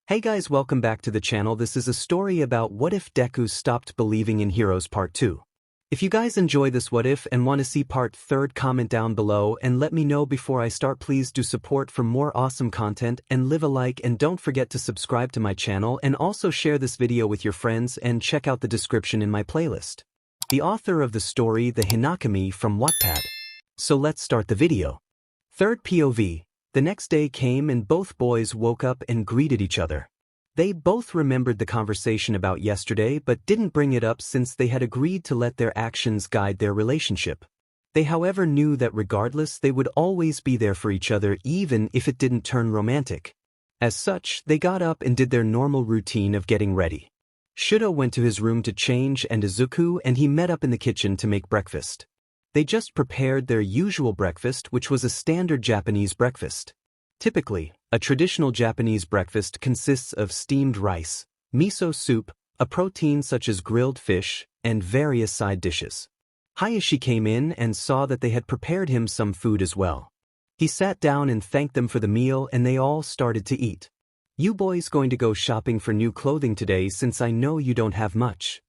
Hey guys, welcome back to the channel. This is a story about what if Deku stopped believing in heroes part 2. If you guys enjoy this what if and want to see part 3, comment down below and let me know before I start. Please do support for more awesome content and leave a like, and don't forget to subscribe to my channel and also share this video with your friends and check out the description in my playlist. The author of the story, the Hinakami from WhatIf. So let's start the video. Third POV. The next day came and both boys woke up and greeted each other. They both remembered the conversation about yesterday but didn't bring it up since they had agreed to let their actions guide their relationship. They however knew that regardless they would always be there for each other even if it didn't turn romantic. As such, they got up and did their normal routine of getting ready. Shouto went to his room to change and Izuku and he met up in the kitchen to make breakfast. They just prepared their usual breakfast, which was a standard Japanese breakfast. Typically, a traditional Japanese breakfast consists of steamed rice, miso soup, a protein such as grilled fish, and various side dishes. Hayashi came in and saw that they had prepared him some food as well. He sat down and thanked them for the meal and they all started to eat. "You boys going to go shopping for new clothing today since I know you don't have much?"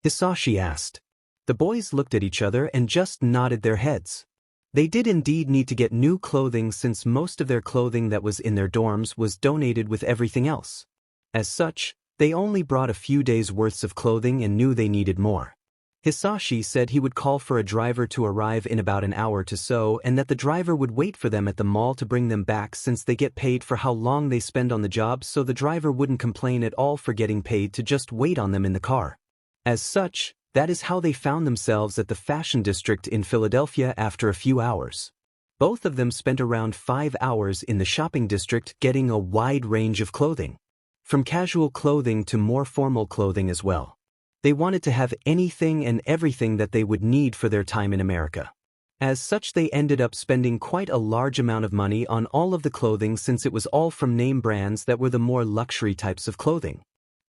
Hisashi asked. The boys looked at each other and just nodded their heads. They did indeed need to get new clothing since most of their clothing that was in their dorms was donated with everything else. As such, they only brought a few days' worths of clothing and knew they needed more. Hisashi said he would call for a driver to arrive in about an hour to so, and that the driver would wait for them at the mall to bring them back since they get paid for how long they spend on the job, so the driver wouldn't complain at all for getting paid to just wait on them in the car. As such, that is how they found themselves at the fashion district in Philadelphia after a few hours. Both of them spent around 5 hours in the shopping district getting a wide range of clothing. From casual clothing to more formal clothing as well. They wanted to have anything and everything that they would need for their time in America. As such, they ended up spending quite a large amount of money on all of the clothing since it was all from name brands that were the more luxury types of clothing.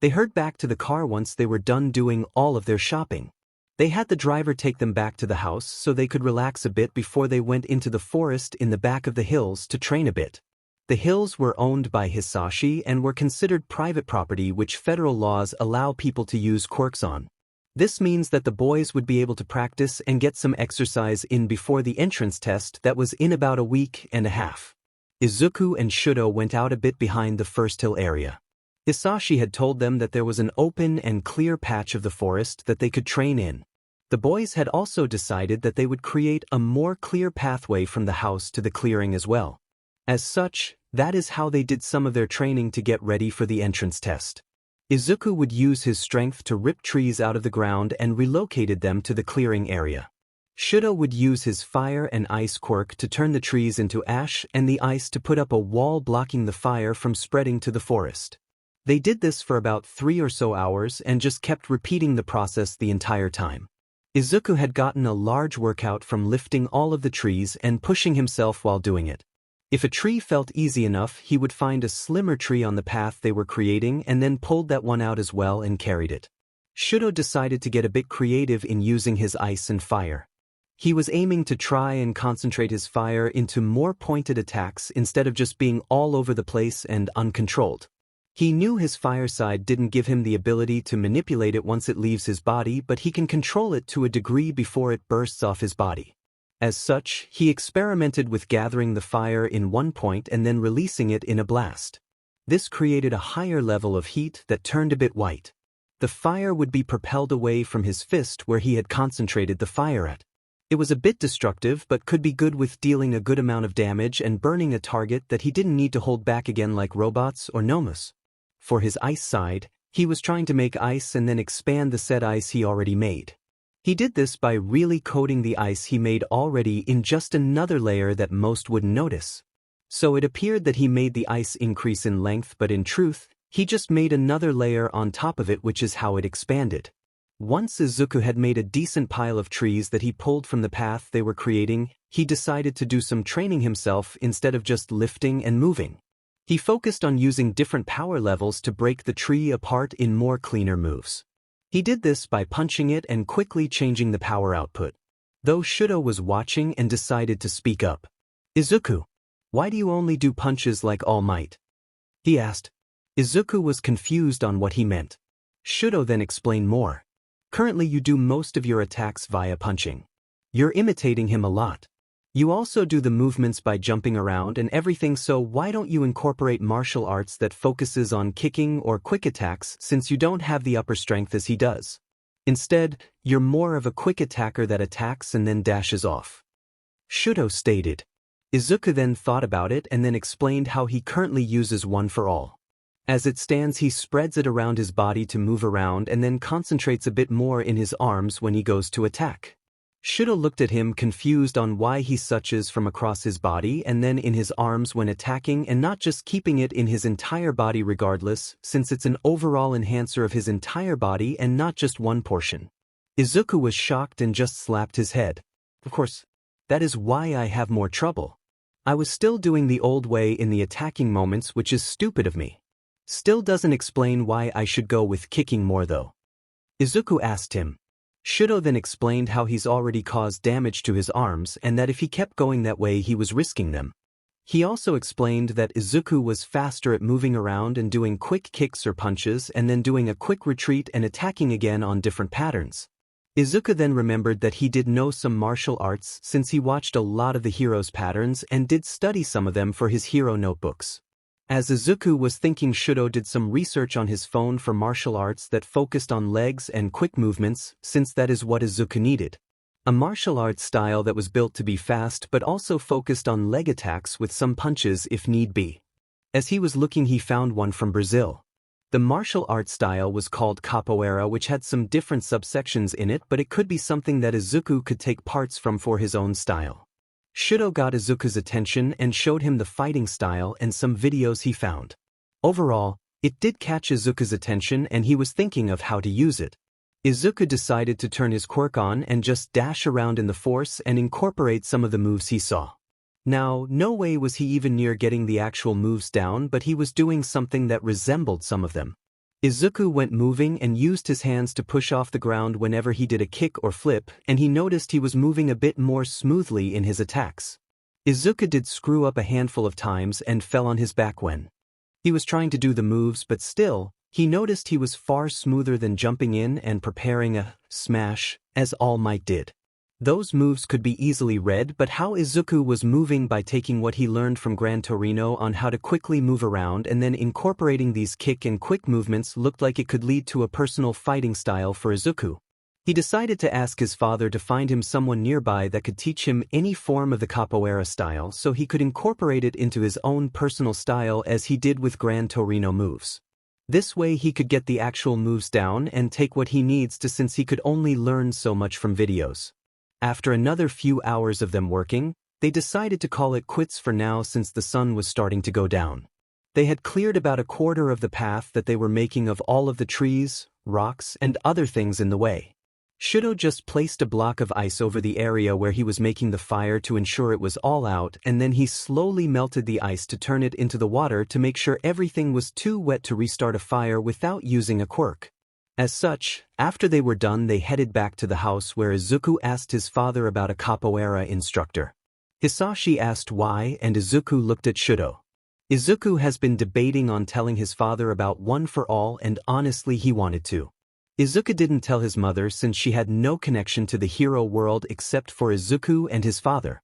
They hurried back to the car once they were done doing all of their shopping. They had the driver take them back to the house so they could relax a bit before they went into the forest in the back of the hills to train a bit. The hills were owned by Hisashi and were considered private property, which federal laws allow people to use quirks on. This means that the boys would be able to practice and get some exercise in before the entrance test that was in about a week and a half. Izuku and Shouto went out a bit behind the first hill area. Hisashi had told them that there was an open and clear patch of the forest that they could train in. The boys had also decided that they would create a more clear pathway from the house to the clearing as well. As such, that is how they did some of their training to get ready for the entrance test. Izuku would use his strength to rip trees out of the ground and relocated them to the clearing area. Shouto would use his fire and ice quirk to turn the trees into ash and the ice to put up a wall blocking the fire from spreading to the forest. They did this for about 3 or so hours and just kept repeating the process the entire time. Izuku had gotten a large workout from lifting all of the trees and pushing himself while doing it. If a tree felt easy enough, he would find a slimmer tree on the path they were creating and then pulled that one out as well and carried it. Shouto decided to get a bit creative in using his ice and fire. He was aiming to try and concentrate his fire into more pointed attacks instead of just being all over the place and uncontrolled. He knew his fire side didn't give him the ability to manipulate it once it leaves his body, but he can control it to a degree before it bursts off his body. As such, he experimented with gathering the fire in one point and then releasing it in a blast. This created a higher level of heat that turned a bit white. The fire would be propelled away from his fist where he had concentrated the fire at. It was a bit destructive but could be good with dealing a good amount of damage and burning a target that he didn't need to hold back again like robots or gnomes. For his ice side, he was trying to make ice and then expand the said ice he already made. He did this by really coating the ice he made already in just another layer that most wouldn't notice. So it appeared that he made the ice increase in length, but in truth, he just made another layer on top of it, which is how it expanded. Once Izuku had made a decent pile of trees that he pulled from the path they were creating, he decided to do some training himself instead of just lifting and moving. He focused on using different power levels to break the tree apart in more cleaner moves. He did this by punching it and quickly changing the power output. Though Shouto was watching and decided to speak up. "Izuku, why do you only do punches like All Might?" he asked. Izuku was confused on what he meant. Shouto then explained more. Currently you do most of your attacks via punching. You're imitating him a lot. You also do the movements by jumping around and everything, so why don't you incorporate martial arts that focuses on kicking or quick attacks since you don't have the upper strength as he does? Instead, you're more of a quick attacker that attacks and then dashes off. Shouto stated. Izuku then thought about it and then explained how he currently uses One for All. As it stands, he spreads it around his body to move around and then concentrates a bit more in his arms when he goes to attack. Shouto looked at him confused on why he suches from across his body and then in his arms when attacking and not just keeping it in his entire body regardless, since it's an overall enhancer of his entire body and not just one portion. Izuku was shocked and just slapped his head. Of course, that is why I have more trouble. I was still doing the old way in the attacking moments, which is stupid of me. Still doesn't explain why I should go with kicking more though. Izuku asked him. Shouto then explained how he's already caused damage to his arms and that if he kept going that way he was risking them. He also explained that Izuku was faster at moving around and doing quick kicks or punches and then doing a quick retreat and attacking again on different patterns. Izuku then remembered that he did know some martial arts since he watched a lot of the heroes' patterns and did study some of them for his hero notebooks. As Izuku was thinking, Shouto did some research on his phone for martial arts that focused on legs and quick movements, since that is what Izuku needed. A martial arts style that was built to be fast but also focused on leg attacks with some punches if need be. As he was looking, he found one from Brazil. The martial arts style was called capoeira, which had some different subsections in it, but it could be something that Izuku could take parts from for his own style. Shouto got Izuku's attention and showed him the fighting style and some videos he found. Overall, it did catch Izuku's attention and he was thinking of how to use it. Izuku decided to turn his quirk on and just dash around in the force and incorporate some of the moves he saw. Now, no way was he even near getting the actual moves down, but he was doing something that resembled some of them. Izuku went moving and used his hands to push off the ground whenever he did a kick or flip, and he noticed he was moving a bit more smoothly in his attacks. Izuku did screw up a handful of times and fell on his back when he was trying to do the moves, but still, he noticed he was far smoother than jumping in and preparing a smash, as All Might did. Those moves could be easily read, but how Izuku was moving by taking what he learned from Gran Torino on how to quickly move around and then incorporating these kick and quick movements looked like it could lead to a personal fighting style for Izuku. He decided to ask his father to find him someone nearby that could teach him any form of the capoeira style so he could incorporate it into his own personal style as he did with Gran Torino moves. This way he could get the actual moves down and take what he needs to, since he could only learn so much from videos. After another few hours of them working, they decided to call it quits for now since the sun was starting to go down. They had cleared about a quarter of the path that they were making of all of the trees, rocks, and other things in the way. Shouto just placed a block of ice over the area where he was making the fire to ensure it was all out, and then he slowly melted the ice to turn it into the water to make sure everything was too wet to restart a fire without using a quirk. As such, after they were done, they headed back to the house where Izuku asked his father about a capoeira instructor. Hisashi asked why, and Izuku looked at Shouto. Izuku has been debating on telling his father about One for All, and honestly he wanted to. Izuku didn't tell his mother since she had no connection to the hero world except for Izuku and his father.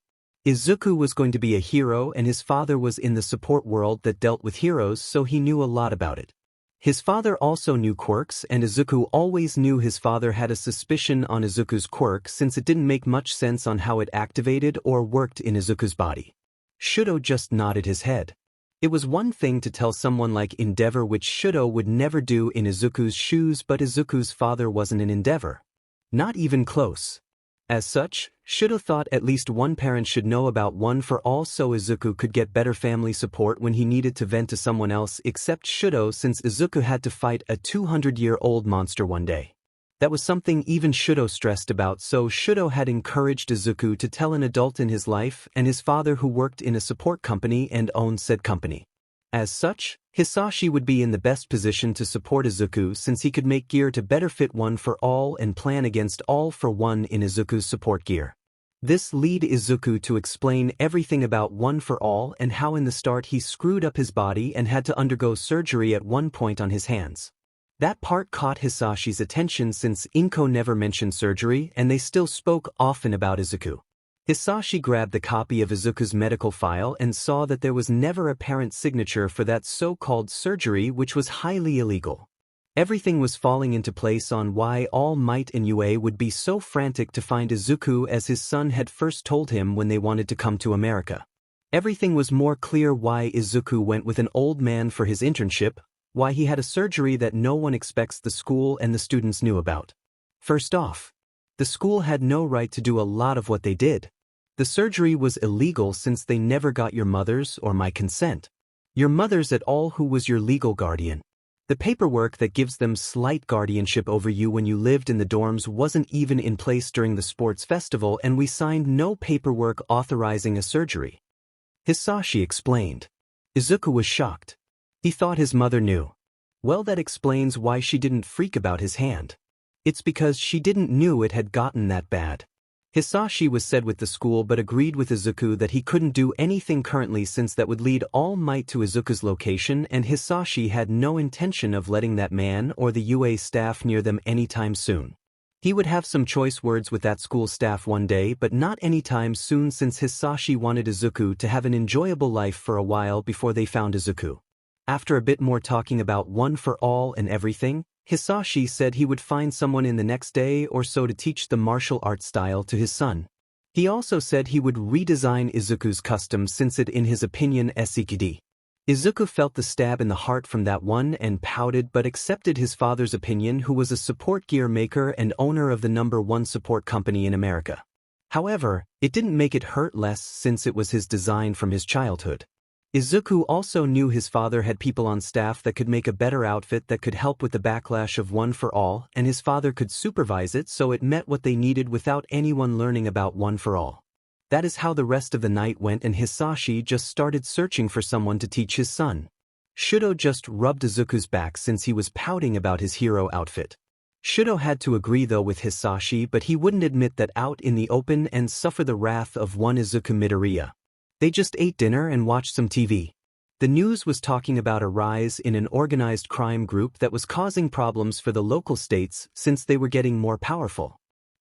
Izuku was going to be a hero and his father was in the support world that dealt with heroes, so he knew a lot about it. His father also knew quirks, and Izuku always knew his father had a suspicion on Izuku's quirk since it didn't make much sense on how it activated or worked in Izuku's body. Shouto just nodded his head. It was one thing to tell someone like Endeavor, which Shouto would never do in Izuku's shoes, but Izuku's father wasn't an Endeavor. Not even close. As such, Shouto thought at least one parent should know about One for All so Izuku could get better family support when he needed to vent to someone else except Shouto, since Izuku had to fight a 200-year-old monster one day. That was something even Shouto stressed about, so Shouto had encouraged Izuku to tell an adult in his life and his father who worked in a support company and owned said company. As such, Hisashi would be in the best position to support Izuku since he could make gear to better fit One for All and plan against All for One in Izuku's support gear. This led Izuku to explain everything about One for All and how in the start he screwed up his body and had to undergo surgery at one point on his hands. That part caught Hisashi's attention since Inko never mentioned surgery and they still spoke often about Izuku. Hisashi grabbed the copy of Izuku's medical file and saw that there was never a parent signature for that so-called surgery, which was highly illegal. Everything was falling into place on why All Might and Yue would be so frantic to find Izuku, as his son had first told him when they wanted to come to America. Everything was more clear why Izuku went with an old man for his internship, why he had a surgery that no one expects the school and the students knew about. First off, the school had no right to do a lot of what they did. The surgery was illegal since they never got your mother's or my consent. Your mother's at all, who was your legal guardian. The paperwork that gives them slight guardianship over you when you lived in the dorms wasn't even in place during the sports festival, and we signed no paperwork authorizing a surgery. Hisashi explained. Izuku was shocked. He thought his mother knew. Well, that explains why she didn't freak about his hand. It's because she didn't knew it had gotten that bad. Hisashi was sad with the school but agreed with Izuku that he couldn't do anything currently since that would lead All Might to Izuku's location, and Hisashi had no intention of letting that man or the UA staff near them anytime soon. He would have some choice words with that school staff one day, but not anytime soon, since Hisashi wanted Izuku to have an enjoyable life for a while before they found Izuku. After a bit more talking about One for All and everything, Hisashi said he would find someone in the next day or so to teach the martial arts style to his son. He also said he would redesign Izuku's custom since it, in his opinion, 𝐒𝐮𝐸𝐷. Izuku felt the stab in the heart from that one and pouted, but accepted his father's opinion, who was a support gear maker and owner of the #1 support company in America. However, it didn't make it hurt less since it was his design from his childhood. Izuku also knew his father had people on staff that could make a better outfit that could help with the backlash of One for All, and his father could supervise it so it met what they needed without anyone learning about One for All. That is how the rest of the night went, and Hisashi just started searching for someone to teach his son. Shouto just rubbed Izuku's back since he was pouting about his hero outfit. Shouto had to agree though with Hisashi, but he wouldn't admit that out in the open and suffer the wrath of one Izuku Midoriya. They just ate dinner and watched some TV. The news was talking about a rise in an organized crime group that was causing problems for the local states since they were getting more powerful.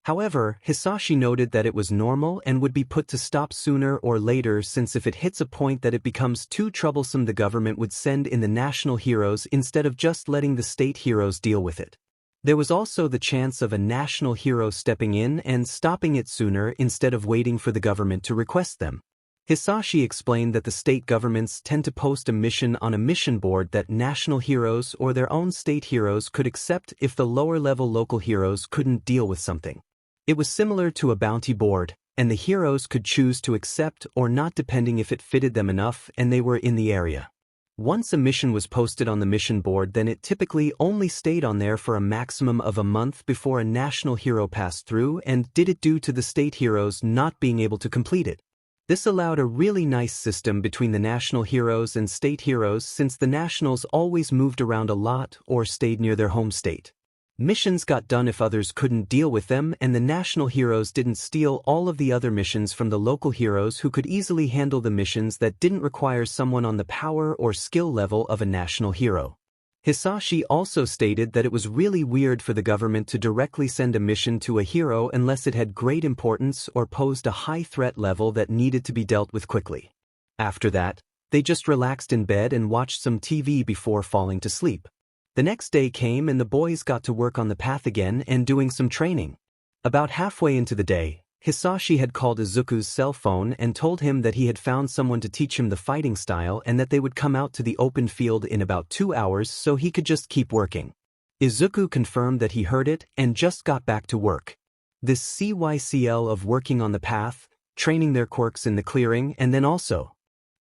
However, Hisashi noted that it was normal and would be put to stop sooner or later, since if it hits a point that it becomes too troublesome, the government would send in the national heroes instead of just letting the state heroes deal with it. There was also the chance of a national hero stepping in and stopping it sooner instead of waiting for the government to request them. Hisashi explained that the state governments tend to post a mission on a mission board that national heroes or their own state heroes could accept if the lower-level local heroes couldn't deal with something. It was similar to a bounty board, and the heroes could choose to accept or not depending if it fitted them enough and they were in the area. Once a mission was posted on the mission board, then it typically only stayed on there for a maximum of a month before a national hero passed through and did it due to the state heroes not being able to complete it. This allowed a really nice system between the national heroes and state heroes, since the nationals always moved around a lot or stayed near their home state. Missions got done if others couldn't deal with them, and the national heroes didn't steal all of the other missions from the local heroes who could easily handle the missions that didn't require someone on the power or skill level of a national hero. Hisashi also stated that it was really weird for the government to directly send a mission to a hero unless it had great importance or posed a high threat level that needed to be dealt with quickly. After that, they just relaxed in bed and watched some TV before falling to sleep. The next day came and the boys got to work on the path again and doing some training. About halfway into the day, Hisashi had called Izuku's cell phone and told him that he had found someone to teach him the fighting style and that they would come out to the open field in about 2 hours so he could just keep working. Izuku confirmed that he heard it and just got back to work. This cycle of working on the path, training their quirks in the clearing, and then also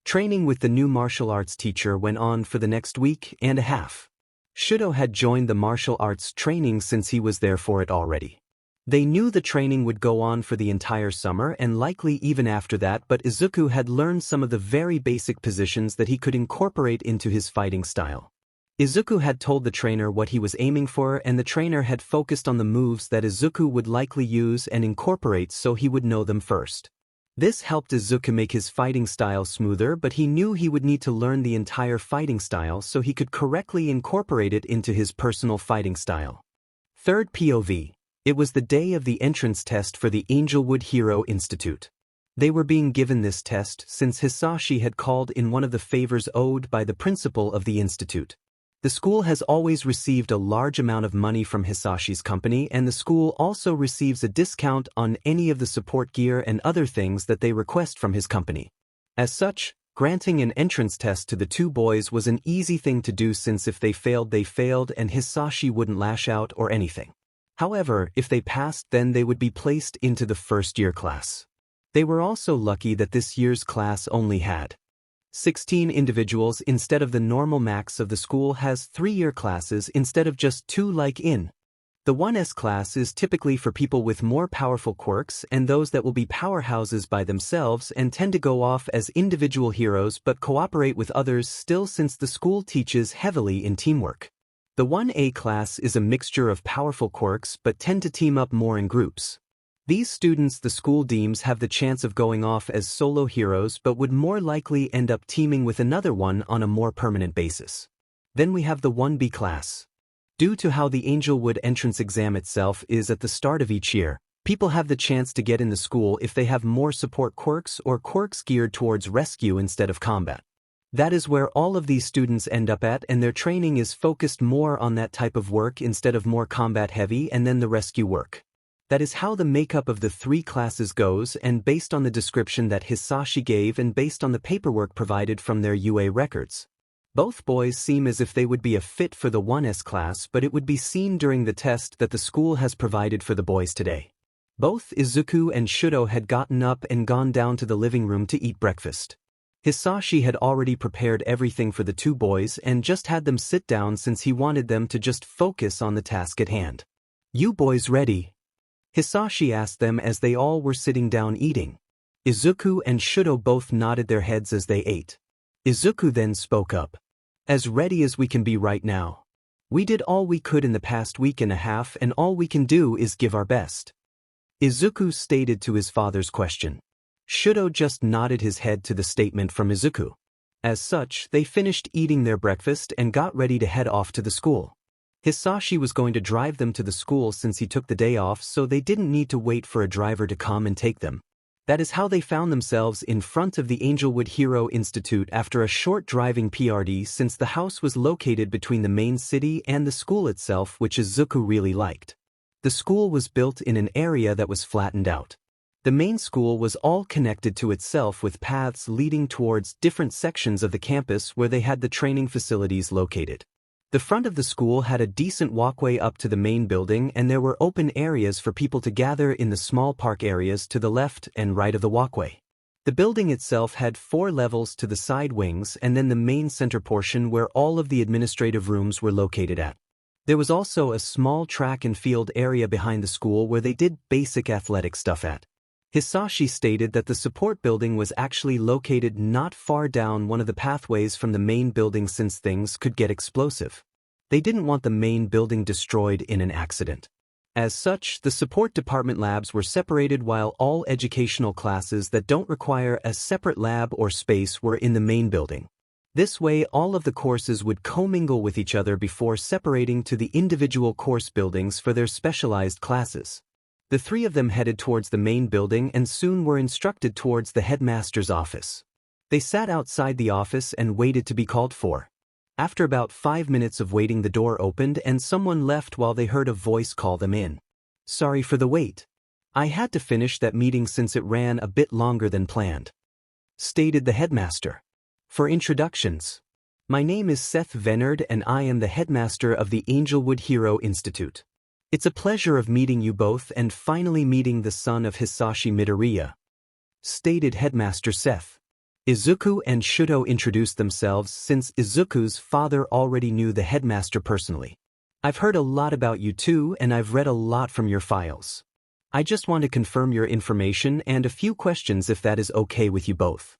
training with the new martial arts teacher went on for the next week and a half. Shouto had joined the martial arts training since he was there for it already. They knew the training would go on for the entire summer and likely even after that, but Izuku had learned some of the very basic positions that he could incorporate into his fighting style. Izuku had told the trainer what he was aiming for, and the trainer had focused on the moves that Izuku would likely use and incorporate so he would know them first. This helped Izuku make his fighting style smoother, but he knew he would need to learn the entire fighting style so he could correctly incorporate it into his personal fighting style. Third POV. It was the day of the entrance test for the 𝐒𝐮𝐦𝐸𝐴 Hero Institute. They were being given this test since Hisashi had called in one of the favors owed by the principal of the institute. The school has always received a large amount of money from Hisashi's company, and the school also receives a discount on any of the support gear and other things that they request from his company. As such, granting an entrance test to the two boys was an easy thing to do since if they failed and Hisashi wouldn't lash out or anything. However, if they passed, then they would be placed into the first-year class. They were also lucky that this year's class only had 16 individuals instead of the normal max of the school has 3-year classes instead of just 2 like in. The 1S class is typically for people with more powerful quirks and those that will be powerhouses by themselves and tend to go off as individual heroes but cooperate with others still since the school teaches heavily in teamwork. The 1A class is a mixture of powerful quirks but tend to team up more in groups. These students the school deems have the chance of going off as solo heroes but would more likely end up teaming with another one on a more permanent basis. Then we have the 1B class. Due to how the 𝐒𝐮𝐸𝐴 entrance exam itself is at the start of each year, people have the chance to get in the school if they have more support quirks or quirks geared towards rescue instead of combat. That is where all of these students end up at, and their training is focused more on that type of work instead of more combat heavy and then the rescue work. That is how the makeup of the 3 classes goes, and based on the description that Hisashi gave and based on the paperwork provided from their UA records. Both boys seem as if they would be a fit for the 1S class, but it would be seen during the test that the school has provided for the boys today. Both Izuku and Shouto had gotten up and gone down to the living room to eat breakfast. Hisashi had already prepared everything for the 2 boys and just had them sit down since he wanted them to just focus on the task at hand. "You boys ready?" Hisashi asked them as they all were sitting down eating. Izuku and Shouto both nodded their heads as they ate. Izuku then spoke up. "As ready as we can be right now. We did all we could in the past week and a half, and all we can do is give our best," Izuku stated to his father's question. Shouto just nodded his head to the statement from Izuku. As such, they finished eating their breakfast and got ready to head off to the school. Hisashi was going to drive them to the school since he took the day off, so they didn't need to wait for a driver to come and take them. That is how they found themselves in front of the 𝐒𝐮𝐸𝐴 Hero Institute after a short driving PRD, since the house was located between the main city and the school itself, which Izuku really liked. The school was built in an area that was flattened out. The main school was all connected to itself with paths leading towards different sections of the campus where they had the training facilities located. The front of the school had a decent walkway up to the main building, and there were open areas for people to gather in the small park areas to the left and right of the walkway. The building itself had 4 levels to the side wings and then the main center portion where all of the administrative rooms were located at. There was also a small track and field area behind the school where they did basic athletic stuff at. Hisashi stated that the support building was actually located not far down one of the pathways from the main building since things could get explosive. They didn't want the main building destroyed in an accident. As such, the support department labs were separated while all educational classes that don't require a separate lab or space were in the main building. This way, all of the courses would commingle with each other before separating to the individual course buildings for their specialized classes. The 3 of them headed towards the main building and soon were instructed towards the headmaster's office. They sat outside the office and waited to be called for. After about 5 minutes of waiting, the door opened and someone left while they heard a voice call them in. "Sorry for the wait. I had to finish that meeting since it ran a bit longer than planned," stated the headmaster. "For introductions, my name is Seth Venard and I am the headmaster of the 𝐒𝐮𝐸𝐴 Hero Institute. It's a pleasure of meeting you both and finally meeting the son of Hisashi Midoriya," stated Headmaster Seth. Izuku and Shouto introduced themselves since Izuku's father already knew the headmaster personally. "I've heard a lot about you too, and I've read a lot from your files. I just want to confirm your information and a few questions if that is okay with you both,"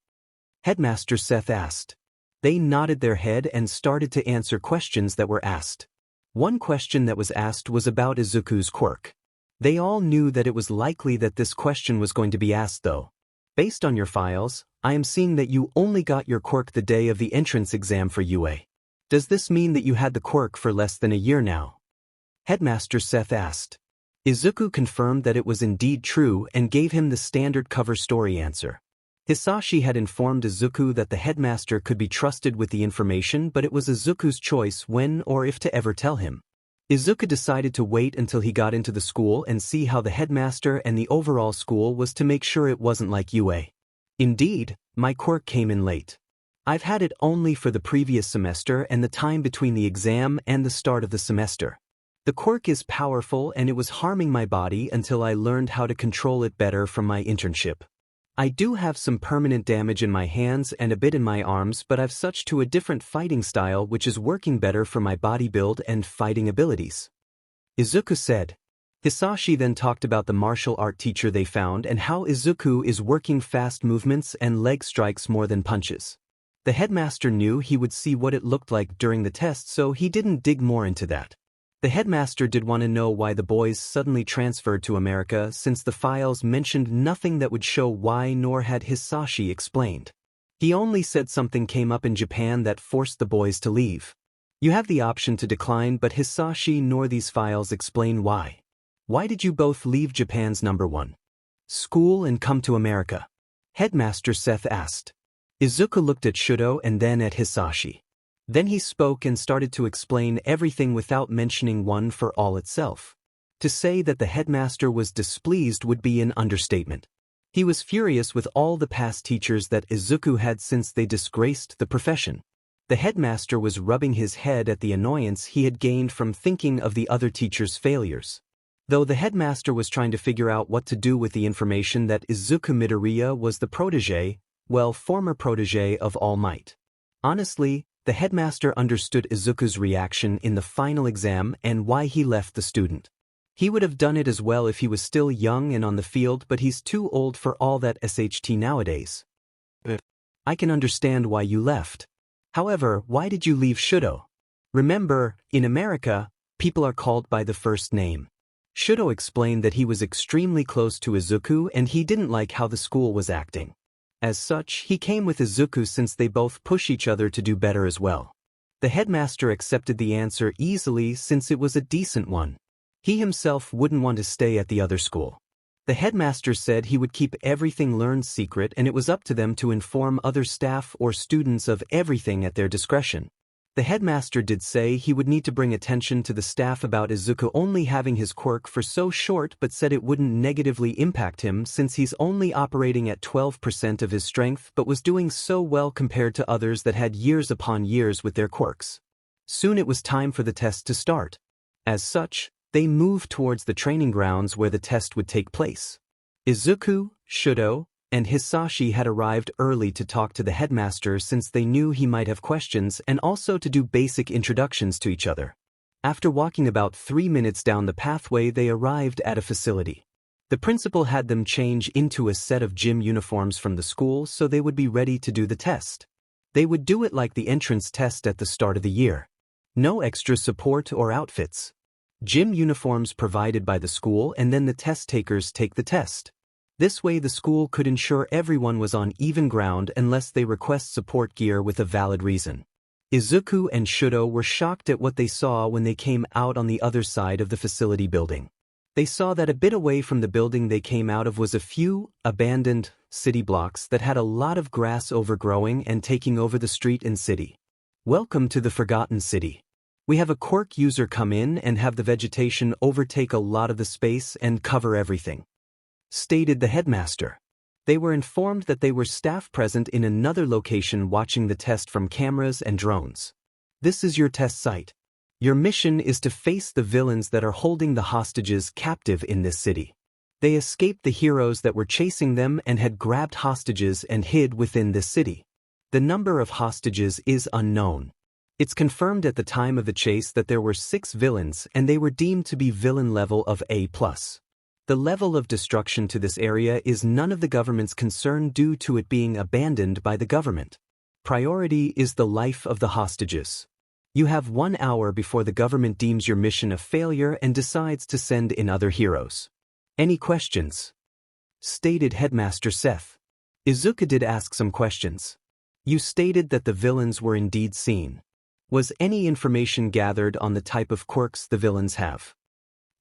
Headmaster Seth asked. They nodded their head and started to answer questions that were asked. One question that was asked was about Izuku's quirk. They all knew that it was likely that this question was going to be asked though. Based on your files, I am seeing that you only got your quirk the day of the entrance exam for UA. Does this mean that you had the quirk for less than a year now? Headmaster Seth asked. Izuku confirmed that it was indeed true and gave him the standard cover story answer. Hisashi had informed Izuku that the headmaster could be trusted with the information, but it was Izuku's choice when or if to ever tell him. Izuku decided to wait until he got into the school and see how the headmaster and the overall school was to make sure it wasn't like UA. Indeed, my quirk came in late. I've had it only for the previous semester and the time between the exam and the start of the semester. The quirk is powerful and it was harming my body until I learned how to control it better from my internship. I do have some permanent damage in my hands and a bit in my arms, but I've switched to a different fighting style which is working better for my body build and fighting abilities. Izuku said. Hisashi then talked about the martial art teacher they found and how Izuku is working fast movements and leg strikes more than punches. The headmaster knew he would see what it looked like during the test, so he didn't dig more into that. The headmaster did want to know why the boys suddenly transferred to America, since the files mentioned nothing that would show why, nor had Hisashi explained. He only said something came up in Japan that forced the boys to leave. You have the option to decline, but Hisashi nor these files explain why. Why did you both leave Japan's #1 school and come to America? Headmaster Seth asked. Izuku looked at Shouto and then at Hisashi. Then he spoke and started to explain everything without mentioning one for all itself. To say that the headmaster was displeased would be an understatement. He was furious with all the past teachers that Izuku had since they disgraced the profession. The headmaster was rubbing his head at the annoyance he had gained from thinking of the other teachers' failures. Though the headmaster was trying to figure out what to do with the information that Izuku Midoriya was the former protege of All Might. Honestly, the headmaster understood Izuku's reaction in the final exam and why he left the student. He would have done it as well if he was still young and on the field, but he's too old for all that SHT nowadays. I can understand why you left. However, why did you leave Shouto? Remember, in America, people are called by the first name. Shouto explained that he was extremely close to Izuku and he didn't like how the school was acting. As such, he came with Izuku since they both push each other to do better as well. The headmaster accepted the answer easily since it was a decent one. He himself wouldn't want to stay at the other school. The headmaster said he would keep everything learned secret and it was up to them to inform other staff or students of everything at their discretion. The headmaster did say he would need to bring attention to the staff about Izuku only having his quirk for so short, but said it wouldn't negatively impact him since he's only operating at 12% of his strength but was doing so well compared to others that had years upon years with their quirks. Soon it was time for the test to start. As such, they moved towards the training grounds where the test would take place. Izuku, Shouto, and Hisashi had arrived early to talk to the headmaster since they knew he might have questions and also to do basic introductions to each other. After walking about 3 minutes down the pathway, they arrived at a facility. The principal had them change into a set of gym uniforms from the school so they would be ready to do the test. They would do it like the entrance test at the start of the year. No extra support or outfits. Gym uniforms provided by the school and then the test takers take the test. This way the school could ensure everyone was on even ground unless they request support gear with a valid reason. Izuku and Shouto were shocked at what they saw when they came out on the other side of the facility building. They saw that a bit away from the building they came out of was a few abandoned city blocks that had a lot of grass overgrowing and taking over the street and city. Welcome to the Forgotten City. We have a quirk user come in and have the vegetation overtake a lot of the space and cover everything, stated the headmaster. They were informed that they were staff present in another location watching the test from cameras and drones. This is your test site. Your mission is to face the villains that are holding the hostages captive in this city. They escaped the heroes that were chasing them and had grabbed hostages and hid within this city. The number of hostages is unknown. It's confirmed at the time of the chase that there were 6 villains and they were deemed to be villain level of A+. The level of destruction to this area is none of the government's concern due to it being abandoned by the government. priority is the life of the hostages. You have 1 hour before the government deems your mission a failure and decides to send in other heroes. Any questions? Stated Headmaster Seth. Izuku did ask some questions. You stated that the villains were indeed seen. Was any information gathered on the type of quirks the villains have?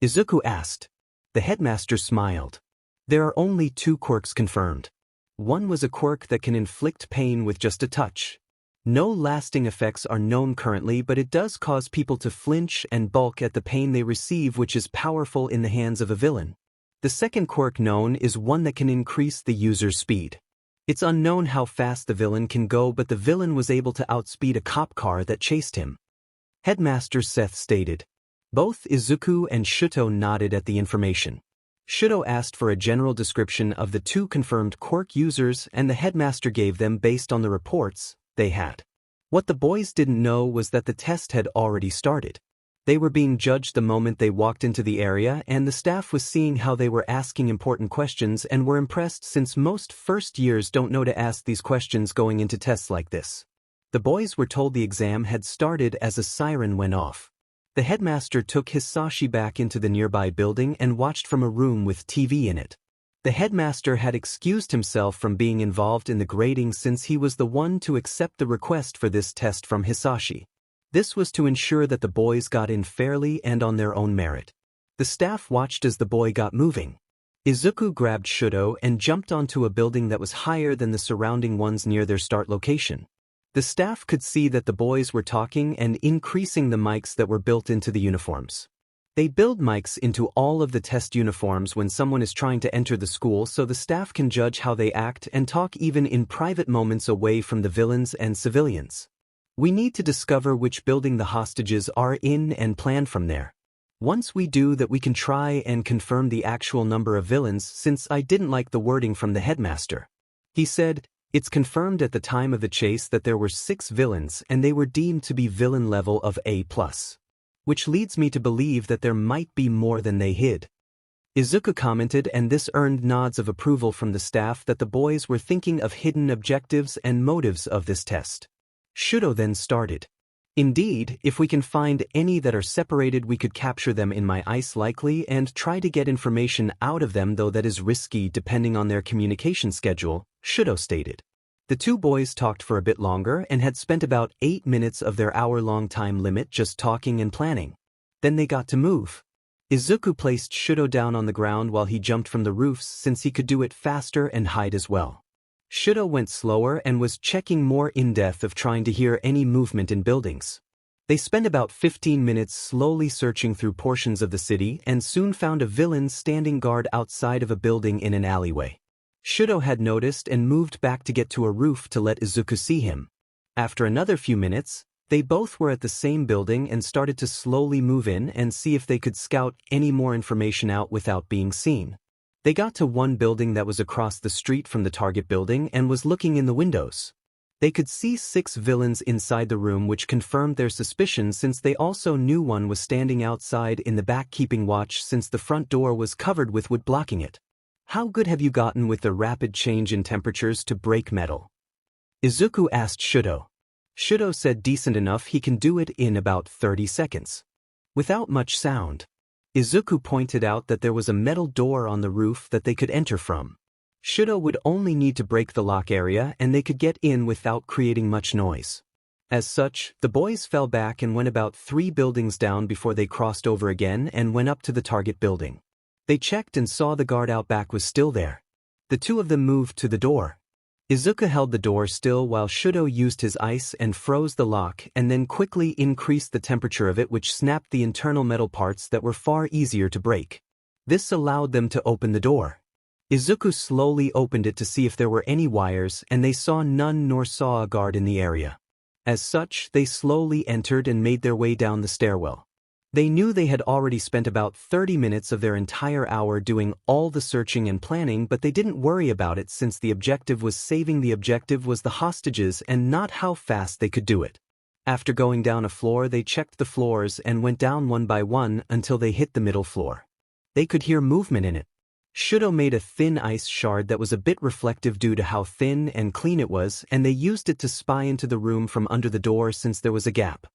Izuku asked. The headmaster smiled. There are only 2 quirks confirmed. One was a quirk that can inflict pain with just a touch. No lasting effects are known currently, but it does cause people to flinch and balk at the pain they receive, which is powerful in the hands of a villain. The second quirk known is one that can increase the user's speed. It's unknown how fast the villain can go, but the villain was able to outspeed a cop car that chased him. Headmaster Seth stated. Both Izuku and Shouto nodded at the information. Shouto asked for a general description of the 2 confirmed quirk users, and the headmaster gave them based on the reports they had. What the boys didn't know was that the test had already started. They were being judged the moment they walked into the area, and the staff was seeing how they were asking important questions and were impressed, since most first years don't know to ask these questions going into tests like this. The boys were told the exam had started as a siren went off. The headmaster took Hisashi back into the nearby building and watched from a room with TV in it. The headmaster had excused himself from being involved in the grading since he was the one to accept the request for this test from Hisashi. This was to ensure that the boys got in fairly and on their own merit. The staff watched as the boy got moving. Izuku grabbed Shouto and jumped onto a building that was higher than the surrounding ones near their start location. The staff could see that the boys were talking and increasing the mics that were built into the uniforms. They build mics into all of the test uniforms when someone is trying to enter the school, so the staff can judge how they act and talk even in private moments away from the villains and civilians. We need to discover which building the hostages are in and plan from there. Once we do that, we can try and confirm the actual number of villains, since I didn't like the wording from the headmaster. He said, it's confirmed at the time of the chase that there were 6 villains and they were deemed to be villain level of A+. Which leads me to believe that there might be more than they hid. Izuku commented, and this earned nods of approval from the staff that the boys were thinking of hidden objectives and motives of this test. Shouto then started. Indeed, if we can find any that are separated, we could capture them in my ice likely and try to get information out of them, though that is risky depending on their communication schedule, Shouto stated. The 2 boys talked for a bit longer and had spent about 8 minutes of their hour-long time limit just talking and planning. Then they got to move. Izuku placed Shouto down on the ground while he jumped from the roofs, since he could do it faster and hide as well. Shouto went slower and was checking more in-depth of trying to hear any movement in buildings. They spent about 15 minutes slowly searching through portions of the city and soon found a villain standing guard outside of a building in an alleyway. Shouto had noticed and moved back to get to a roof to let Izuku see him. After another few minutes, they both were at the same building and started to slowly move in and see if they could scout any more information out without being seen. They got to one building that was across the street from the target building and was looking in the windows. They could see 6 villains inside the room, which confirmed their suspicions, since they also knew one was standing outside in the back keeping watch, since the front door was covered with wood blocking it. How good have you gotten with the rapid change in temperatures to break metal? Izuku asked Shouto. Shouto said decent enough, he can do it in about 30 seconds. Without much sound. Izuku pointed out that there was a metal door on the roof that they could enter from. Shouto would only need to break the lock area and they could get in without creating much noise. As such, the boys fell back and went about 3 buildings down before they crossed over again and went up to the target building. They checked and saw the guard out back was still there. The 2 of them moved to the door. Izuku held the door still while Shouto used his ice and froze the lock and then quickly increased the temperature of it, which snapped the internal metal parts that were far easier to break. This allowed them to open the door. Izuku slowly opened it to see if there were any wires, and they saw none nor saw a guard in the area. As such, they slowly entered and made their way down the stairwell. They knew they had already spent about 30 minutes of their entire hour doing all the searching and planning, but they didn't worry about it since the objective was saving. The objective was the hostages and not how fast they could do it. After going down a floor, they checked the floors and went down one by one until they hit the middle floor. They could hear movement in it. Shouto made a thin ice shard that was a bit reflective due to how thin and clean it was, and they used it to spy into the room from under the door since there was a gap.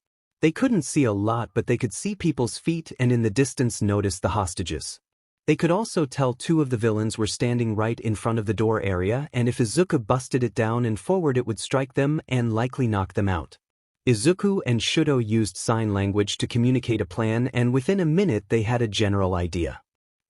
They couldn't see a lot, but they could see people's feet and in the distance notice the hostages. They could also tell two of the villains were standing right in front of the door area, and if Izuku busted it down and forward it would strike them and likely knock them out. Izuku and Shouto used sign language to communicate a plan, and within a minute they had a general idea.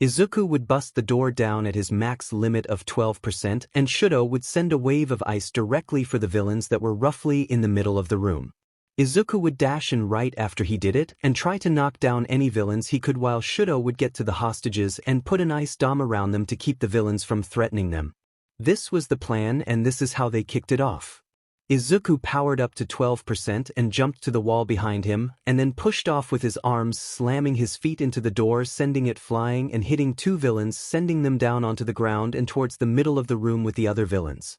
Izuku would bust the door down at his max limit of 12%, and Shouto would send a wave of ice directly for the villains that were roughly in the middle of the room. Izuku would dash in right after he did it and try to knock down any villains he could, while Shouto would get to the hostages and put an ice dome around them to keep the villains from threatening them. This was the plan, and this is how they kicked it off. Izuku powered up to 12% and jumped to the wall behind him, and then pushed off with his arms, slamming his feet into the door, sending it flying and hitting two villains, sending them down onto the ground and towards the middle of the room with the other villains.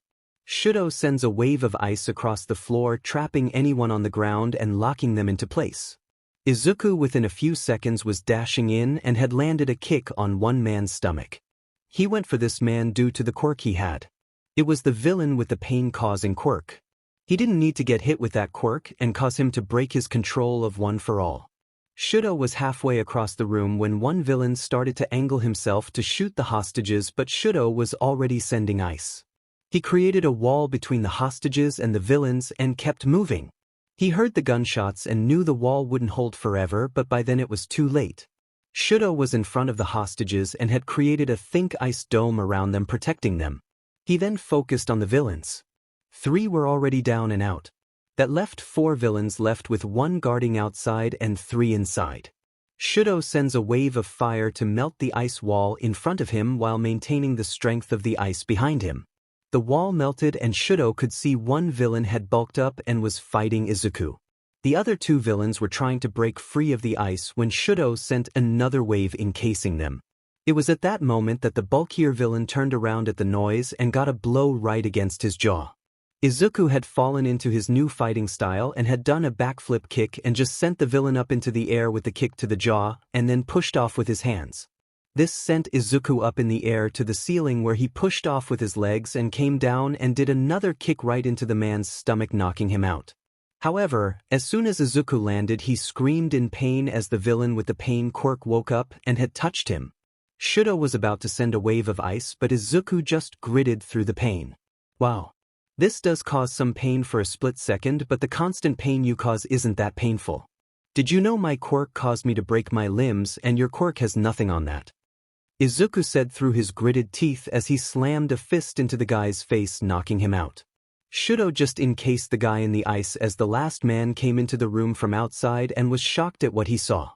Shouto sends a wave of ice across the floor, trapping anyone on the ground and locking them into place. Izuku within a few seconds was dashing in and had landed a kick on one man's stomach. He went for this man due to the quirk he had. It was the villain with the pain-causing quirk. He didn't need to get hit with that quirk and cause him to break his control of one for all. Shouto was halfway across the room when one villain started to angle himself to shoot the hostages, but Shouto was already sending ice. He created a wall between the hostages and the villains and kept moving. He heard the gunshots and knew the wall wouldn't hold forever, but by then it was too late. Shouto was in front of the hostages and had created a thick ice dome around them, protecting them. He then focused on the villains. 3 were already down and out. That left 4 villains left, with 1 guarding outside and 3 inside. Shouto sends a wave of fire to melt the ice wall in front of him while maintaining the strength of the ice behind him. The wall melted and Shouto could see one villain had bulked up and was fighting Izuku. The other 2 villains were trying to break free of the ice when Shouto sent another wave encasing them. It was at that moment that the bulkier villain turned around at the noise and got a blow right against his jaw. Izuku had fallen into his new fighting style and had done a backflip kick and just sent the villain up into the air with the kick to the jaw and then pushed off with his hands. This sent Izuku up in the air to the ceiling, where he pushed off with his legs and came down and did another kick right into the man's stomach, knocking him out. However, as soon as Izuku landed, he screamed in pain as the villain with the pain quirk woke up and had touched him. Shouto was about to send a wave of ice, but Izuku just gritted through the pain. Wow. This does cause some pain for a split second, but the constant pain you cause isn't that painful. Did you know my quirk caused me to break my limbs, and your quirk has nothing on that? Izuku said through his gritted teeth as he slammed a fist into the guy's face, knocking him out. Shouto just encased the guy in the ice as the last man came into the room from outside and was shocked at what he saw.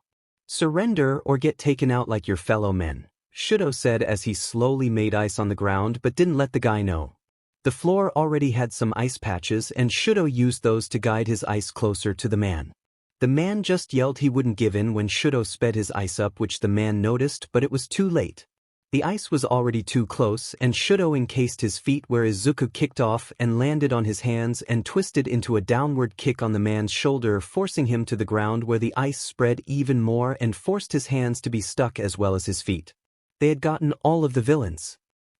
"Surrender or get taken out like your fellow men," Shouto said as he slowly made ice on the ground but didn't let the guy know. The floor already had some ice patches, and Shouto used those to guide his ice closer to the man. The man just yelled he wouldn't give in when Shouto sped his ice up, which the man noticed, but it was too late. The ice was already too close, and Shouto encased his feet where Izuku kicked off and landed on his hands and twisted into a downward kick on the man's shoulder, forcing him to the ground, where the ice spread even more and forced his hands to be stuck as well as his feet. They had gotten all of the villains.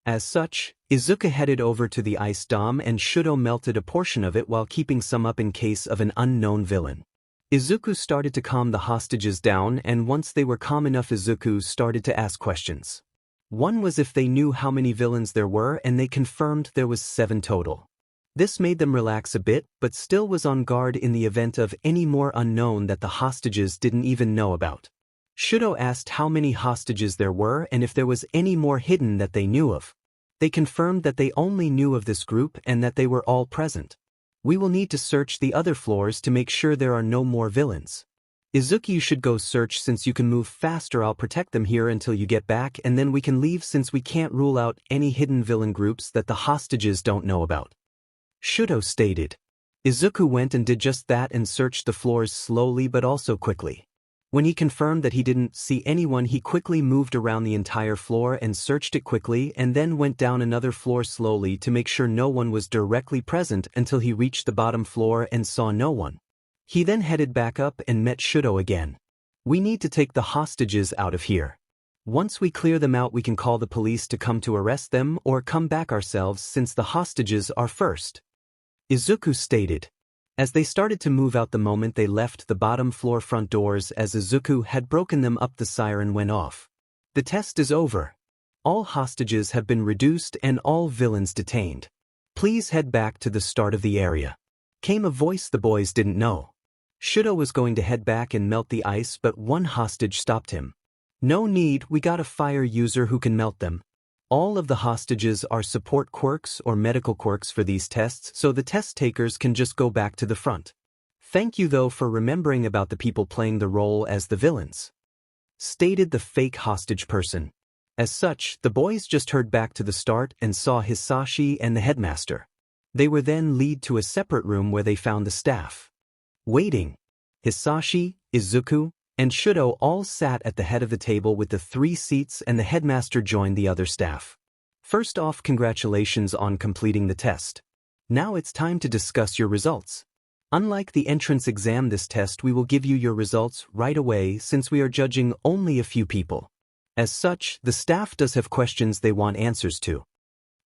As such, Izuku headed over to the ice dome and Shouto melted a portion of it while keeping some up in case of an unknown villain. Izuku started to calm the hostages down, and once they were calm enough, Izuku started to ask questions. One was if they knew how many villains there were, and they confirmed there was 7 total. This made them relax a bit, but still was on guard in the event of any more unknown that the hostages didn't even know about. Shouto asked how many hostages there were and if there was any more hidden that they knew of. They confirmed that they only knew of this group and that they were all present. "We will need to search the other floors to make sure there are no more villains. Izuku, you should go search since you can move faster. I'll protect them here until you get back, and then we can leave since we can't rule out any hidden villain groups that the hostages don't know about," Shouto stated. Izuku went and did just that and searched the floors slowly but also quickly. When he confirmed that he didn't see anyone, he quickly moved around the entire floor and searched it quickly, and then went down another floor slowly to make sure no one was directly present until he reached the bottom floor and saw no one. He then headed back up and met Shouto again. "We need to take the hostages out of here." Once we clear them out, we can call the police to come to arrest them or come back ourselves since the hostages are first," Izuku stated. As they started to move out the moment they left the bottom floor front doors as Izuku had broken them up, the siren went off. "The test is over. All hostages have been reduced and all villains detained. Please head back to the start of the area," came a voice the boys didn't know. Shouto was going to head back and melt the ice, but one hostage stopped him. "No need, we got a fire user who can melt them. All of the hostages are support quirks or medical quirks for these tests, so the test takers can just go back to the front. Thank you though for remembering about the people playing the role as the villains," stated the fake hostage person. As such, the boys just heard back to the start and saw Hisashi and the headmaster. They were then led to a separate room where they found the staff waiting. Hisashi, Izuku, and Shouto all sat at the head of the table with the 3 seats, and the headmaster joined the other staff. "First off, congratulations on completing the test. Now it's time to discuss your results. Unlike the entrance exam, this test we will give you your results right away since we are judging only a few people. As such, the staff does have questions they want answers to,"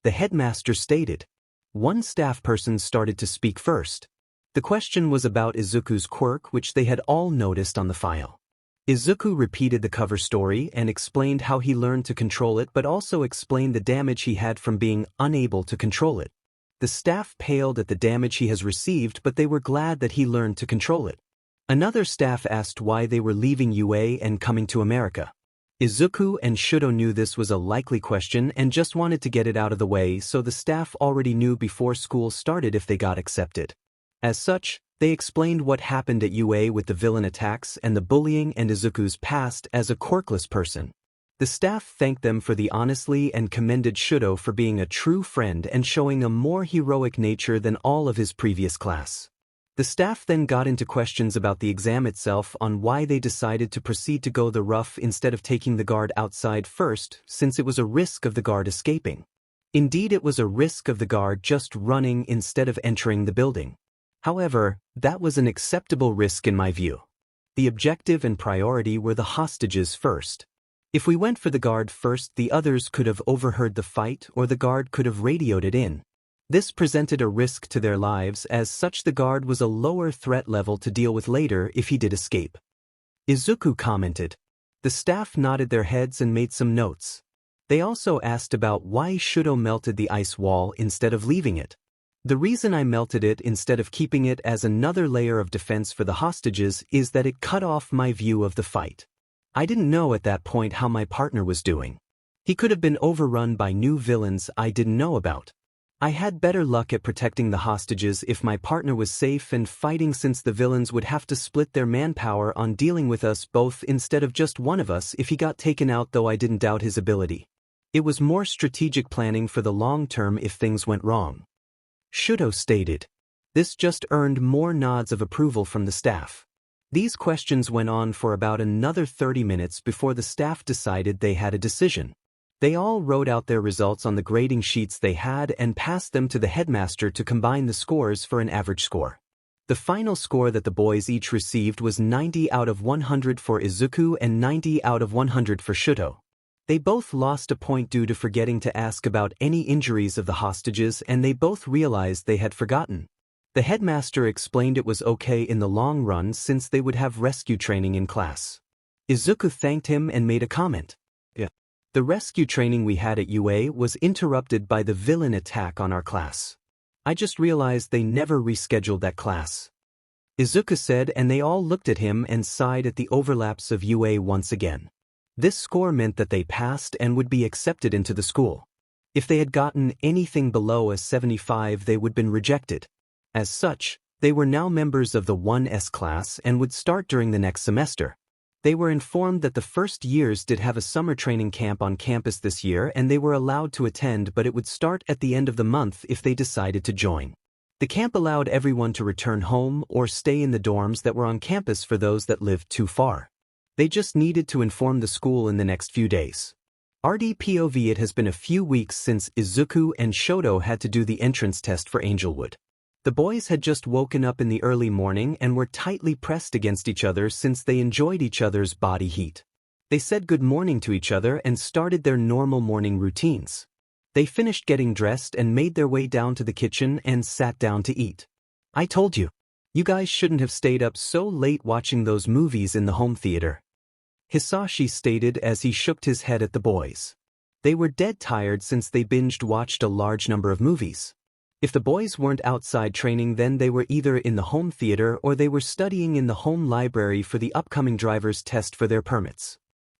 the headmaster stated. One staff person started to speak first. The question was about Izuku's quirk, which they had all noticed on the file. Izuku repeated the cover story and explained how he learned to control it, but also explained the damage he had from being unable to control it. The staff paled at the damage he has received, but they were glad that he learned to control it. Another staff asked why they were leaving UA and coming to America. Izuku and Shouto knew this was a likely question and just wanted to get it out of the way, so the staff already knew before school started if they got accepted. As such, they explained what happened at UA with the villain attacks and the bullying and Izuku's past as a quirkless person. The staff thanked them for the honestly and commended Shouto for being a true friend and showing a more heroic nature than all of his previous class. The staff then got into questions about the exam itself, on why they decided to proceed to go the rough instead of taking the guard outside first, since it was a risk of the guard escaping. Indeed, it was a risk of the guard just running instead of entering the building. However, that was an acceptable risk in my view. The objective and priority were the hostages first. If we went for the guard first, the others could have overheard the fight or the guard could have radioed it in. This presented a risk to their lives, as such the guard was a lower threat level to deal with later if he did escape. Izuku commented. The staff nodded their heads and made some notes. They also asked about why Shouto melted the ice wall instead of leaving it. The reason I melted it instead of keeping it as another layer of defense for the hostages is that it cut off my view of the fight. I didn't know at that point how my partner was doing. He could have been overrun by new villains I didn't know about. I had better luck at protecting the hostages if my partner was safe and fighting, since the villains would have to split their manpower on dealing with us both instead of just one of us if he got taken out, though I didn't doubt his ability. It was more strategic planning for the long term if things went wrong, Shouto stated. This just earned more nods of approval from the staff. These questions went on for about another 30 minutes before the staff decided they had a decision. They all wrote out their results on the grading sheets they had and passed them to the headmaster to combine the scores for an average score. The final score that the boys each received was 90 out of 100 for Izuku and 90 out of 100 for Shouto. They both lost a point due to forgetting to ask about any injuries of the hostages, and they both realized they had forgotten. The headmaster explained it was okay in the long run since they would have rescue training in class. Izuku thanked him and made a comment. The rescue training we had at UA was interrupted by the villain attack on our class. I just realized they never rescheduled that class, Izuku said, and they all looked at him and sighed at the overlaps of UA once again. This score meant that they passed and would be accepted into the school. If they had gotten anything below a 75, they would have been rejected. As such, they were now members of the 1S class and would start during the next semester. They were informed that the first years did have a summer training camp on campus this year, and they were allowed to attend, but it would start at the end of the month if they decided to join. The camp allowed everyone to return home or stay in the dorms that were on campus for those that lived too far. They just needed to inform the school in the next few days. RDPOV, it has been a few weeks since Izuku and Shouto had to do the entrance test for Angelwood. The boys had just woken up in the early morning and were tightly pressed against each other since they enjoyed each other's body heat. They said good morning to each other and started their normal morning routines. They finished getting dressed and made their way down to the kitchen and sat down to eat. I told you. You guys shouldn't have stayed up so late watching those movies in the home theater, Hisashi stated as he shook his head at the boys. They were dead tired since they watched a large number of movies. If the boys weren't outside training, then they were either in the home theater or they were studying in the home library for the upcoming driver's test for their permits.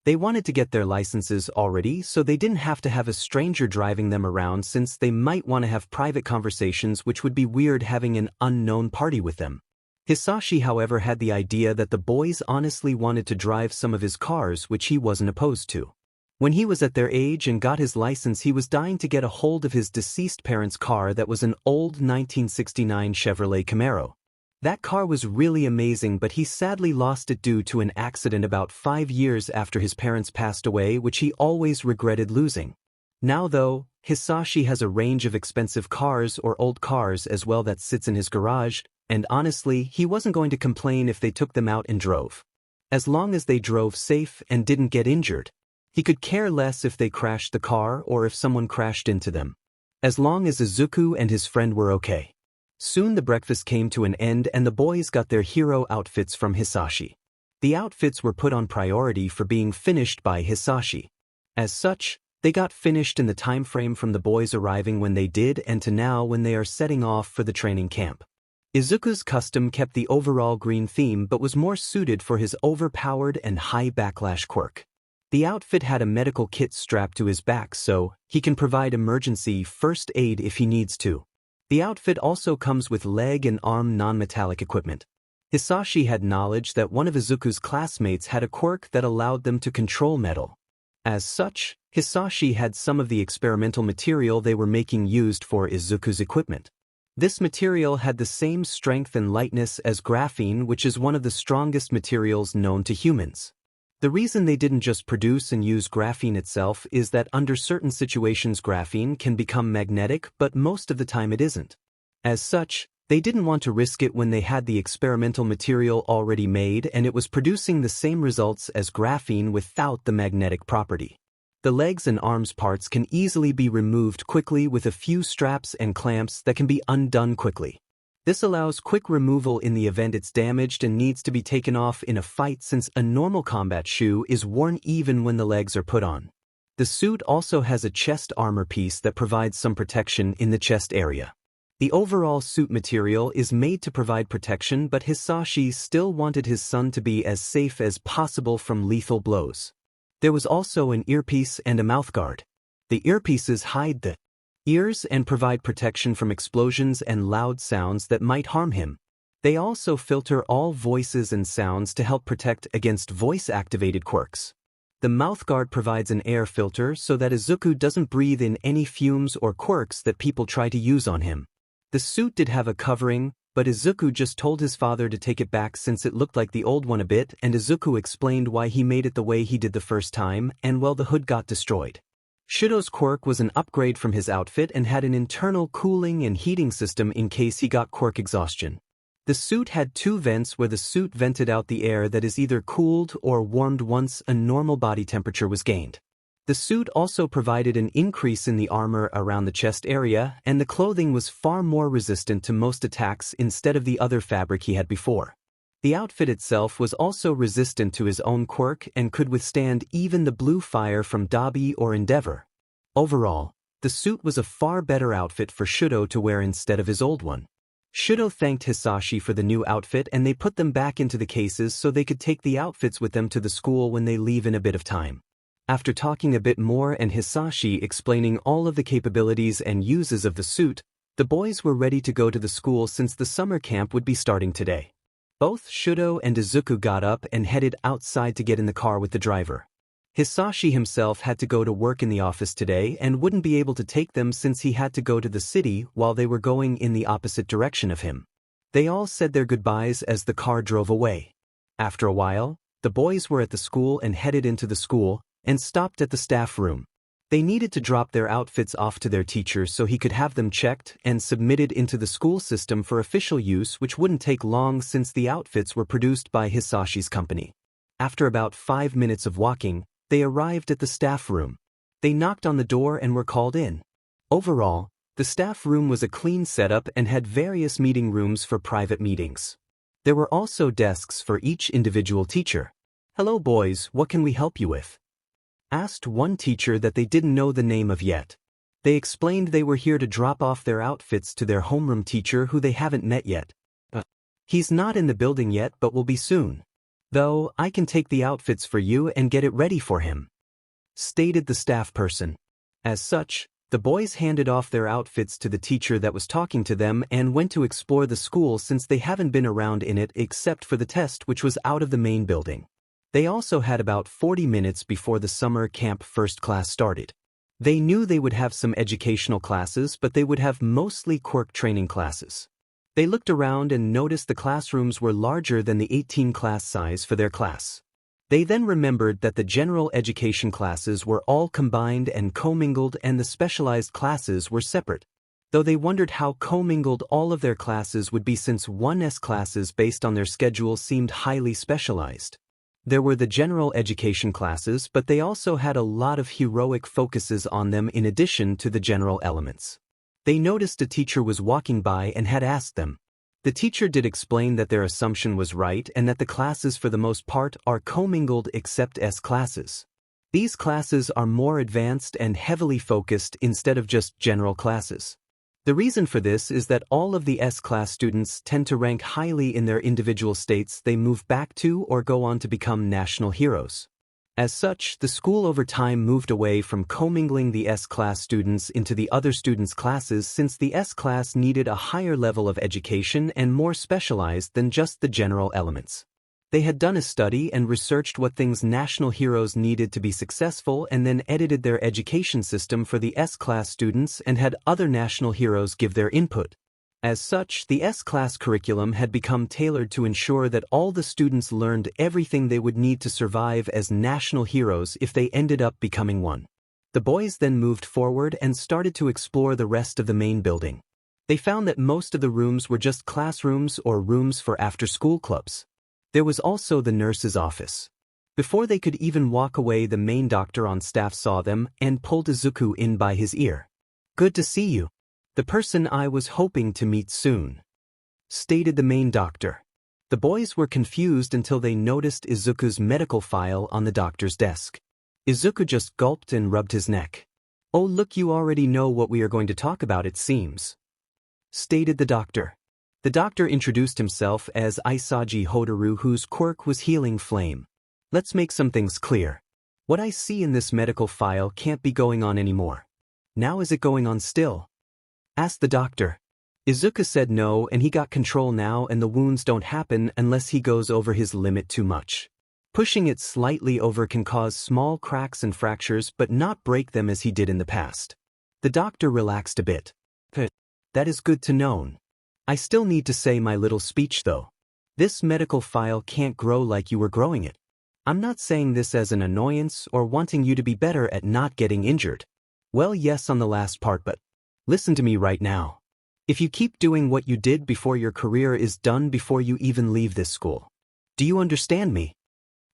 They wanted to get their licenses already so they didn't have to have a stranger driving them around, since they might want to have private conversations, which would be weird having an unknown party with them. Hisashi, however, had the idea that the boys honestly wanted to drive some of his cars, which he wasn't opposed to. When he was at their age and got his license, he was dying to get a hold of his deceased parents' car that was an old 1969 Chevrolet Camaro. That car was really amazing, but he sadly lost it due to an accident about 5 years after his parents passed away, which he always regretted losing. Now though, Hisashi has a range of expensive cars or old cars as well that sits in his garage, and honestly, he wasn't going to complain if they took them out and drove. As long as they drove safe and didn't get injured. He could care less if they crashed the car or if someone crashed into them. As long as Izuku and his friend were okay. Soon the breakfast came to an end and the boys got their hero outfits from Hisashi. The outfits were put on priority for being finished by Hisashi. As such, they got finished in the time frame from the boys arriving when they did and to now when they are setting off for the training camp. Izuku's custom kept the overall green theme but was more suited for his overpowered and high backlash quirk. The outfit had a medical kit strapped to his back so he can provide emergency first aid if he needs to. The outfit also comes with leg and arm non-metallic equipment. Hisashi had knowledge that one of Izuku's classmates had a quirk that allowed them to control metal. As such, Hisashi had some of the experimental material they were making used for Izuku's equipment. This material had the same strength and lightness as graphene, which is one of the strongest materials known to humans. The reason they didn't just produce and use graphene itself is that under certain situations graphene can become magnetic, but most of the time it isn't. As such, they didn't want to risk it when they had the experimental material already made and it was producing the same results as graphene without the magnetic property. The legs and arms parts can easily be removed quickly with a few straps and clamps that can be undone quickly. This allows quick removal in the event it's damaged and needs to be taken off in a fight, since a normal combat shoe is worn even when the legs are put on. The suit also has a chest armor piece that provides some protection in the chest area. The overall suit material is made to provide protection, but Hisashi still wanted his son to be as safe as possible from lethal blows. There was also an earpiece and a mouthguard. The earpieces hide the ears and provide protection from explosions and loud sounds that might harm him. They also filter all voices and sounds to help protect against voice-activated quirks. The mouthguard provides an air filter so that Izuku doesn't breathe in any fumes or quirks that people try to use on him. The suit did have a covering, but Izuku just told his father to take it back since it looked like the old one a bit, and Izuku explained why he made it the way he did the first time, and well, the hood got destroyed. Shouto's quirk was an upgrade from his outfit and had an internal cooling and heating system in case he got quirk exhaustion. The suit had 2 vents where the suit vented out the air that is either cooled or warmed once a normal body temperature was gained. The suit also provided an increase in the armor around the chest area, and the clothing was far more resistant to most attacks instead of the other fabric he had before. The outfit itself was also resistant to his own quirk and could withstand even the blue fire from Dabi or Endeavor. Overall, the suit was a far better outfit for Shouto to wear instead of his old one. Shouto thanked Hisashi for the new outfit and they put them back into the cases so they could take the outfits with them to the school when they leave in a bit of time. After talking a bit more and Hisashi explaining all of the capabilities and uses of the suit, the boys were ready to go to the school since the summer camp would be starting today. Both Shouto and Izuku got up and headed outside to get in the car with the driver. Hisashi himself had to go to work in the office today and wouldn't be able to take them since he had to go to the city while they were going in the opposite direction of him. They all said their goodbyes as the car drove away. After a while, the boys were at the school and headed into the school and stopped at the staff room. They needed to drop their outfits off to their teacher so he could have them checked and submitted into the school system for official use, which wouldn't take long since the outfits were produced by Hisashi's company. After about 5 minutes of walking, they arrived at the staff room. They knocked on the door and were called in. Overall, the staff room was a clean setup and had various meeting rooms for private meetings. There were also desks for each individual teacher. "Hello boys, what can we help you with?" asked one teacher that they didn't know the name of yet. They explained they were here to drop off their outfits to their homeroom teacher who they haven't met yet. He's not in the building yet but will be soon. Though, I can take the outfits for you and get it ready for him, stated the staff person. As such, the boys handed off their outfits to the teacher that was talking to them and went to explore the school since they haven't been around in it except for the test which was out of the main building. They also had about 40 minutes before the summer camp first class started. They knew they would have some educational classes but they would have mostly quirk training classes. They looked around and noticed the classrooms were larger than the 18 class size for their class. They then remembered that the general education classes were all combined and commingled and the specialized classes were separate. Though they wondered how commingled all of their classes would be since 1S classes based on their schedule seemed highly specialized. There were the general education classes but they also had a lot of heroic focuses on them in addition to the general elements. They noticed a teacher was walking by and had asked them. The teacher did explain that their assumption was right and that the classes for the most part are commingled except S classes. These classes are more advanced and heavily focused instead of just general classes. The reason for this is that all of the S-class students tend to rank highly in their individual states they move back to or go on to become national heroes. As such, the school over time moved away from commingling the S-class students into the other students' classes since the S-class needed a higher level of education and more specialized than just the general elements. They had done a study and researched what things national heroes needed to be successful and then edited their education system for the S-class students and had other national heroes give their input. As such, the S-class curriculum had become tailored to ensure that all the students learned everything they would need to survive as national heroes if they ended up becoming one. The boys then moved forward and started to explore the rest of the main building. They found that most of the rooms were just classrooms or rooms for after-school clubs. There was also the nurse's office. Before they could even walk away, the main doctor on staff saw them and pulled Izuku in by his ear. "Good to see you. The person I was hoping to meet soon," stated the main doctor. The boys were confused until they noticed Izuku's medical file on the doctor's desk. Izuku just gulped and rubbed his neck. "Oh look, you already know what we are going to talk about it seems," stated the doctor. The doctor introduced himself as 𝐒𝐮𝐦𝐸𝐵 Hotaru, whose quirk was Healing Flame. "Let's make some things clear. What I see in this medical file can't be going on anymore. Now is it going on still?" asked the doctor. Izuku said no and he got control now and the wounds don't happen unless he goes over his limit too much. Pushing it slightly over can cause small cracks and fractures but not break them as he did in the past. The doctor relaxed a bit. "That is good to know. I still need to say my little speech though. This medical file can't grow like you were growing it. I'm not saying this as an annoyance or wanting you to be better at not getting injured. Well, yes on the last part, but listen to me right now. If you keep doing what you did before, your career is done before you even leave this school. Do you understand me?"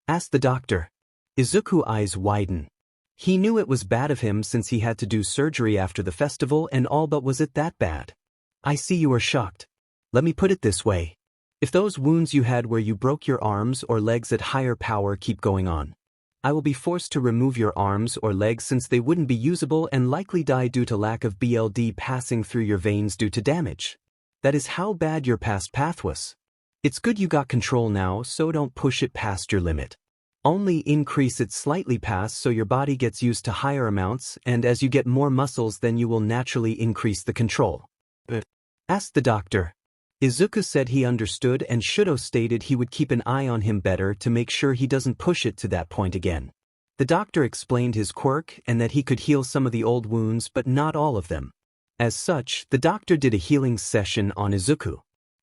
asked the doctor. Izuku's eyes widened. He knew it was bad of him since he had to do surgery after the festival and all, but was it that bad? "I see you are shocked. Let me put it this way. If those wounds you had where you broke your arms or legs at higher power keep going on, I will be forced to remove your arms or legs since they wouldn't be usable and likely die due to lack of blood passing through your veins due to damage. That is how bad your past path was. It's good you got control now, so don't push it past your limit. Only increase it slightly past so your body gets used to higher amounts, and as you get more muscles then you will naturally increase the control." asked the doctor. Izuku said he understood and Shouto stated he would keep an eye on him better to make sure he doesn't push it to that point again. The doctor explained his quirk and that he could heal some of the old wounds but not all of them. As such, the doctor did a healing session on Izuku.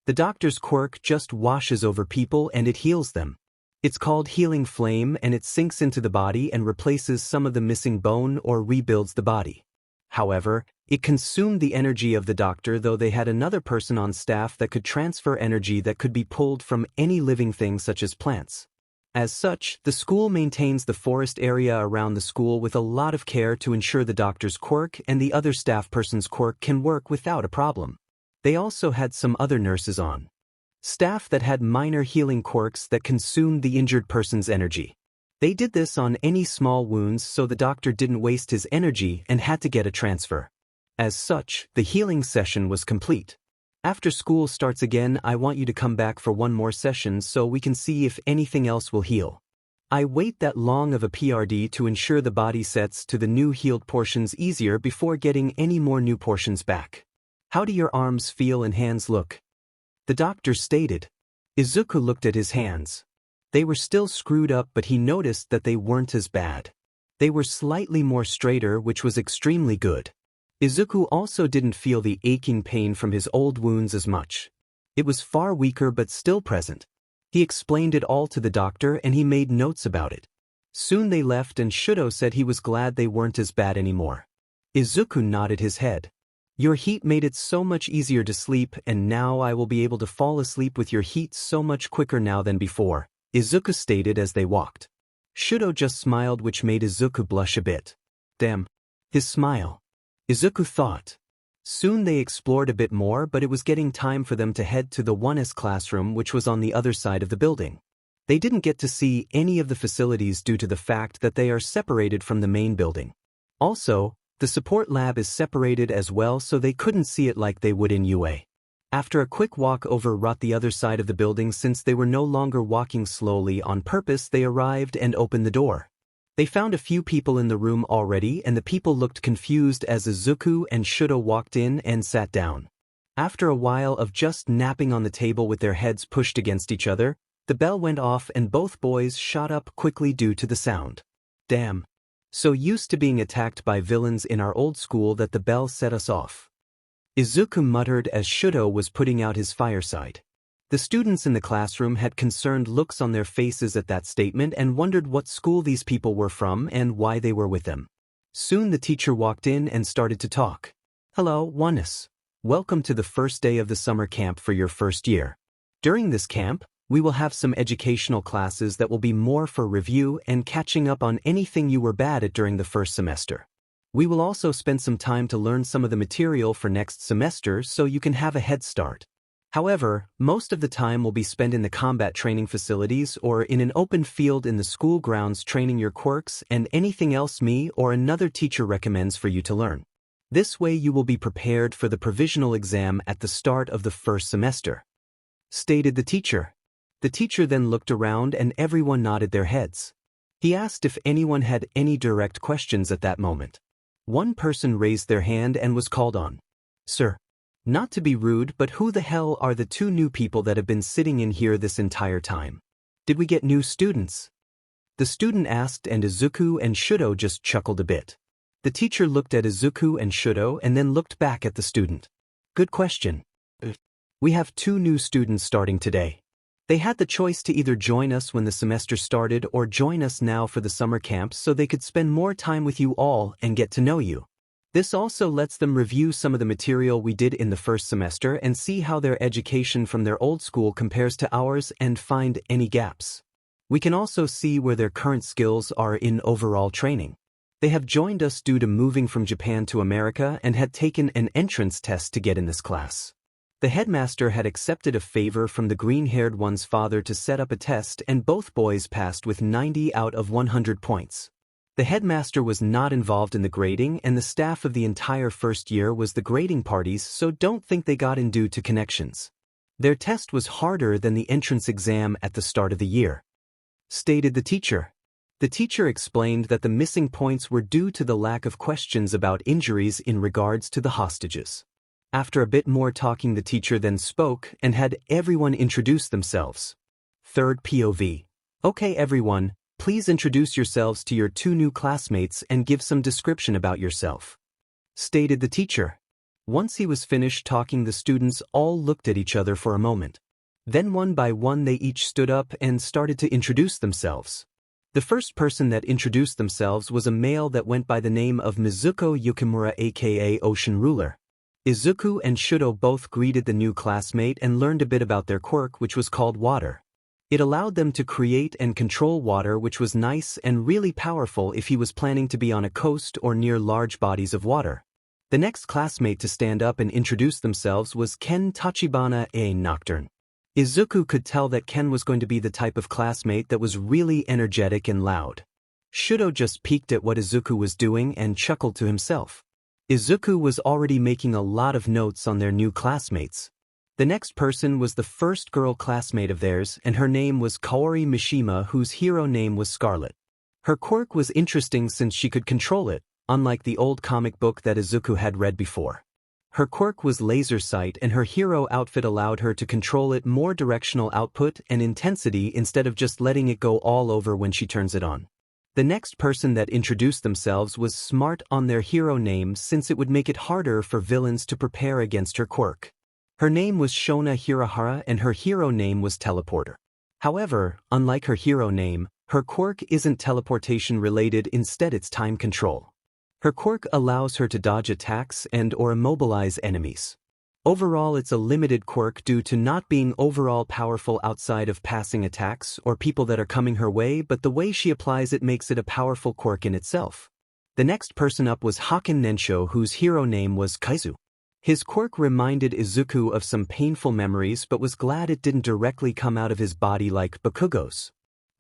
The doctor's quirk just washes over people and it heals them. It's called Healing Flame and it sinks into the body and replaces some of the missing bone or rebuilds the body. However, it consumed the energy of the doctor, though they had another person on staff that could transfer energy that could be pulled from any living thing such as plants. As such, the school maintains the forest area around the school with a lot of care to ensure the doctor's quirk and the other staff person's quirk can work without a problem. They also had some other nurses on staff that had minor healing quirks that consumed the injured person's energy. They did this on any small wounds so the doctor didn't waste his energy and had to get a transfer. As such, the healing session was complete. After school starts again, I want you to come back for one more session so we can see if anything else will heal. I wait that long of a PRD to ensure the body sets to the new healed portions easier before getting any more new portions back. How do your arms feel and hands look? The doctor stated. Izuku looked at his hands. They were still screwed up, but he noticed that they weren't as bad. They were slightly more straighter, which was extremely good. Izuku also didn't feel the aching pain from his old wounds as much. It was far weaker but still present. He explained it all to the doctor and he made notes about it. Soon they left and Shouto said he was glad they weren't as bad anymore. Izuku nodded his head. Your heat made it so much easier to sleep, and now I will be able to fall asleep with your heat so much quicker now than before, Izuku stated as they walked. Shouto just smiled, which made Izuku blush a bit. Damn. His smile. Izuku thought. Soon they explored a bit more, but it was getting time for them to head to the 1S classroom, which was on the other side of the building. They didn't get to see any of the facilities due to the fact that they are separated from the main building. Also, the support lab is separated as well, so they couldn't see it like they would in UA. After a quick walk over the other side of the building, since they were no longer walking slowly on purpose, they arrived and opened the door. They found a few people in the room already, and the people looked confused as Izuku and Shouto walked in and sat down. After a while of just napping on the table with their heads pushed against each other, the bell went off and both boys shot up quickly due to the sound. Damn. So used to being attacked by villains in our old school that the bell set us off. Izuku muttered as Shouto was putting out his fireside. The students in the classroom had concerned looks on their faces at that statement and wondered what school these people were from and why they were with them. Soon the teacher walked in and started to talk. Hello, 1S. Welcome to the first day of the summer camp for your first year. During this camp, we will have some educational classes that will be more for review and catching up on anything you were bad at during the first semester. We will also spend some time to learn some of the material for next semester so you can have a head start. However, most of the time will be spent in the combat training facilities or in an open field in the school grounds training your quirks and anything else me or another teacher recommends for you to learn. This way you will be prepared for the provisional exam at the start of the first semester, stated the teacher. The teacher then looked around and everyone nodded their heads. He asked if anyone had any direct questions at that moment. One person raised their hand and was called on. Sir. Not to be rude, but who the hell are the two new people that have been sitting in here this entire time? Did we get new students? The student asked and Izuku and Shouto just chuckled a bit. The teacher looked at Izuku and Shouto and then looked back at the student. Good question. We have two new students starting today. They had the choice to either join us when the semester started or join us now for the summer camp so they could spend more time with you all and get to know you. This also lets them review some of the material we did in the first semester and see how their education from their old school compares to ours and find any gaps. We can also see where their current skills are in overall training. They have joined us due to moving from Japan to America and had taken an entrance test to get in this class. The headmaster had accepted a favor from the green-haired one's father to set up a test and both boys passed with 90 out of 100 points. The headmaster was not involved in the grading and the staff of the entire first year was the grading parties, so don't think they got in due to connections. Their test was harder than the entrance exam at the start of the year, stated the teacher. The teacher explained that the missing points were due to the lack of questions about injuries in regards to the hostages. After a bit more talking, the teacher then spoke and had everyone introduce themselves. Third POV. Okay everyone, please introduce yourselves to your two new classmates and give some description about yourself, stated the teacher. Once he was finished talking, the students all looked at each other for a moment. Then one by one they each stood up and started to introduce themselves. The first person that introduced themselves was a male that went by the name of Mizuko Yukimura aka Ocean Ruler. Izuku and Shouto both greeted the new classmate and learned a bit about their quirk, which was called water. It allowed them to create and control water, which was nice and really powerful if he was planning to be on a coast or near large bodies of water. The next classmate to stand up and introduce themselves was Ken Tachibana A. Nocturne. Izuku could tell that Ken was going to be the type of classmate that was really energetic and loud. Shouto just peeked at what Izuku was doing and chuckled to himself. Izuku was already making a lot of notes on their new classmates. The next person was the first girl classmate of theirs, and her name was Kaori Mishima, whose hero name was Scarlet. Her quirk was interesting since she could control it, unlike the old comic book that Izuku had read before. Her quirk was laser sight, and her hero outfit allowed her to control it more directional output and intensity instead of just letting it go all over when she turns it on. The next person that introduced themselves was smart on their hero name, since it would make it harder for villains to prepare against her quirk. Her name was Shona Hirahara and her hero name was Teleporter. However, unlike her hero name, her quirk isn't teleportation related, instead it's time control. Her quirk allows her to dodge attacks and/or immobilize enemies. Overall, it's a limited quirk due to not being overall powerful outside of passing attacks or people that are coming her way, but the way she applies it makes it a powerful quirk in itself. The next person up was Haken Nensho, whose hero name was Kaizu. His quirk reminded Izuku of some painful memories, but was glad it didn't directly come out of his body like Bakugo's.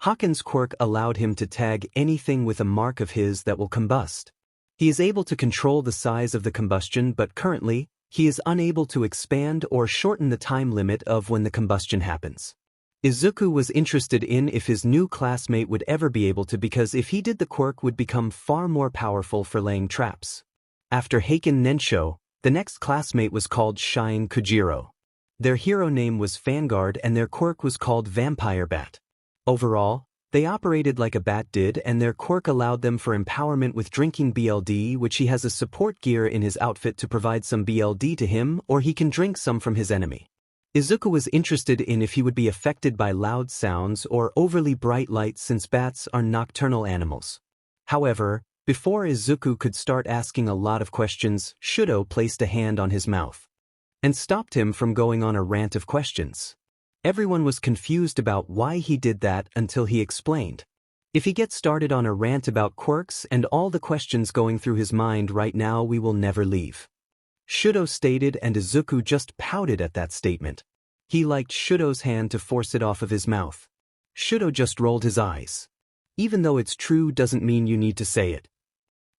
Haken's quirk allowed him to tag anything with a mark of his that will combust. He is able to control the size of the combustion, but currently, he is unable to expand or shorten the time limit of when the combustion happens. Izuku was interested in if his new classmate would ever be able to, because if he did, the quirk would become far more powerful for laying traps. After Haken Nensho, the next classmate was called Shine Kujiro. Their hero name was Vanguard and their quirk was called Vampire Bat. Overall, they operated like a bat did, and their quirk allowed them for empowerment with drinking BLD, which he has a support gear in his outfit to provide some BLD to him, or he can drink some from his enemy. Izuku was interested in if he would be affected by loud sounds or overly bright lights, since bats are nocturnal animals. However, before Izuku could start asking a lot of questions, Shouto placed a hand on his mouth and stopped him from going on a rant of questions. Everyone was confused about why he did that until he explained. If he gets started on a rant about quirks and all the questions going through his mind right now, we will never leave. Shouto stated, and Izuku just pouted at that statement. He liked Shuto's hand to force it off of his mouth. Shouto just rolled his eyes. Even though it's true doesn't mean you need to say it.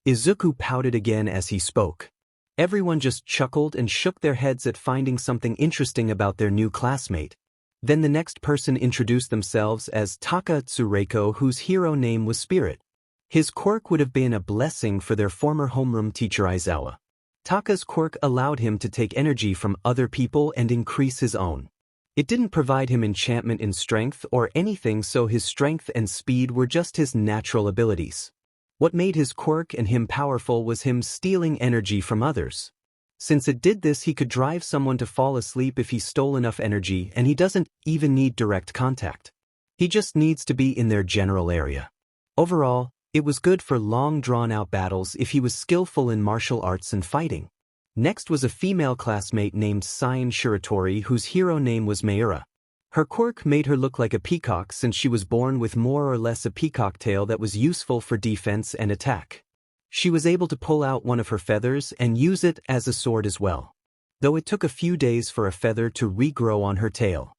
Izuku pouted again as he spoke. Everyone just chuckled and shook their heads at finding something interesting about their new classmate. Then the next person introduced themselves as Taka Tsureko, whose hero name was Spirit. His quirk would have been a blessing for their former homeroom teacher Aizawa. Taka's quirk allowed him to take energy from other people and increase his own. It didn't provide him enchantment in strength or anything, so his strength and speed were just his natural abilities. What made his quirk and him powerful was him stealing energy from others. Since it did this, he could drive someone to fall asleep if he stole enough energy, and he doesn't even need direct contact. He just needs to be in their general area. Overall, it was good for long drawn-out battles if he was skillful in martial arts and fighting. Next was a female classmate named Cyan Shiratori, whose hero name was Mayura. Her quirk made her look like a peacock, since she was born with more or less a peacock tail that was useful for defense and attack. She was able to pull out one of her feathers and use it as a sword as well, though it took a few days for a feather to regrow on her tail.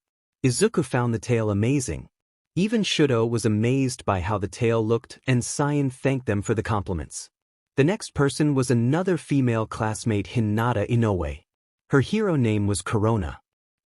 Izuku found the tail amazing. Even Shouto was amazed by how the tail looked, and Cyan thanked them for the compliments. The next person was another female classmate, Hinata Inoue. Her hero name was Corona.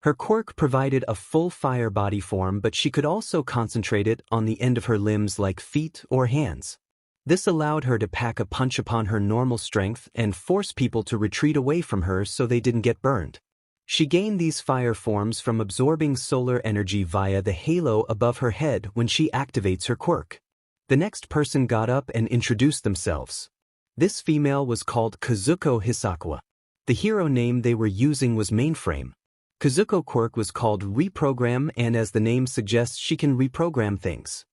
Her quirk provided a full fire body form, but she could also concentrate it on the end of her limbs like feet or hands. This allowed her to pack a punch upon her normal strength and force people to retreat away from her so they didn't get burned. She gained these fire forms from absorbing solar energy via the halo above her head when she activates her quirk. The next person got up and introduced themselves. This female was called Kazuko Hisakuwa. The hero name they were using was Mainframe. Kazuko quirk was called Reprogram, and as the name suggests, she can reprogram things.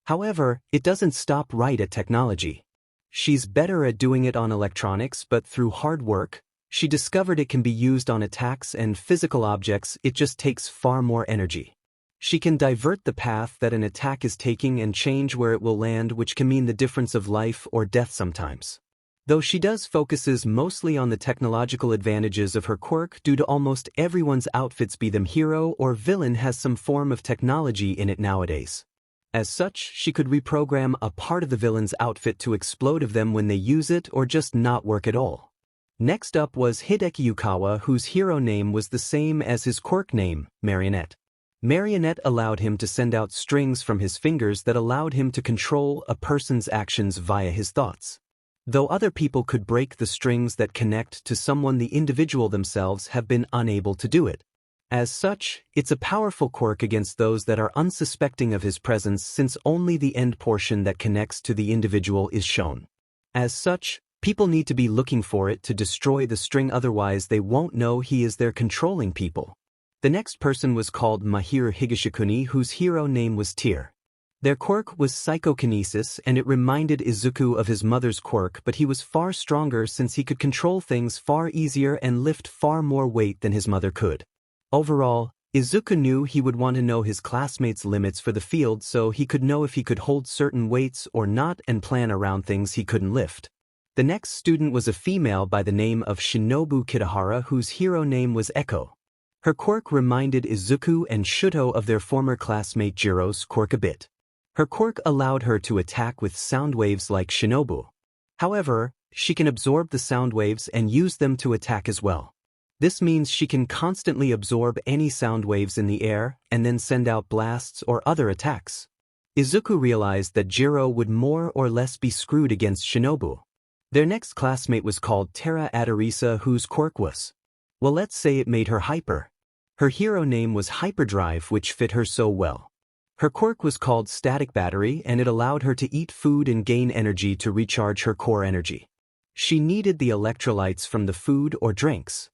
However, it doesn't stop right at technology. She's better at doing it on electronics, but through hard work, she discovered it can be used on attacks and physical objects. It just takes far more energy. She can divert the path that an attack is taking and change where it will land, which can mean the difference of life or death sometimes. Though she focuses mostly on the technological advantages of her quirk due to almost everyone's outfits, be them hero or villain, has some form of technology in it nowadays. As such, she could reprogram a part of the villain's outfit to explode of them when they use it or just not work at all. Next up was Hideki Yukawa, whose hero name was the same as his quirk name, Marionette. Marionette allowed him to send out strings from his fingers that allowed him to control a person's actions via his thoughts. Though other people could break the strings that connect to someone, the individual themselves have been unable to do it. As such, it's a powerful quirk against those that are unsuspecting of his presence, since only the end portion that connects to the individual is shown. As such, people need to be looking for it to destroy the string, otherwise they won't know he is there controlling people. The next person was called Mahiro Higashikuni, whose hero name was Tear. Their quirk was psychokinesis, and it reminded Izuku of his mother's quirk, but he was far stronger since he could control things far easier and lift far more weight than his mother could. Overall, Izuku knew he would want to know his classmates' limits for the field so he could know if he could hold certain weights or not and plan around things he couldn't lift. The next student was a female by the name of Shinobu Kitahara, whose hero name was Echo. Her quirk reminded Izuku and Shouto of their former classmate Jiro's quirk a bit. Her quirk allowed her to attack with sound waves like Shinobu. However, she can absorb the sound waves and use them to attack as well. This means she can constantly absorb any sound waves in the air and then send out blasts or other attacks. Izuku realized that Jiro would more or less be screwed against Shinobu. Their next classmate was called Terra Adarisa, whose quirk was, well, let's say it made her hyper. Her hero name was Hyperdrive, which fit her so well. Her quirk was called Static Battery, and it allowed her to eat food and gain energy to recharge her core energy. She needed the electrolytes from the food or drinks.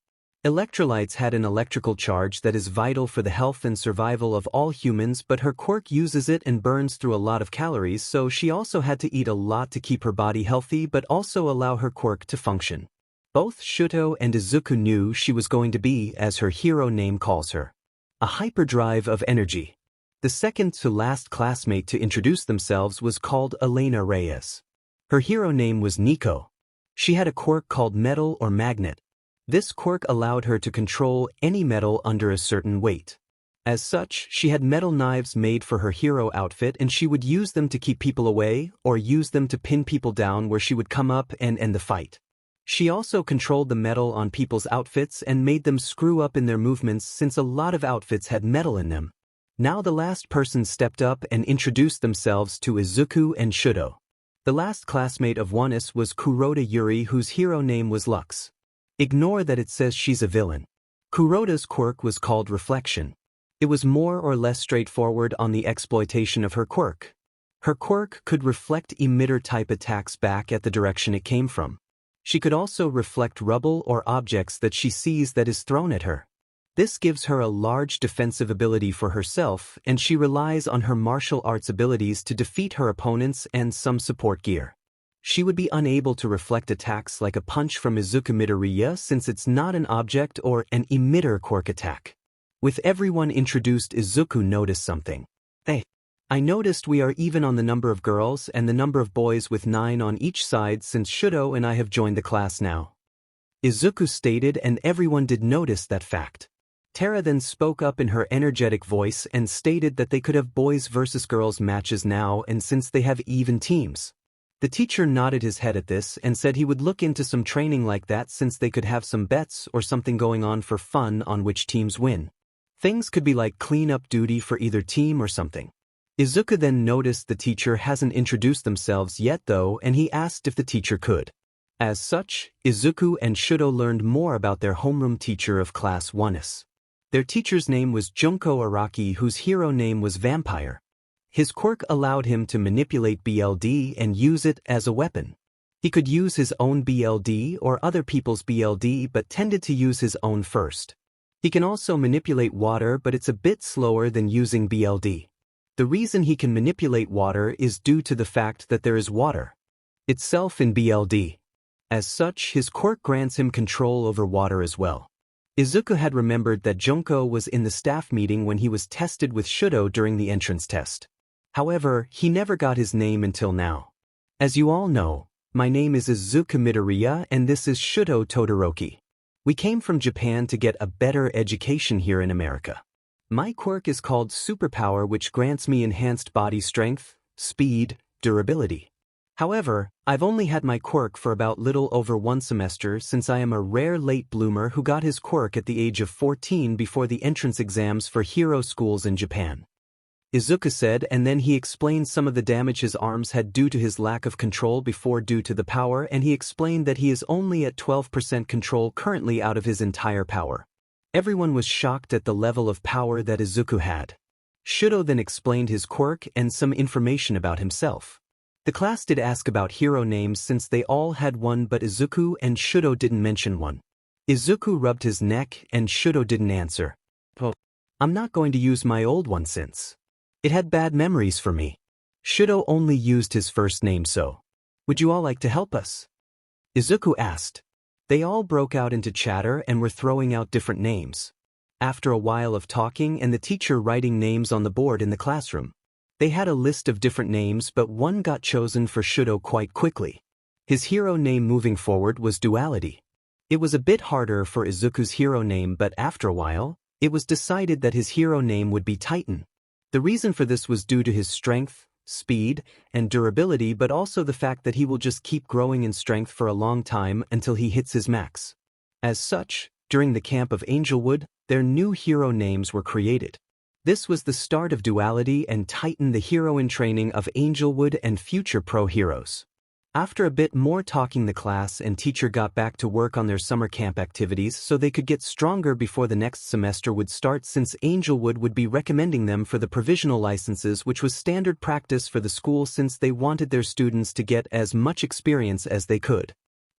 Electrolytes had an electrical charge that is vital for the health and survival of all humans, but her quirk uses it and burns through a lot of calories, so she also had to eat a lot to keep her body healthy but also allow her quirk to function. Both Shouto and Izuku knew she was going to be, as her hero name calls her, a hyperdrive of energy. The second to last classmate to introduce themselves was called Elena Reyes. Her hero name was Nico. She had a quirk called Metal or Magnet. This quirk allowed her to control any metal under a certain weight. As such, she had metal knives made for her hero outfit, and she would use them to keep people away or use them to pin people down, where she would come up and end the fight. She also controlled the metal on people's outfits and made them screw up in their movements, since a lot of outfits had metal in them. Now the last person stepped up and introduced themselves to Izuku and Shouto. The last classmate of WhatIf was Kuroda Yuri, whose hero name was Lux. Ignore that it says she's a villain. Kuroda's quirk was called Reflection. It was more or less straightforward on the exploitation of her quirk. Her quirk could reflect emitter-type attacks back at the direction it came from. She could also reflect rubble or objects that she sees that is thrown at her. This gives her a large defensive ability for herself, and she relies on her martial arts abilities to defeat her opponents and some support gear. She would be unable to reflect attacks like a punch from Izuku Midoriya, since it's not an object or an emitter quirk attack. With everyone introduced, Izuku noticed something. Hey, I noticed we are even on the number of girls and the number of boys, with 9 on each side, since Shouto and I have joined the class now. Izuku stated, and everyone did notice that fact. Terra then spoke up in her energetic voice and stated that they could have boys versus girls matches now, and since they have even teams. The teacher nodded his head at this and said he would look into some training like that, since they could have some bets or something going on for fun on which teams win. Things could be like clean-up duty for either team or something. Izuku then noticed the teacher hasn't introduced themselves yet though, and he asked if the teacher could. As such, Izuku and Shouto learned more about their homeroom teacher of class 1s. Their teacher's name was Junko Araki, whose hero name was Vampire. His quirk allowed him to manipulate BLD and use it as a weapon. He could use his own BLD or other people's BLD, but tended to use his own first. He can also manipulate water, but it's a bit slower than using BLD. The reason he can manipulate water is due to the fact that there is water itself in BLD. As such, his quirk grants him control over water as well. Izuku had remembered that Junko was in the staff meeting when he was tested with Shouto during the entrance test. However, he never got his name until now. As you all know, my name is Izuku Midoriya and this is Shouto Todoroki. We came from Japan to get a better education here in America. My quirk is called Superpower, which grants me enhanced body strength, speed, durability. However, I've only had my quirk for about little over 1 semester since I am a rare late bloomer who got his quirk at the age of 14 before the entrance exams for hero schools in Japan. Izuku said, and then he explained some of the damage his arms had due to his lack of control before due to the power, and he explained that he is only at 12% control currently out of his entire power. Everyone was shocked at the level of power that Izuku had. Shouto then explained his quirk and some information about himself. The class did ask about hero names since they all had one, but Izuku and Shouto didn't mention one. Izuku rubbed his neck and Shouto didn't answer. "Oh, I'm not going to use my old one since it had bad memories for me." Shouto only used his first name, so would you all like to help us? Izuku asked. They all broke out into chatter and were throwing out different names. After a while of talking and the teacher writing names on the board in the classroom, they had a list of different names, but one got chosen for Shouto quite quickly. His hero name moving forward was Duality. It was a bit harder for Izuku's hero name, but after a while, it was decided that his hero name would be Titan. The reason for this was due to his strength, speed, and durability, but also the fact that he will just keep growing in strength for a long time until he hits his max. As such, during the camp of Angelwood, their new hero names were created. This was the start of Duality and Titan, the hero in training of Angelwood and future pro heroes. After a bit more talking, the class and teacher got back to work on their summer camp activities so they could get stronger before the next semester would start, since Angelwood would be recommending them for the provisional licenses, which was standard practice for the school since they wanted their students to get as much experience as they could.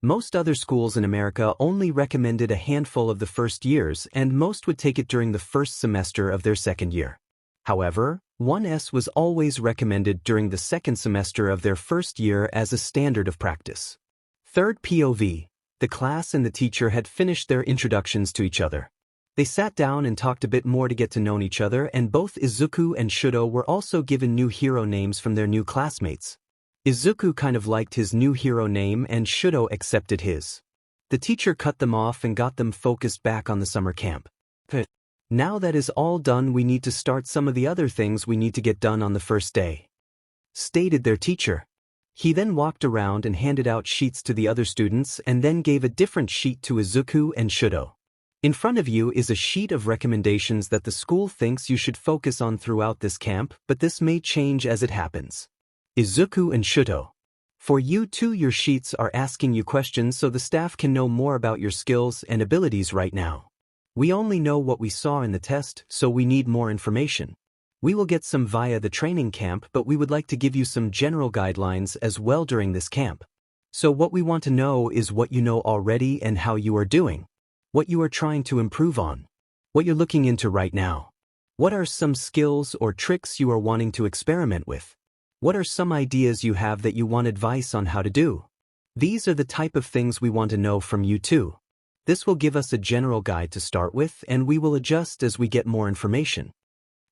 Most other schools in America only recommended a handful of the first years, and most would take it during the first semester of their second year. However, 1S was always recommended during the second semester of their first year as a standard of practice. Third POV, the class and the teacher had finished their introductions to each other. They sat down and talked a bit more to get to know each other, and both Izuku and Shouto were also given new hero names from their new classmates. Izuku kind of liked his new hero name and Shouto accepted his. The teacher cut them off and got them focused back on the summer camp. Now that is all done, we need to start some of the other things we need to get done on the first day, stated their teacher. He then walked around and handed out sheets to the other students and then gave a different sheet to Izuku and Shouto. In front of you is a sheet of recommendations that the school thinks you should focus on throughout this camp, but this may change as it happens. Izuku and Shouto. For you too, your sheets are asking you questions so the staff can know more about your skills and abilities right now. We only know what we saw in the test, so we need more information. We will get some via the training camp, but we would like to give you some general guidelines as well during this camp. So what we want to know is what you know already and how you are doing. What you are trying to improve on. What you're looking into right now. What are some skills or tricks you are wanting to experiment with? What are some ideas you have that you want advice on how to do? These are the type of things we want to know from you too. This will give us a general guide to start with, and we will adjust as we get more information,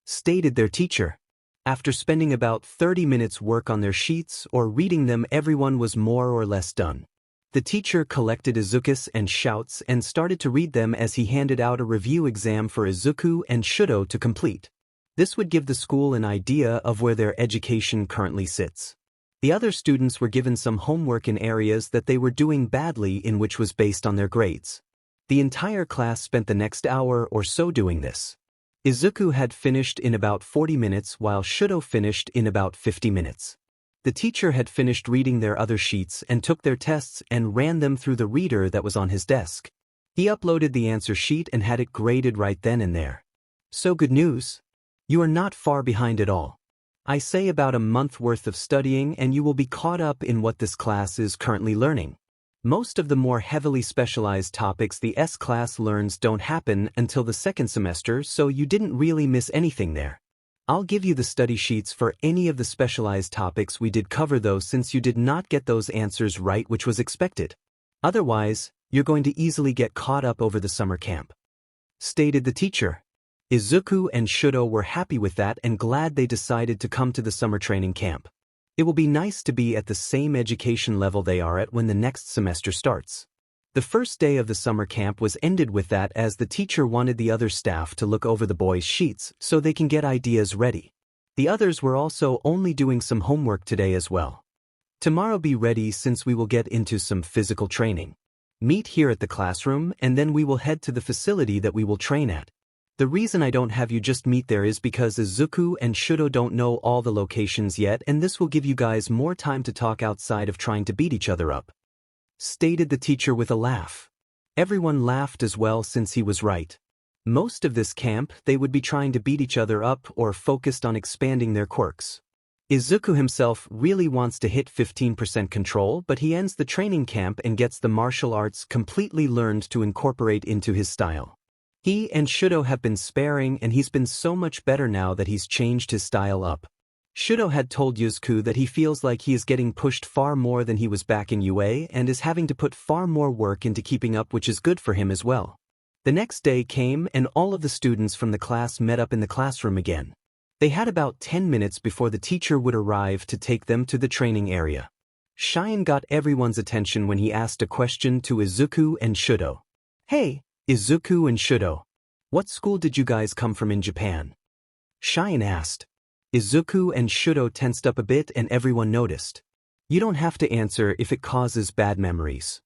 stated their teacher. After spending about 30 minutes work on their sheets or reading them, everyone was more or less done. The teacher collected Izuku's and Shouto's and started to read them as he handed out a review exam for Izuku and Shouto to complete. This would give the school an idea of where their education currently sits. The other students were given some homework in areas that they were doing badly in, which was based on their grades. The entire class spent the next hour or so doing this. Izuku had finished in about 40 minutes while Shouto finished in about 50 minutes. The teacher had finished reading their other sheets and took their tests and ran them through the reader that was on his desk. He uploaded the answer sheet and had it graded right then and there. So good news. You are not far behind at all. I say about a month worth of studying and you will be caught up in what this class is currently learning. Most of the more heavily specialized topics the S class learns don't happen until the second semester, so you didn't really miss anything there. I'll give you the study sheets for any of the specialized topics we did cover those, since you did not get those answers right, which was expected. Otherwise, you're going to easily get caught up over the summer camp. stated the teacher. Izuku and Shouto were happy with that and glad they decided to come to the summer training camp. It will be nice to be at the same education level they are at when the next semester starts. The first day of the summer camp was ended with that, as the teacher wanted the other staff to look over the boys' sheets so they can get ideas ready. The others were also only doing some homework today as well. Tomorrow be ready, since we will get into some physical training. Meet here at the classroom and then we will head to the facility that we will train at. The reason I don't have you just meet there is because Izuku and Shouto don't know all the locations yet, and this will give you guys more time to talk outside of trying to beat each other up, stated the teacher with a laugh. Everyone laughed as well, since he was right. Most of this camp they would be trying to beat each other up or focused on expanding their quirks. Izuku himself really wants to hit 15% control, but he ends the training camp and gets the martial arts completely learned to incorporate into his style. He and Shouto have been sparring and he's been so much better now that he's changed his style up. Shouto had told Izuku that he feels like he is getting pushed far more than he was back in UA and is having to put far more work into keeping up, which is good for him as well. The next day came and all of the students from the class met up in the classroom again. They had about 10 minutes before the teacher would arrive to take them to the training area. 𝐒𝐮𝐦𝐦𝐸𝐵 got everyone's attention when he asked a question to Izuku and Shouto. Hey, Izuku and Shouto, what school did you guys come from in Japan? 𝐒𝐮𝐦𝐦𝐸𝐵 asked. Izuku and Shouto tensed up a bit and everyone noticed. You don't have to answer if it causes bad memories,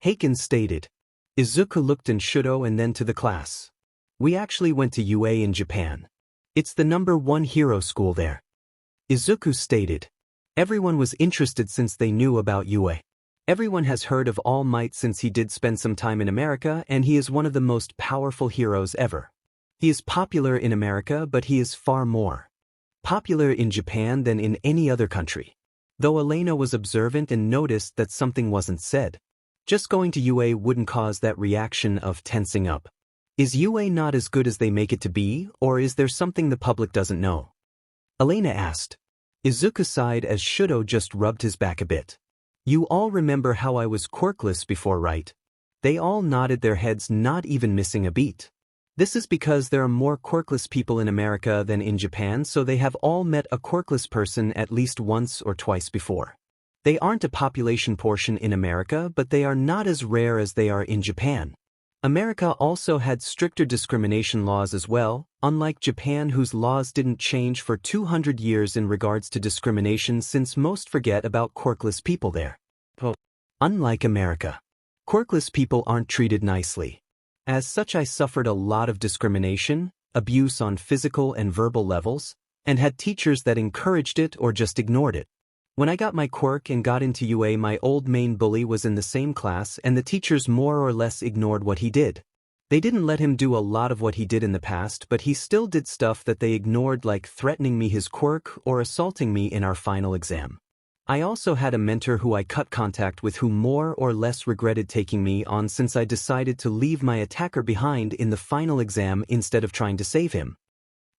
𝐒𝐮𝐦𝐸𝐵 stated. Izuku looked at Shouto and then to the class. We actually went to UA in Japan. It's the #1 hero school there, Izuku stated. Everyone was interested since they knew about UA. Everyone has heard of All Might since he did spend some time in America, and he is one of the most powerful heroes ever. He is popular in America, but he is far more popular in Japan than in any other country. Though Elena was observant and noticed that something wasn't said. Just going to UA wouldn't cause that reaction of tensing up. Is UA not as good as they make it to be, or is there something the public doesn't know? Elena asked. Izuku sighed as Shouto just rubbed his back a bit. You all remember how I was quirkless before, right? They all nodded their heads, not even missing a beat. This is because there are more quirkless people in America than in Japan, so they have all met a quirkless person at least once or twice before. They aren't a population portion in America, but they are not as rare as they are in Japan. America also had stricter discrimination laws as well, unlike Japan, whose laws didn't change for 200 years in regards to discrimination, since most forget about quirkless people there. Unlike America, quirkless people aren't treated nicely. As such, I suffered a lot of discrimination, abuse on physical and verbal levels, and had teachers that encouraged it or just ignored it. When I got my quirk and got into UA, my old main bully was in the same class, and the teachers more or less ignored what he did. They didn't let him do a lot of what he did in the past, but he still did stuff that they ignored, like threatening me his quirk or assaulting me in our final exam. I also had a mentor who I cut contact with, who more or less regretted taking me on, since I decided to leave my attacker behind in the final exam instead of trying to save him.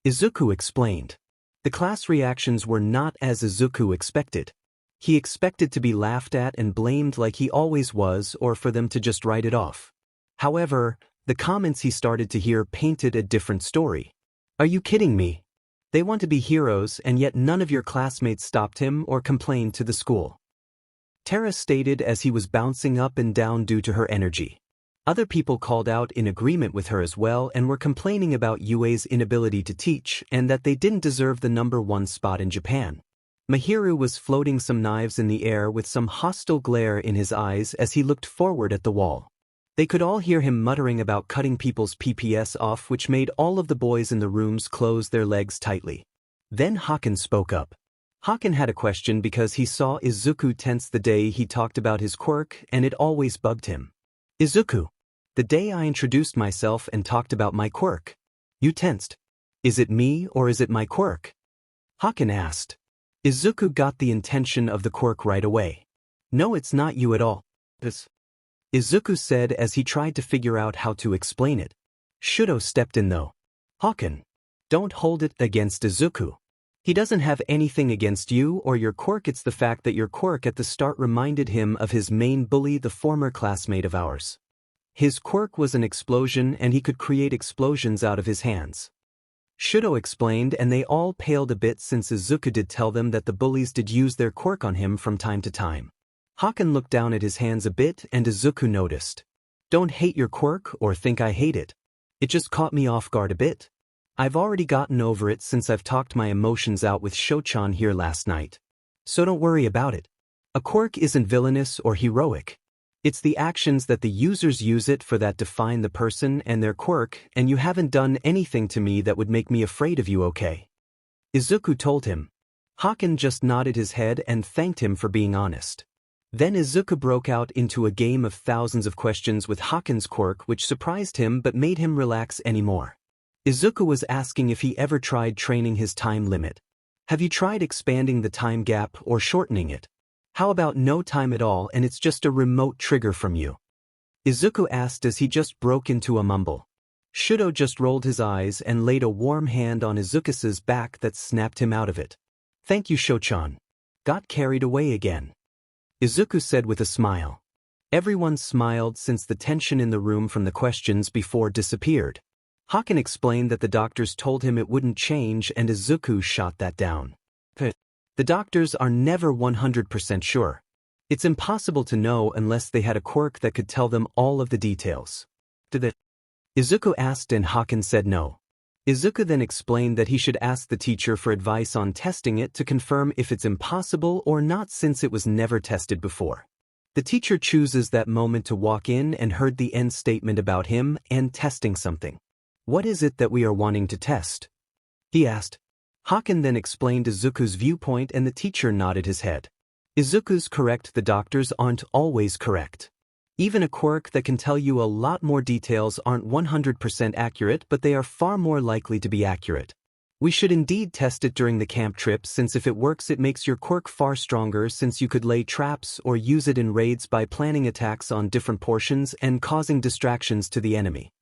Izuku explained. The class reactions were not as Izuku expected. He expected to be laughed at and blamed like he always was, or for them to just write it off. However, the comments he started to hear painted a different story. Are you kidding me? They want to be heroes, and yet none of your classmates stopped him or complained to the school, Tara stated as he was bouncing up and down due to her energy. Other people called out in agreement with her as well and were complaining about UA's inability to teach and that they didn't deserve the #1 spot in Japan. Mahiru was floating some knives in the air with some hostile glare in his eyes as he looked forward at the wall. They could all hear him muttering about cutting people's PPS off, which made all of the boys in the rooms close their legs tightly. Then 𝐒𝐻𝐾𝐿 spoke up. 𝐒𝐻𝐾𝐿 had a question because he saw Izuku tense the day he talked about his quirk, and it always bugged him. Izuku, the day I introduced myself and talked about my quirk, you tensed. Is it me or is it my quirk? 𝐒𝐻𝐾𝐿 asked. Izuku got the intention of the quirk right away. No, it's not you at all, Izuku said as he tried to figure out how to explain it. Shouto stepped in though. 𝐒𝐻𝐾𝐿, don't hold it against Izuku. He doesn't have anything against you or your quirk, it's the fact that your quirk at the start reminded him of his main bully, the former classmate of ours. His quirk was an explosion and he could create explosions out of his hands. Shouto explained, and they all paled a bit since Izuku did tell them that the bullies did use their quirk on him from time to time. Hakan looked down at his hands a bit and Izuku noticed. Don't hate your quirk or think I hate it. It just caught me off guard a bit. I've already gotten over it since I've talked my emotions out with Shouchan here last night. So don't worry about it. A quirk isn't villainous or heroic. It's the actions that the users use it for that define the person and their quirk, and you haven't done anything to me that would make me afraid of you, okay? Izuku told him. Hakan just nodded his head and thanked him for being honest. Then Izuku broke out into a game of thousands of questions with Hakan's quirk, which surprised him but made him relax anymore. Izuku was asking if he ever tried training his time limit. Have you tried expanding the time gap or shortening it? How about no time at all and it's just a remote trigger from you? Izuku asked as he just broke into a mumble. Shouto just rolled his eyes and laid a warm hand on Izuku's back that snapped him out of it. Thank you, Shouchan. Got carried away again. Izuku said with a smile. Everyone smiled since the tension in the room from the questions before disappeared. Hakan explained that the doctors told him it wouldn't change and Izuku shot that down. The doctors are never 100% sure. It's impossible to know unless they had a quirk that could tell them all of the details. Izuku asked and Hakan said no. Izuku then explained that he should ask the teacher for advice on testing it to confirm if it's impossible or not since it was never tested before. The teacher chooses that moment to walk in and heard the end statement about him and testing something. What is it that we are wanting to test? He asked. Hakan then explained Izuku's viewpoint and the teacher nodded his head. Izuku's correct, the doctors aren't always correct. Even a quirk that can tell you a lot more details aren't 100% accurate, but they are far more likely to be accurate. We should indeed test it during the camp trip since if it works it makes your quirk far stronger since you could lay traps or use it in raids by planning attacks on different portions and causing distractions to the enemy.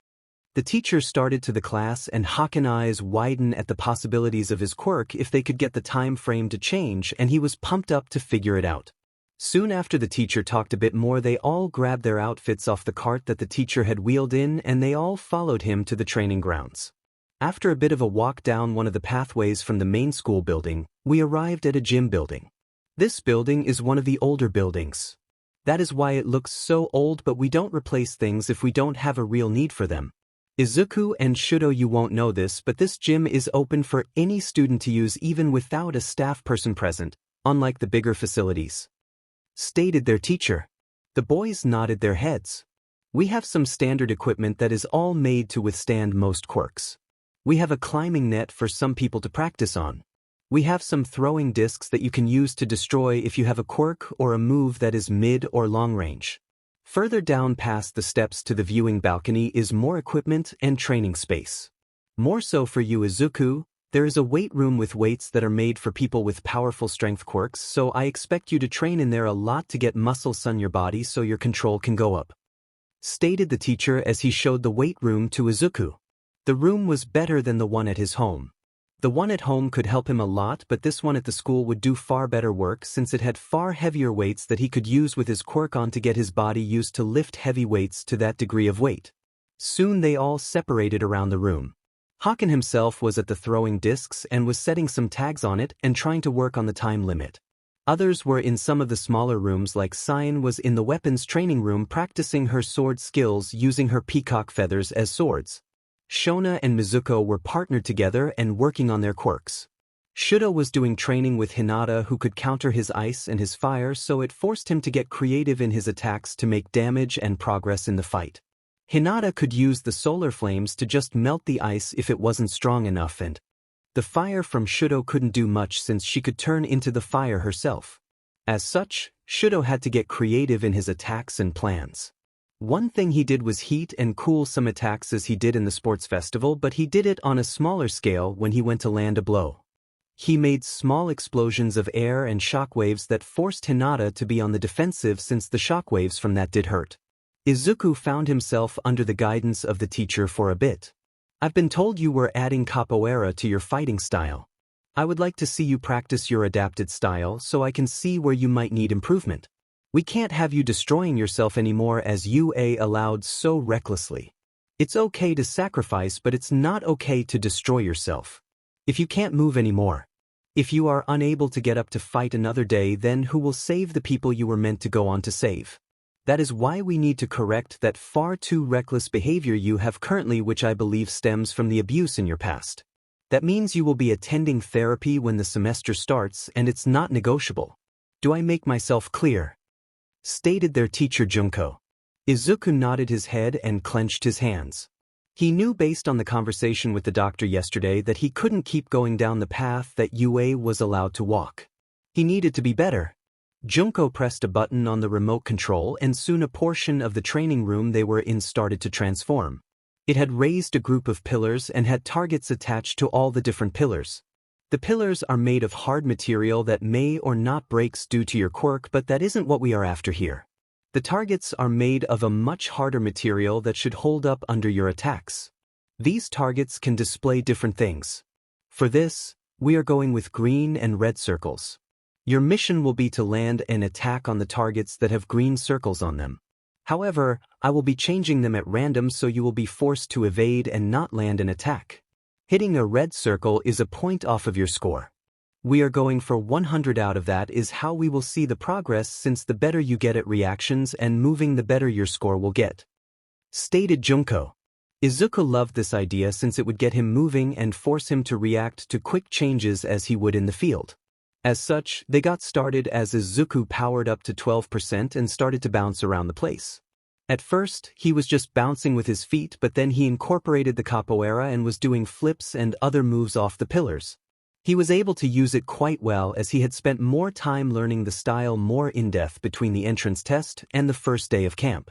The teacher started to the class and Hakan's eyes widened at the possibilities of his quirk if they could get the time frame to change, and he was pumped up to figure it out. Soon after the teacher talked a bit more, they all grabbed their outfits off the cart that the teacher had wheeled in and they all followed him to the training grounds. After a bit of a walk down one of the pathways from the main school building, we arrived at a gym building. This building is one of the older buildings. That is why it looks so old, but we don't replace things if we don't have a real need for them. Izuku and Shouto, you won't know this, but this gym is open for any student to use even without a staff person present, unlike the bigger facilities. Stated their teacher. The boys nodded their heads. We have some standard equipment that is all made to withstand most quirks. We have a climbing net for some people to practice on. We have some throwing discs that you can use to destroy if you have a quirk or a move that is mid or long range. Further down past the steps to the viewing balcony is more equipment and training space. More so for you, Izuku, there is a weight room with weights that are made for people with powerful strength quirks, so I expect you to train in there a lot to get muscles on your body so your control can go up. Stated the teacher as he showed the weight room to Izuku. The room was better than the one at his home. The one at home could help him a lot, but this one at the school would do far better work since it had far heavier weights that he could use with his quirk on to get his body used to lift heavy weights to that degree of weight. Soon they all separated around the room. Hakan himself was at the throwing discs and was setting some tags on it and trying to work on the time limit. Others were in some of the smaller rooms, like 𝐒𝐮𝐦𝐦𝐚𝐫𝐲 was in the weapons training room practicing her sword skills using her peacock feathers as swords. Shona and Mizuko were partnered together and working on their quirks. Shouto was doing training with Hinata, who could counter his ice and his fire, so it forced him to get creative in his attacks to make damage and progress in the fight. Hinata could use the solar flames to just melt the ice if it wasn't strong enough, and the fire from Shouto couldn't do much since she could turn into the fire herself. As such, Shouto had to get creative in his attacks and plans. One thing he did was heat and cool some attacks as he did in the sports festival, but he did it on a smaller scale when he went to land a blow. He made small explosions of air and shockwaves that forced Hinata to be on the defensive since the shockwaves from that did hurt. Izuku found himself under the guidance of the teacher for a bit. I've been told you were adding capoeira to your fighting style. I would like to see you practice your adapted style so I can see where you might need improvement. We can't have you destroying yourself anymore, as UA allowed so recklessly. It's okay to sacrifice, but it's not okay to destroy yourself. If you can't move anymore, if you are unable to get up to fight another day, then who will save the people you were meant to go on to save? That is why we need to correct that far too reckless behavior you have currently, which I believe stems from the abuse in your past. That means you will be attending therapy when the semester starts, and it's not negotiable. Do I make myself clear? Stated their teacher Junko. Izuku nodded his head and clenched his hands. He knew based on the conversation with the doctor yesterday that he couldn't keep going down the path that UA was allowed to walk. He needed to be better. Junko pressed a button on the remote control, and soon a portion of the training room they were in started to transform. It had raised a group of pillars and had targets attached to all the different pillars. The pillars are made of hard material that may or not breaks due to your quirk, but that isn't what we are after here. The targets are made of a much harder material that should hold up under your attacks. These targets can display different things. For this, we are going with green and red circles. Your mission will be to land an attack on the targets that have green circles on them. However, I will be changing them at random, so you will be forced to evade and not land an attack. Hitting a red circle is a point off of your score. We are going for 100 out of that is how we will see the progress, since the better you get at reactions and moving, the better your score will get. Stated Junko. Izuku loved this idea since it would get him moving and force him to react to quick changes as he would in the field. As such, they got started as Izuku powered up to 12% and started to bounce around the place. At first, he was just bouncing with his feet, but then he incorporated the capoeira and was doing flips and other moves off the pillars. He was able to use it quite well, as he had spent more time learning the style more in-depth between the entrance test and the first day of camp.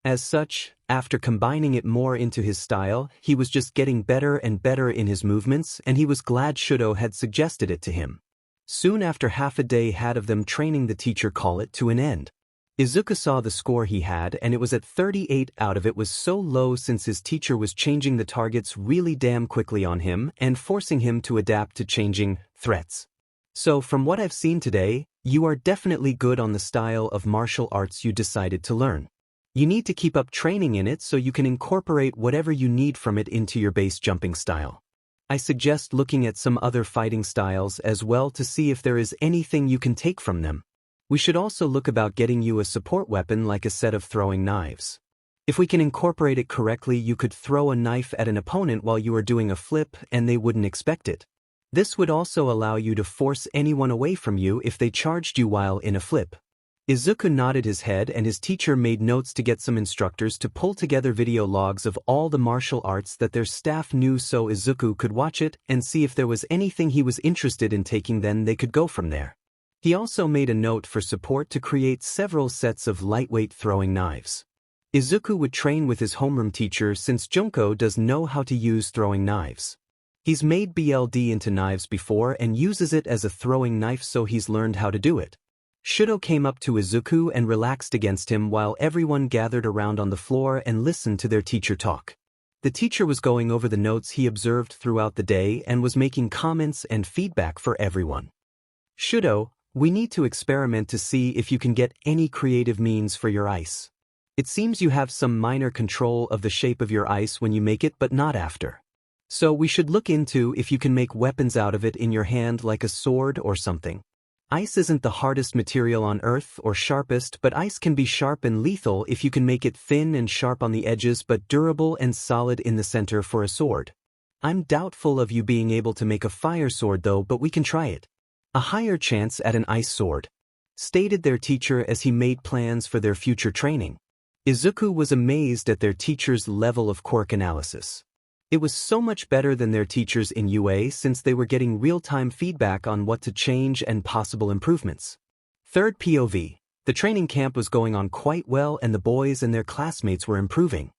As such, after combining it more into his style, he was just getting better and better in his movements, and he was glad Shouto had suggested it to him. Soon after half a day had of them training, the teacher called it to an end. Izuku saw the score he had, and it was at 38 out of it was so low since his teacher was changing the targets really damn quickly on him and forcing him to adapt to changing threats. So from what I've seen today, you are definitely good on the style of martial arts you decided to learn. You need to keep up training in it so you can incorporate whatever you need from it into your base jumping style. I suggest looking at some other fighting styles as well to see if there is anything you can take from them. We should also look about getting you a support weapon like a set of throwing knives. If we can incorporate it correctly, you could throw a knife at an opponent while you are doing a flip and they wouldn't expect it. This would also allow you to force anyone away from you if they charged you while in a flip. Izuku nodded his head, and his teacher made notes to get some instructors to pull together video logs of all the martial arts that their staff knew, so Izuku could watch it and see if there was anything he was interested in taking, then they could go from there. He also made a note for support to create several sets of lightweight throwing knives. Izuku would train with his homeroom teacher since Junko does know how to use throwing knives. He's made BLD into knives before and uses it as a throwing knife, so he's learned how to do it. Shouto came up to Izuku and relaxed against him while everyone gathered around on the floor and listened to their teacher talk. The teacher was going over the notes he observed throughout the day and was making comments and feedback for everyone. Shouto, we need to experiment to see if you can get any creative means for your ice. It seems you have some minor control of the shape of your ice when you make it, but not after. So we should look into if you can make weapons out of it in your hand, like a sword or something. Ice isn't the hardest material on earth or sharpest, but ice can be sharp and lethal if you can make it thin and sharp on the edges but durable and solid in the center for a sword. I'm doubtful of you being able to make a fire sword though, but we can try it. A higher chance at an ice sword, stated their teacher as he made plans for their future training. Izuku was amazed at their teacher's level of quirk analysis. It was so much better than their teachers in UA since they were getting real-time feedback on what to change and possible improvements. Third POV. The training camp was going on quite well and the boys and their classmates were improving.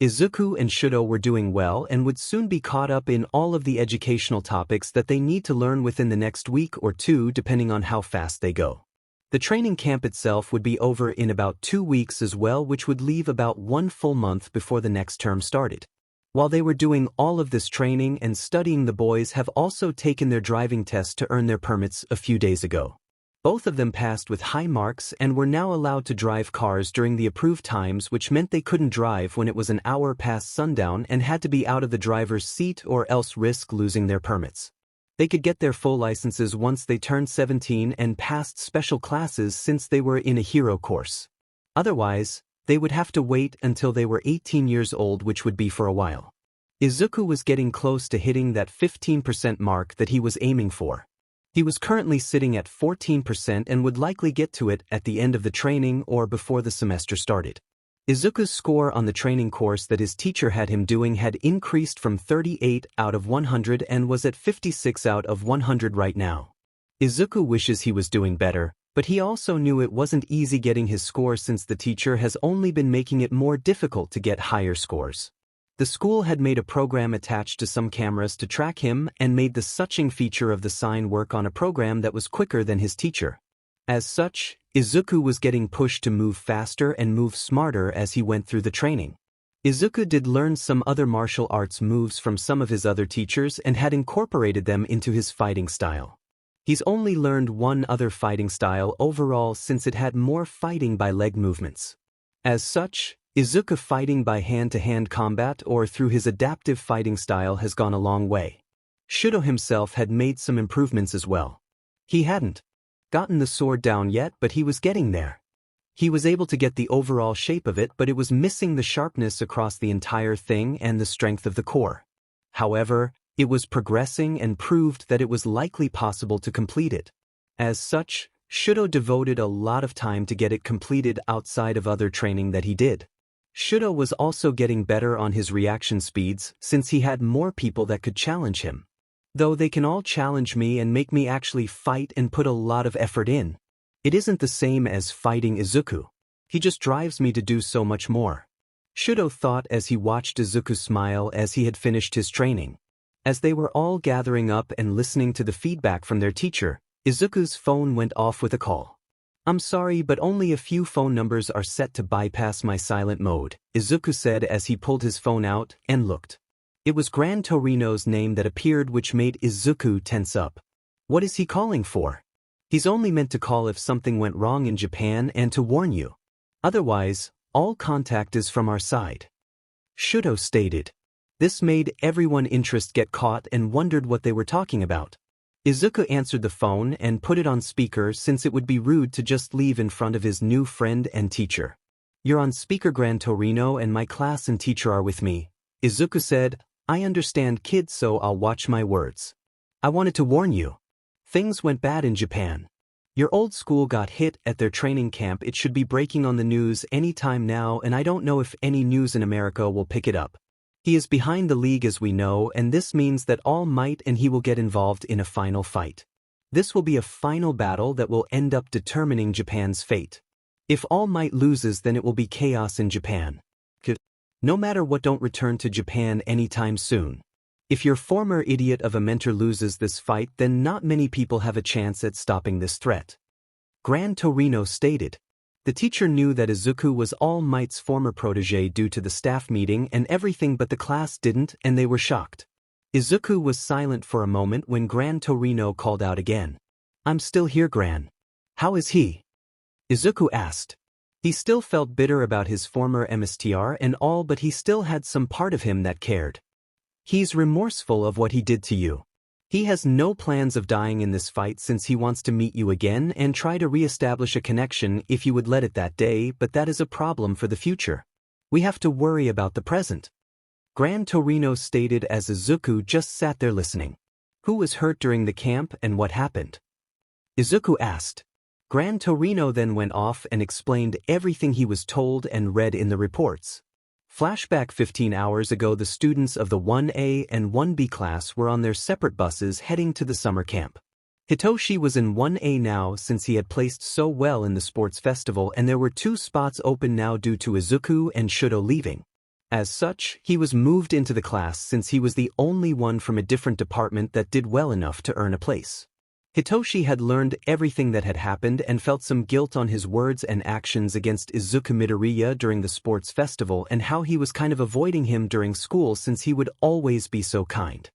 Izuku and Shouto were doing well and would soon be caught up in all of the educational topics that they need to learn within the next week or two, depending on how fast they go. The training camp itself would be over in about 2 weeks as well, which would leave about 1 full month before the next term started. While they were doing all of this training and studying, the boys have also taken their driving test to earn their permits a few days ago. Both of them passed with high marks and were now allowed to drive cars during the approved times, which meant they couldn't drive when it was an hour past sundown and had to be out of the driver's seat or else risk losing their permits. They could get their full licenses once they turned 17 and passed special classes since they were in a hero course. Otherwise, they would have to wait until they were 18 years old, which would be for a while. Izuku was getting close to hitting that 15% mark that he was aiming for. He was currently sitting at 14% and would likely get to it at the end of the training or before the semester started. Izuku's score on the training course that his teacher had him doing had increased from 38 out of 100 and was at 56 out of 100 right now. Izuku wishes he was doing better, but he also knew it wasn't easy getting his score since the teacher has only been making it more difficult to get higher scores. The school had made a program attached to some cameras to track him and made the suching feature of the sign work on a program that was quicker than his teacher. As such, Izuku was getting pushed to move faster and move smarter as he went through the training. Izuku did learn some other martial arts moves from some of his other teachers and had incorporated them into his fighting style. He's only learned one other fighting style overall since it had more fighting by leg movements. As such, Izuku fighting by hand-to-hand combat or through his adaptive fighting style has gone a long way. Shouto himself had made some improvements as well. He hadn't gotten the sword down yet, but he was getting there. He was able to get the overall shape of it, but it was missing the sharpness across the entire thing and the strength of the core. However, it was progressing and proved that it was likely possible to complete it. As such, Shouto devoted a lot of time to get it completed outside of other training that he did. Shouto was also getting better on his reaction speeds since he had more people that could challenge him. Though they can all challenge me and make me actually fight and put a lot of effort in, it isn't the same as fighting Izuku. He just drives me to do so much more. Shouto thought as he watched Izuku smile as he had finished his training. As they were all gathering up and listening to the feedback from their teacher, Izuku's phone went off with a call. "I'm sorry, but only a few phone numbers are set to bypass my silent mode," Izuku said as he pulled his phone out and looked. It was Gran Torino's name that appeared, which made Izuku tense up. What is he calling for? He's only meant to call if something went wrong in Japan and to warn you. Otherwise, all contact is from our side. Shouto stated. This made everyone's interest get caught and wondered what they were talking about. Izuku answered the phone and put it on speaker since it would be rude to just leave in front of his new friend and teacher. "You're on speaker, Gran Torino, and my class and teacher are with me," Izuku said. "I understand, kid, so I'll watch my words. I wanted to warn you. Things went bad in Japan. Your old school got hit at their training camp. It should be breaking on the news any time now, and I don't know if any news in America will pick it up. He is behind the league as we know, and this means that All Might and he will get involved in a final fight. This will be a final battle that will end up determining Japan's fate. If All Might loses, then it will be chaos in Japan. No matter what, don't return to Japan anytime soon. If your former idiot of a mentor loses this fight, then not many people have a chance at stopping this threat," Gran Torino stated. The teacher knew that Izuku was All Might's former protege due to the staff meeting and everything, but the class didn't, and they were shocked. Izuku was silent for a moment when Gran Torino called out again. "I'm still here, Gran. How is he?" Izuku asked. He still felt bitter about his former MSTR and all, but he still had some part of him that cared. "He's remorseful of what he did to you. He has no plans of dying in this fight since he wants to meet you again and try to re-establish a connection if you would let it that day, but that is a problem for the future. We have to worry about the present," Gran Torino stated as Izuku just sat there listening. "Who was hurt during the camp and what happened?" Izuku asked. Gran Torino then went off and explained everything he was told and read in the reports. Flashback 15 hours ago, the students of the 1A and 1B class were on their separate buses heading to the summer camp. Hitoshi was in 1A now since he had placed so well in the sports festival, and there were 2 spots open now due to Izuku and Shouto leaving. As such, he was moved into the class since he was the only one from a different department that did well enough to earn a place. Hitoshi had learned everything that had happened and felt some guilt on his words and actions against Izuku Midoriya during the sports festival and how he was kind of avoiding him during school since he would always be so kind.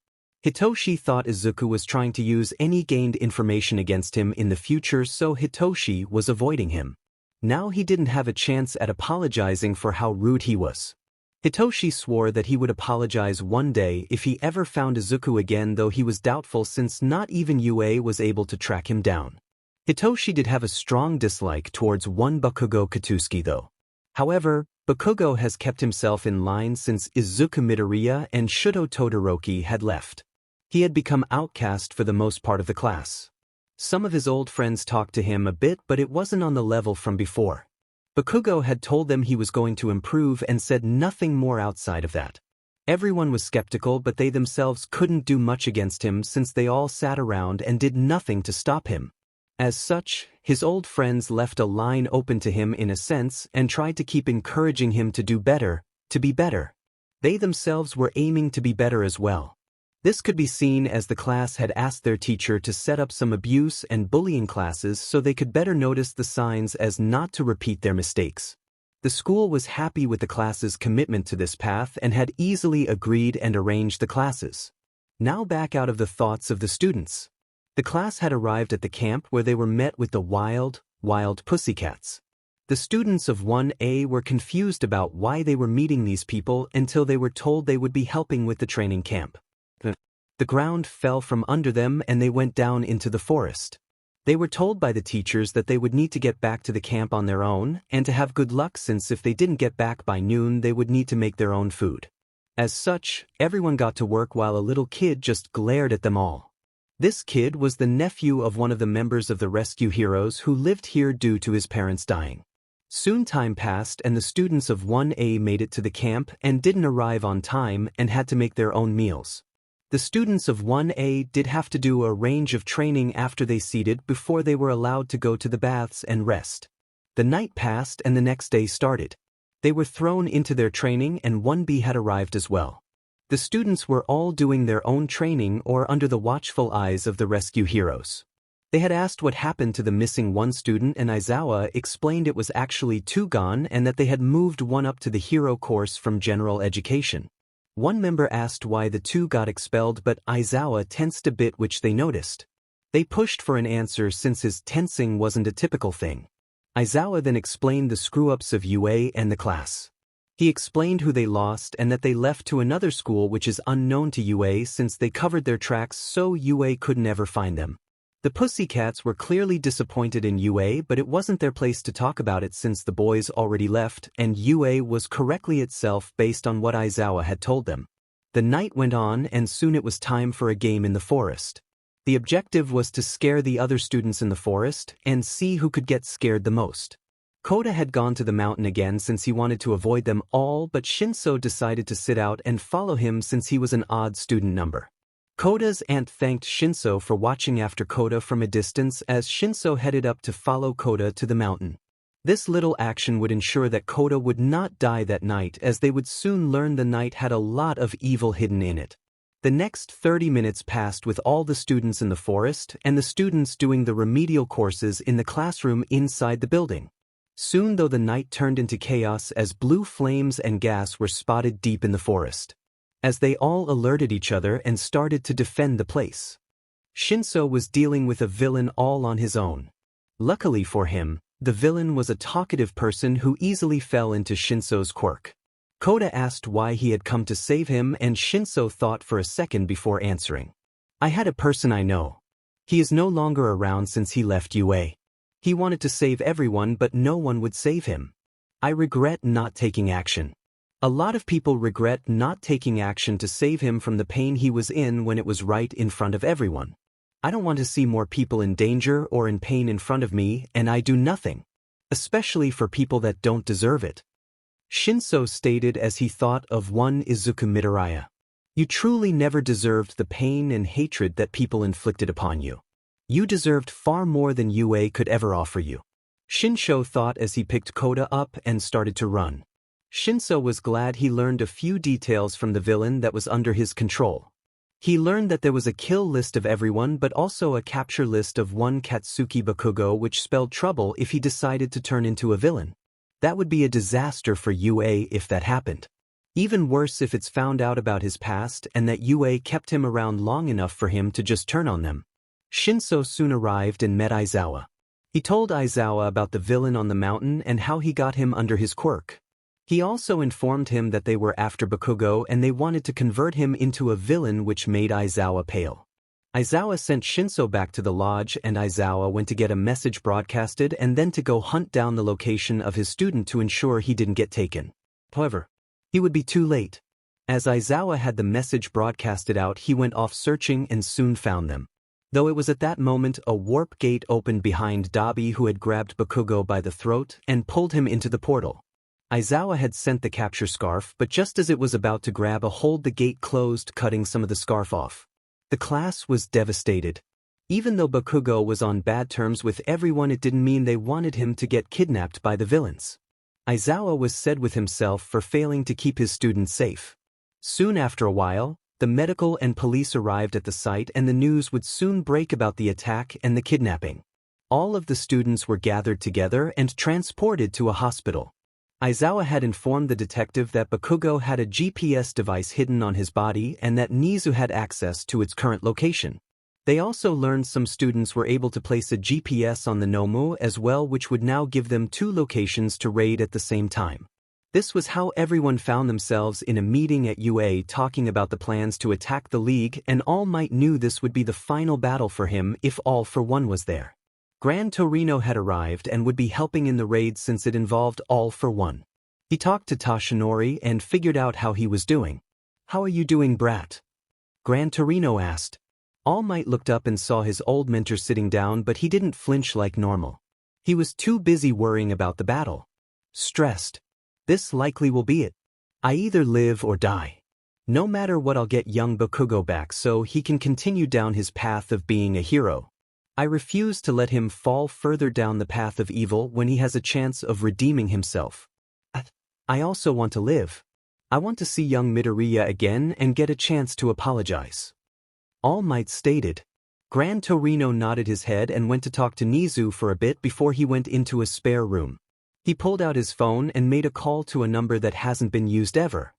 Hitoshi thought Izuku was trying to use any gained information against him in the future, so Hitoshi was avoiding him. Now he didn't have a chance at apologizing for how rude he was. Hitoshi swore that he would apologize one day if he ever found Izuku again, though he was doubtful since not even UA was able to track him down. Hitoshi did have a strong dislike towards one Bakugo Katsuki though. However, Bakugo has kept himself in line since Izuku Midoriya and Shouto Todoroki had left. He had become outcast for the most part of the class. Some of his old friends talked to him a bit, but it wasn't on the level from before. Bakugo had told them he was going to improve and said nothing more outside of that. Everyone was skeptical, but they themselves couldn't do much against him since they all sat around and did nothing to stop him. As such, his old friends left a line open to him in a sense and tried to keep encouraging him to do better, to be better. They themselves were aiming to be better as well. This could be seen as the class had asked their teacher to set up some abuse and bullying classes so they could better notice the signs as not to repeat their mistakes. The school was happy with the class's commitment to this path and had easily agreed and arranged the classes. Now back out of the thoughts of the students. The class had arrived at the camp where they were met with the wild pussycats. The students of 1A were confused about why they were meeting these people until they were told they would be helping with the training camp. The ground fell from under them and they went down into the forest. They were told by the teachers that they would need to get back to the camp on their own and to have good luck, since if they didn't get back by noon they would need to make their own food. As such, everyone got to work while a little kid just glared at them all. This kid was the nephew of one of the members of the rescue heroes who lived here due to his parents dying. Soon time passed and the students of 1A made it to the camp and didn't arrive on time and had to make their own meals. The students of 1A did have to do a range of training after they seated before they were allowed to go to the baths and rest. The night passed and the next day started. They were thrown into their training and 1B had arrived as well. The students were all doing their own training or under the watchful eyes of the rescue heroes. They had asked what happened to the missing one student, and Aizawa explained it was actually 2 gone and that they had moved 1 up to the hero course from general education. One member asked why the 2 got expelled, but Aizawa tensed a bit, which they noticed. They pushed for an answer since his tensing wasn't a typical thing. Aizawa then explained the screw-ups of UA and the class. He explained who they lost and that they left to another school which is unknown to UA since they covered their tracks so UA could never find them. The pussycats were clearly disappointed in UA, but it wasn't their place to talk about it since the boys already left and UA was correctly itself based on what Aizawa had told them. The night went on and soon it was time for a game in the forest. The objective was to scare the other students in the forest and see who could get scared the most. Koda had gone to the mountain again since he wanted to avoid them all, but Shinso decided to sit out and follow him since he was an odd student number. Koda's aunt thanked Shinso for watching after Koda from a distance as Shinso headed up to follow Koda to the mountain. This little action would ensure that Koda would not die that night, as they would soon learn the night had a lot of evil hidden in it. The next 30 minutes passed with all the students in the forest and the students doing the remedial courses in the classroom inside the building. Soon though the night turned into chaos as blue flames and gas were spotted deep in the forest. As they all alerted each other and started to defend the place. Shinso was dealing with a villain all on his own. Luckily for him, the villain was a talkative person who easily fell into Shinso's quirk. Koda asked why he had come to save him and Shinso thought for a second before answering. I had a person I know. He is no longer around since he left UA. He wanted to save everyone but no one would save him. I regret not taking action. A lot of people regret not taking action to save him from the pain he was in when it was right in front of everyone. I don't want to see more people in danger or in pain in front of me, and I do nothing. Especially for people that don't deserve it. Shinso stated as he thought of one Izuku Midoriya. You truly never deserved the pain and hatred that people inflicted upon you. You deserved far more than UA could ever offer you. Shinso thought as he picked Koda up and started to run. Shinso was glad he learned a few details from the villain that was under his control. He learned that there was a kill list of everyone but also a capture list of one Katsuki Bakugo, which spelled trouble if he decided to turn into a villain. That would be a disaster for UA if that happened. Even worse if it's found out about his past and that UA kept him around long enough for him to just turn on them. Shinso soon arrived and met Izawa. He told Izawa about the villain on the mountain and how he got him under his quirk. He also informed him that they were after Bakugo and they wanted to convert him into a villain, which made Izawa pale. Izawa sent Shinso back to the lodge and Izawa went to get a message broadcasted and then to go hunt down the location of his student to ensure he didn't get taken. However, he would be too late. As Izawa had the message broadcasted out, he went off searching and soon found them. Though it was at that moment a warp gate opened behind Dabi, who had grabbed Bakugo by the throat and pulled him into the portal. Izawa had sent the capture scarf, but just as it was about to grab a hold, the gate closed, cutting some of the scarf off. The class was devastated. Even though Bakugo was on bad terms with everyone, it didn't mean they wanted him to get kidnapped by the villains. Izawa was sad with himself for failing to keep his students safe. Soon after a while, the medical and police arrived at the site and the news would soon break about the attack and the kidnapping. All of the students were gathered together and transported to a hospital. Izawa had informed the detective that Bakugo had a GPS device hidden on his body and that 𝐒𝐻𝐻 had access to its current location. They also learned some students were able to place a GPS on the Nomu as well, which would now give them 2 locations to raid at the same time. This was how everyone found themselves in a meeting at UA talking about the plans to attack the League, and All Might knew this would be the final battle for him if All for One was there. Gran Torino had arrived and would be helping in the raid since it involved All for One. He talked to Toshinori and figured out how he was doing. "How are you doing, brat?" Gran Torino asked. All Might looked up and saw his old mentor sitting down, but he didn't flinch like normal. He was too busy worrying about the battle. Stressed. "This likely will be it. I either live or die. No matter what, I'll get young Bakugo back so he can continue down his path of being a hero. I refuse to let him fall further down the path of evil when he has a chance of redeeming himself. I also want to live. I want to see young Midoriya again and get a chance to apologize." All Might stated. Gran Torino nodded his head and went to talk to 𝐒𝐻𝐻 for a bit before he went into a spare room. He pulled out his phone and made a call to a number that hasn't been used ever.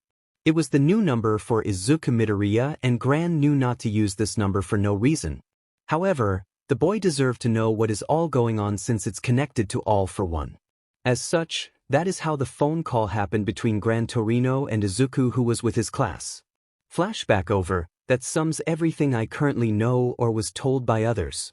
It was the new number for Izuku Midoriya, and Gran knew not to use this number for no reason. However, the boy deserved to know what is all going on since it's connected to All for One. As such, that is how the phone call happened between Gran Torino and Izuku, who was with his class. Flashback over, that sums everything I currently know or was told by others.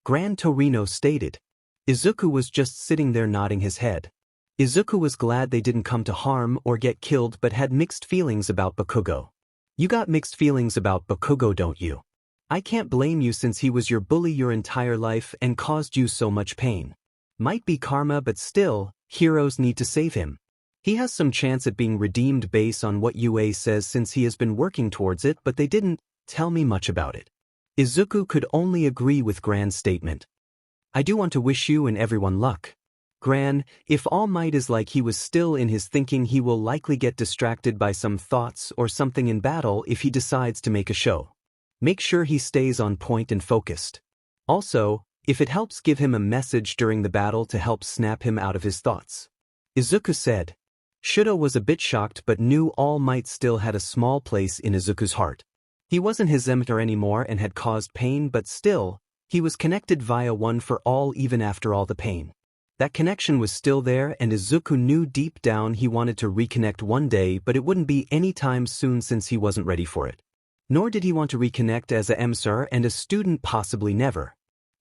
Gran Torino stated. Izuku was just sitting there nodding his head. Izuku was glad they didn't come to harm or get killed, but had mixed feelings about Bakugo. "You got mixed feelings about Bakugo, don't you? I can't blame you since he was your bully your entire life and caused you so much pain. Might be karma, but still, heroes need to save him. He has some chance at being redeemed based on what UA says since he has been working towards it, but they didn't tell me much about it." Izuku could only agree with Gran's statement. "I do want to wish you and everyone luck. Gran, if All Might is like he was still in his thinking, he will likely get distracted by some thoughts or something in battle if he decides to make a show. Make sure he stays on point and focused. Also, if it helps, give him a message during the battle to help snap him out of his thoughts," Izuku said. Shouto was a bit shocked but knew All Might still had a small place in Izuku's heart. He wasn't his mentor anymore and had caused pain, but still, he was connected via One for All even after all the pain. That connection was still there, and Izuku knew deep down he wanted to reconnect one day, but it wouldn't be any time soon since he wasn't ready for it. Nor did he want to reconnect as a emcir and a student, possibly never.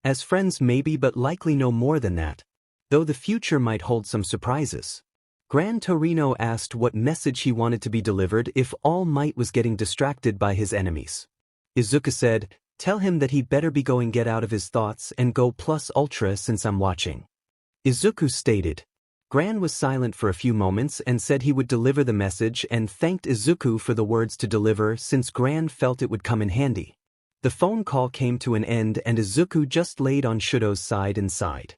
As friends maybe, but likely no more than that. Though the future might hold some surprises. Gran Torino asked what message he wanted to be delivered if All Might was getting distracted by his enemies. Izuku said, "Tell him that he better be going get out of his thoughts and go plus ultra since I'm watching." Izuku stated. Gran was silent for a few moments and said he would deliver the message and thanked Izuku for the words to deliver since Gran felt it would come in handy. The phone call came to an end and Izuku just laid on Shuto's side and sighed.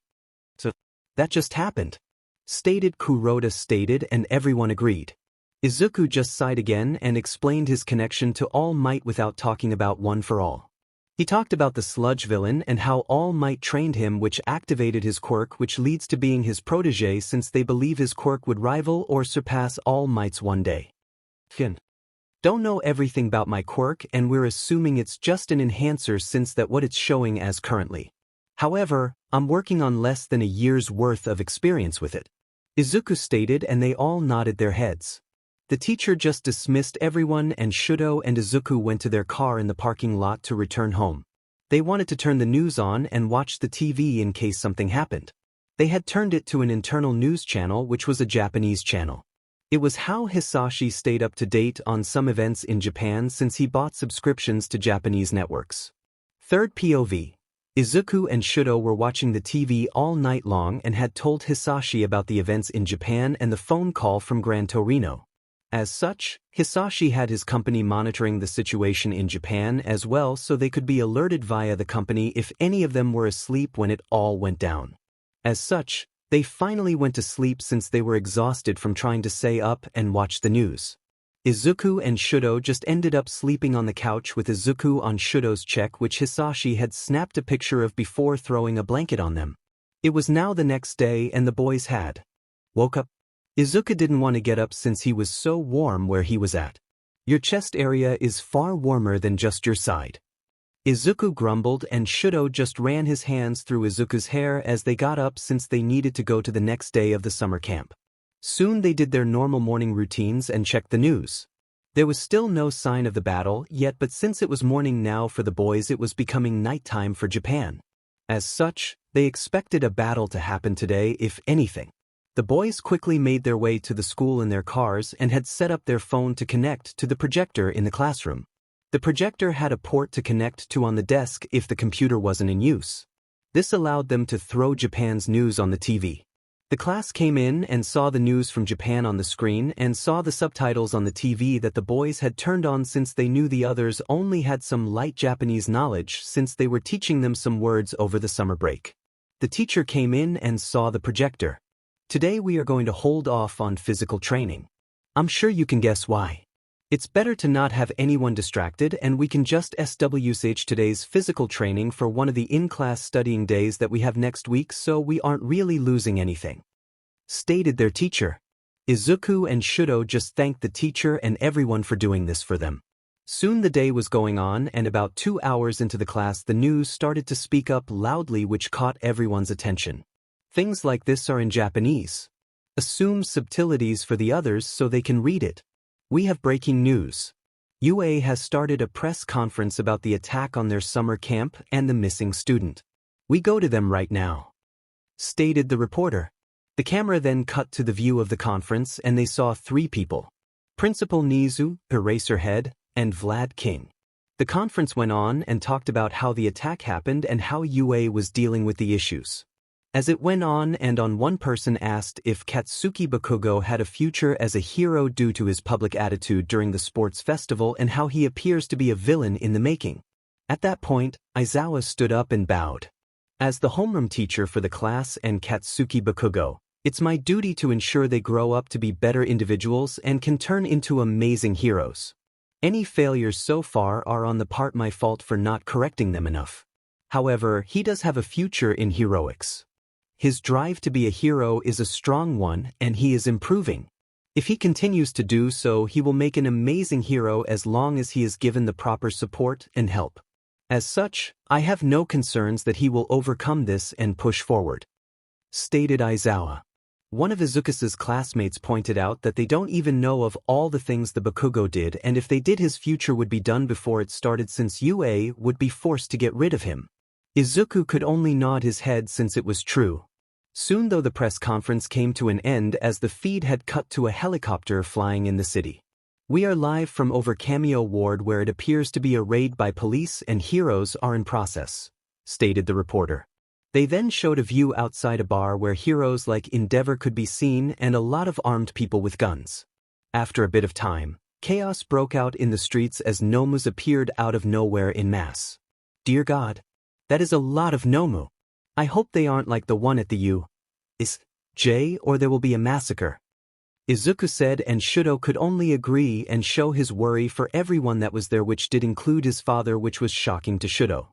"So, that just happened," stated Kuroda stated, and everyone agreed. Izuku just sighed again and explained his connection to All Might without talking about One for All. He talked about the sludge villain and how All Might trained him, which activated his quirk, which leads to being his protege since they believe his quirk would rival or surpass All Might's one day. Don't know everything about my quirk and we're assuming it's just an enhancer since that's what it's showing as currently. However, I'm working on less than a year's worth of experience with it. Izuku stated and they all nodded their heads. The teacher just dismissed everyone and Shouto and Izuku went to their car in the parking lot to return home. They wanted to turn the news on and watch the TV in case something happened. They had turned it to an internal news channel which was a Japanese channel. It was how Hisashi stayed up to date on some events in Japan since he bought subscriptions to Japanese networks. Third POV. Izuku and Shouto were watching the TV all night long and had told Hisashi about the events in Japan and the phone call from Gran Torino. As such, Hisashi had his company monitoring the situation in Japan as well so they could be alerted via the company if any of them were asleep when it all went down. As such, they finally went to sleep since they were exhausted from trying to stay up and watch the news. Izuku and Shouto just ended up sleeping on the couch with Izuku on Shouto's cheek which Hisashi had snapped a picture of before throwing a blanket on them. It was now the next day and the boys had woke up. Izuku didn't want to get up since he was so warm where he was at. Your chest area is far warmer than just your side. Izuku grumbled and Shouto just ran his hands through Izuku's hair as they got up since they needed to go to the next day of the summer camp. Soon they did their normal morning routines and checked the news. There was still no sign of the battle yet but since it was morning now for the boys it was becoming nighttime for Japan. As such, they expected a battle to happen today if anything. The boys quickly made their way to the school in their cars and had set up their phone to connect to the projector in the classroom. The projector had a port to connect to on the desk if the computer wasn't in use. This allowed them to throw Japan's news on the TV. The class came in and saw the news from Japan on the screen and saw the subtitles on the TV that the boys had turned on since they knew the others only had some light Japanese knowledge since they were teaching them some words over the summer break. The teacher came in and saw the projector. Today we are going to hold off on physical training. I'm sure you can guess why. It's better to not have anyone distracted and we can just SWH today's physical training for one of the in-class studying days that we have next week so we aren't really losing anything. Stated their teacher. Izuku and Shouto just thanked the teacher and everyone for doing this for them. Soon the day was going on and about 2 hours into the class the news started to speak up loudly which caught everyone's attention. Things like this are in Japanese. Assume subtleties for the others so they can read it. We have breaking news. UA has started a press conference about the attack on their summer camp and the missing student. We go to them right now. Stated the reporter. The camera then cut to the view of the conference and they saw 3 people. Principal Nizu, Eraserhead, and Vlad King. The conference went on and talked about how the attack happened and how UA was dealing with the issues. As it went on and one person asked if Katsuki Bakugo had a future as a hero due to his public attitude during the sports festival and how he appears to be a villain in the making. At that point, Aizawa stood up and bowed. As the homeroom teacher for the class and Katsuki Bakugo, it's my duty to ensure they grow up to be better individuals and can turn into amazing heroes. Any failures so far are on the part my fault for not correcting them enough. However, he does have a future in heroics. His drive to be a hero is a strong one and he is improving. If he continues to do so, he will make an amazing hero as long as he is given the proper support and help. As such, I have no concerns that he will overcome this and push forward. Stated Aizawa. One of Izuku's classmates pointed out that they don't even know of all the things the Bakugo did and if they did his future would be done before it started since UA would be forced to get rid of him. Izuku could only nod his head since it was true. Soon though the press conference came to an end as the feed had cut to a helicopter flying in the city. We are live from over Cameo Ward where it appears to be a raid by police and heroes are in process, stated the reporter. They then showed a view outside a bar where heroes like Endeavor could be seen and a lot of armed people with guns. After a bit of time, chaos broke out in the streets as Nomus appeared out of nowhere in mass. Dear God. That is a lot of Nomu. I hope they aren't like the one at the U.S.J. or there will be a massacre. Izuku said and Shouto could only agree and show his worry for everyone that was there which did include his father which was shocking to Shouto.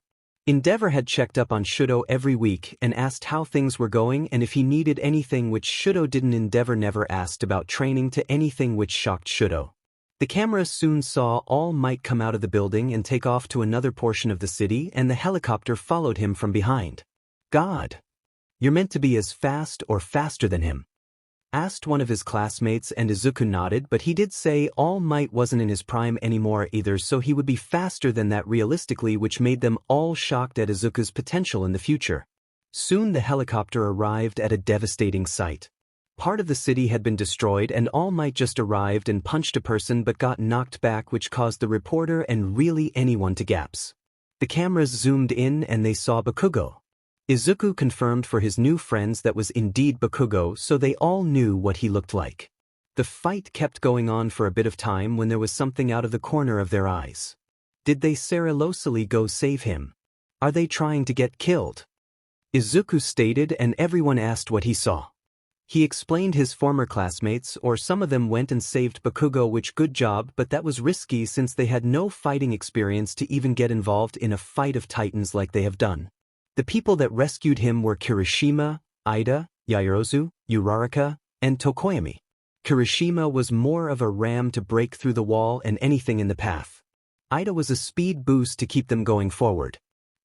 Endeavor had checked up on Shouto every week and asked how things were going and if he needed anything which Shouto didn't. Endeavor never asked about training to anything which shocked Shouto. The camera soon saw All Might come out of the building and take off to another portion of the city, and the helicopter followed him from behind. "God, you're meant to be as fast or faster than him?" asked one of his classmates, and Izuku nodded, but he did say All Might wasn't in his prime anymore either, so he would be faster than that realistically, which made them all shocked at Izuku's potential in the future. Soon the helicopter arrived at a devastating sight. Part of the city had been destroyed, and All Might just arrived and punched a person but got knocked back, which caused the reporter and really anyone to gasp. The cameras zoomed in and they saw Bakugo. Izuku confirmed for his new friends that was indeed Bakugo, so they all knew what he looked like. The fight kept going on for a bit of time when there was something out of the corner of their eyes. Did they seriously go save him? Are they trying to get killed? Izuku stated, and everyone asked what he saw. He explained his former classmates, or some of them, went and saved Bakugo, which good job, but that was risky since they had no fighting experience to even get involved in a fight of titans like they have done. The people that rescued him were Kirishima, Ida, Yaoyorozu, Uraraka, and Tokoyami. Kirishima was more of a ram to break through the wall and anything in the path. Ida was a speed boost to keep them going forward.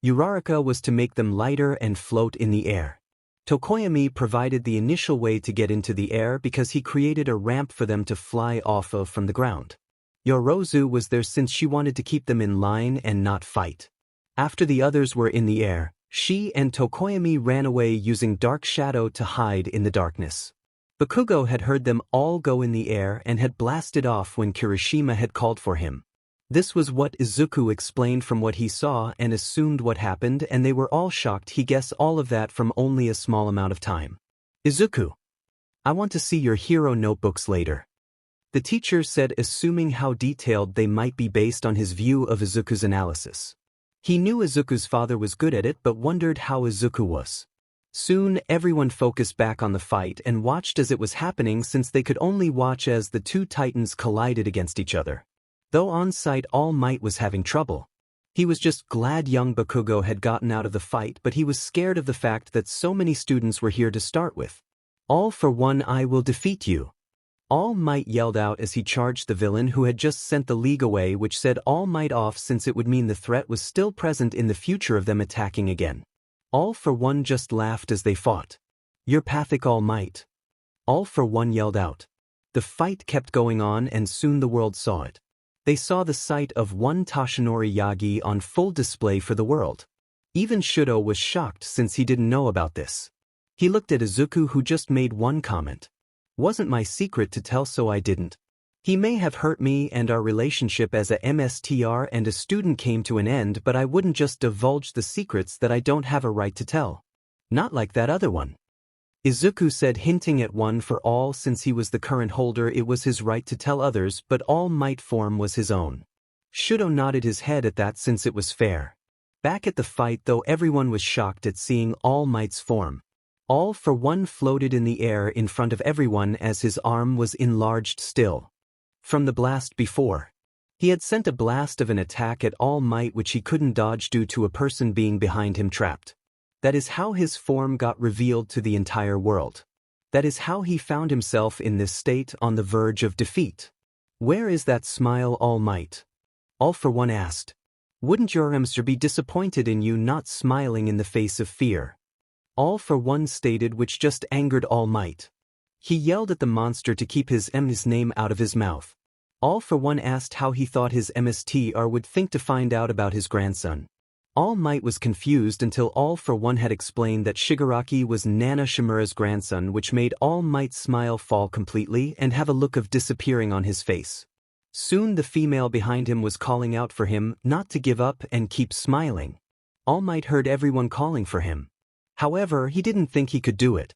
Uraraka was to make them lighter and float in the air. Tokoyami provided the initial way to get into the air because he created a ramp for them to fly off of from the ground. Yaoyorozu was there since she wanted to keep them in line and not fight. After the others were in the air, she and Tokoyami ran away using dark shadow to hide in the darkness. Bakugo had heard them all go in the air and had blasted off when Kirishima had called for him. This was what Izuku explained from what he saw and assumed what happened, and they were all shocked he guessed all of that from only a small amount of time. "Izuku, I want to see your hero notebooks later," the teacher said, assuming how detailed they might be based on his view of Izuku's analysis. He knew Izuku's father was good at it but wondered how Izuku was. Soon everyone focused back on the fight and watched as it was happening, since they could only watch as the two titans collided against each other. Though on site All Might was having trouble. He was just glad young Bakugo had gotten out of the fight, but he was scared of the fact that so many students were here to start with. "All for one, I will defeat you," All Might yelled out as he charged the villain who had just sent the League away, which set All Might off since it would mean the threat was still present in the future of them attacking again. All for one just laughed as they fought. "You're pathetic, All Might," All for one yelled out. The fight kept going on and soon the world saw it. They saw the sight of one Toshinori Yagi on full display for the world. Even Shouto was shocked since he didn't know about this. He looked at Izuku, who just made one comment. "Wasn't my secret to tell, so I didn't. He may have hurt me and our relationship as a MSTR and a student came to an end, but I wouldn't just divulge the secrets that I don't have a right to tell. Not like that other one," Izuku said, hinting at one for all. Since he was the current holder, it was his right to tell others, but All Might form was his own. Shouto nodded his head at that since it was fair. Back at the fight though, everyone was shocked at seeing All Might's form. All for one floated in the air in front of everyone as his arm was enlarged still. From the blast before. He had sent a blast of an attack at All Might which he couldn't dodge due to a person being behind him trapped. That is how his form got revealed to the entire world. That is how he found himself in this state, on the verge of defeat. "Where is that smile, All Might?" All for one asked. "Wouldn't your emster be disappointed in you not smiling in the face of fear?" All for one stated, which just angered All Might. He yelled at the monster to keep his M's name out of his mouth. All for one asked how he thought his MSTR would think to find out about his grandson. All Might was confused until All for one had explained that Shigaraki was Nana Shimura's grandson, which made All Might's smile fall completely and have a look of disappearing on his face. Soon the female behind him was calling out for him not to give up and keep smiling. All Might heard everyone calling for him. However, he didn't think he could do it.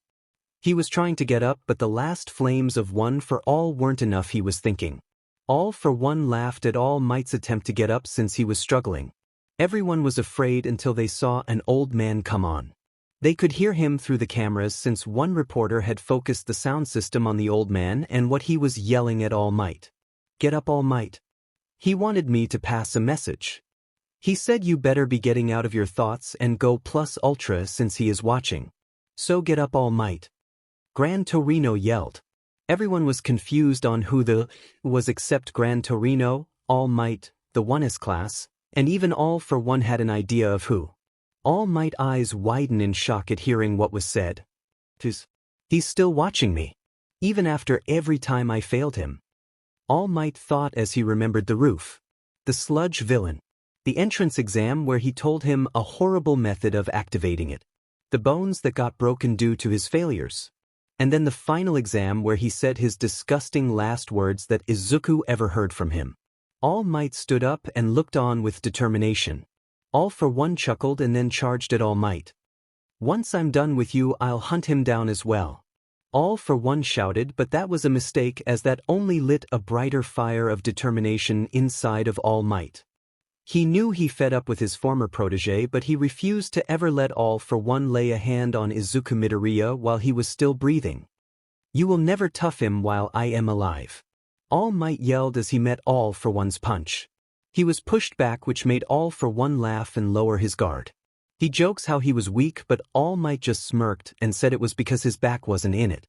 He was trying to get up, but the last flames of One for All weren't enough, he was thinking. All for one laughed at All Might's attempt to get up since he was struggling. Everyone was afraid until they saw an old man come on. They could hear him through the cameras since one reporter had focused the sound system on the old man and what he was yelling at All Might. "Get up, All Might. He wanted me to pass a message. He said you better be getting out of your thoughts and go plus ultra since he is watching. So get up, All Might." Gran Torino yelled. Everyone was confused on who the was except Gran Torino, All Might, the ONE's class, and even All for One had an idea of who. All Might eyes widen in shock at hearing what was said. He's still watching me. Even after every time I failed him. All Might thought as he remembered the roof. The sludge villain. The entrance exam where he told him a horrible method of activating it. The bones that got broken due to his failures. And then the final exam where he said his disgusting last words that Izuku ever heard from him. All Might stood up and looked on with determination. All for One chuckled and then charged at All Might. Once I'm done with you, I'll hunt him down as well. All for One shouted, but that was a mistake as that only lit a brighter fire of determination inside of All Might. He knew he fed up with his former protege, but he refused to ever let All for One lay a hand on Izuku Midoriya while he was still breathing. You will never tough him while I am alive. All Might yelled as he met All for One's punch. He was pushed back, which made All for One laugh and lower his guard. He jokes how he was weak, but All Might just smirked and said it was because his back wasn't in it.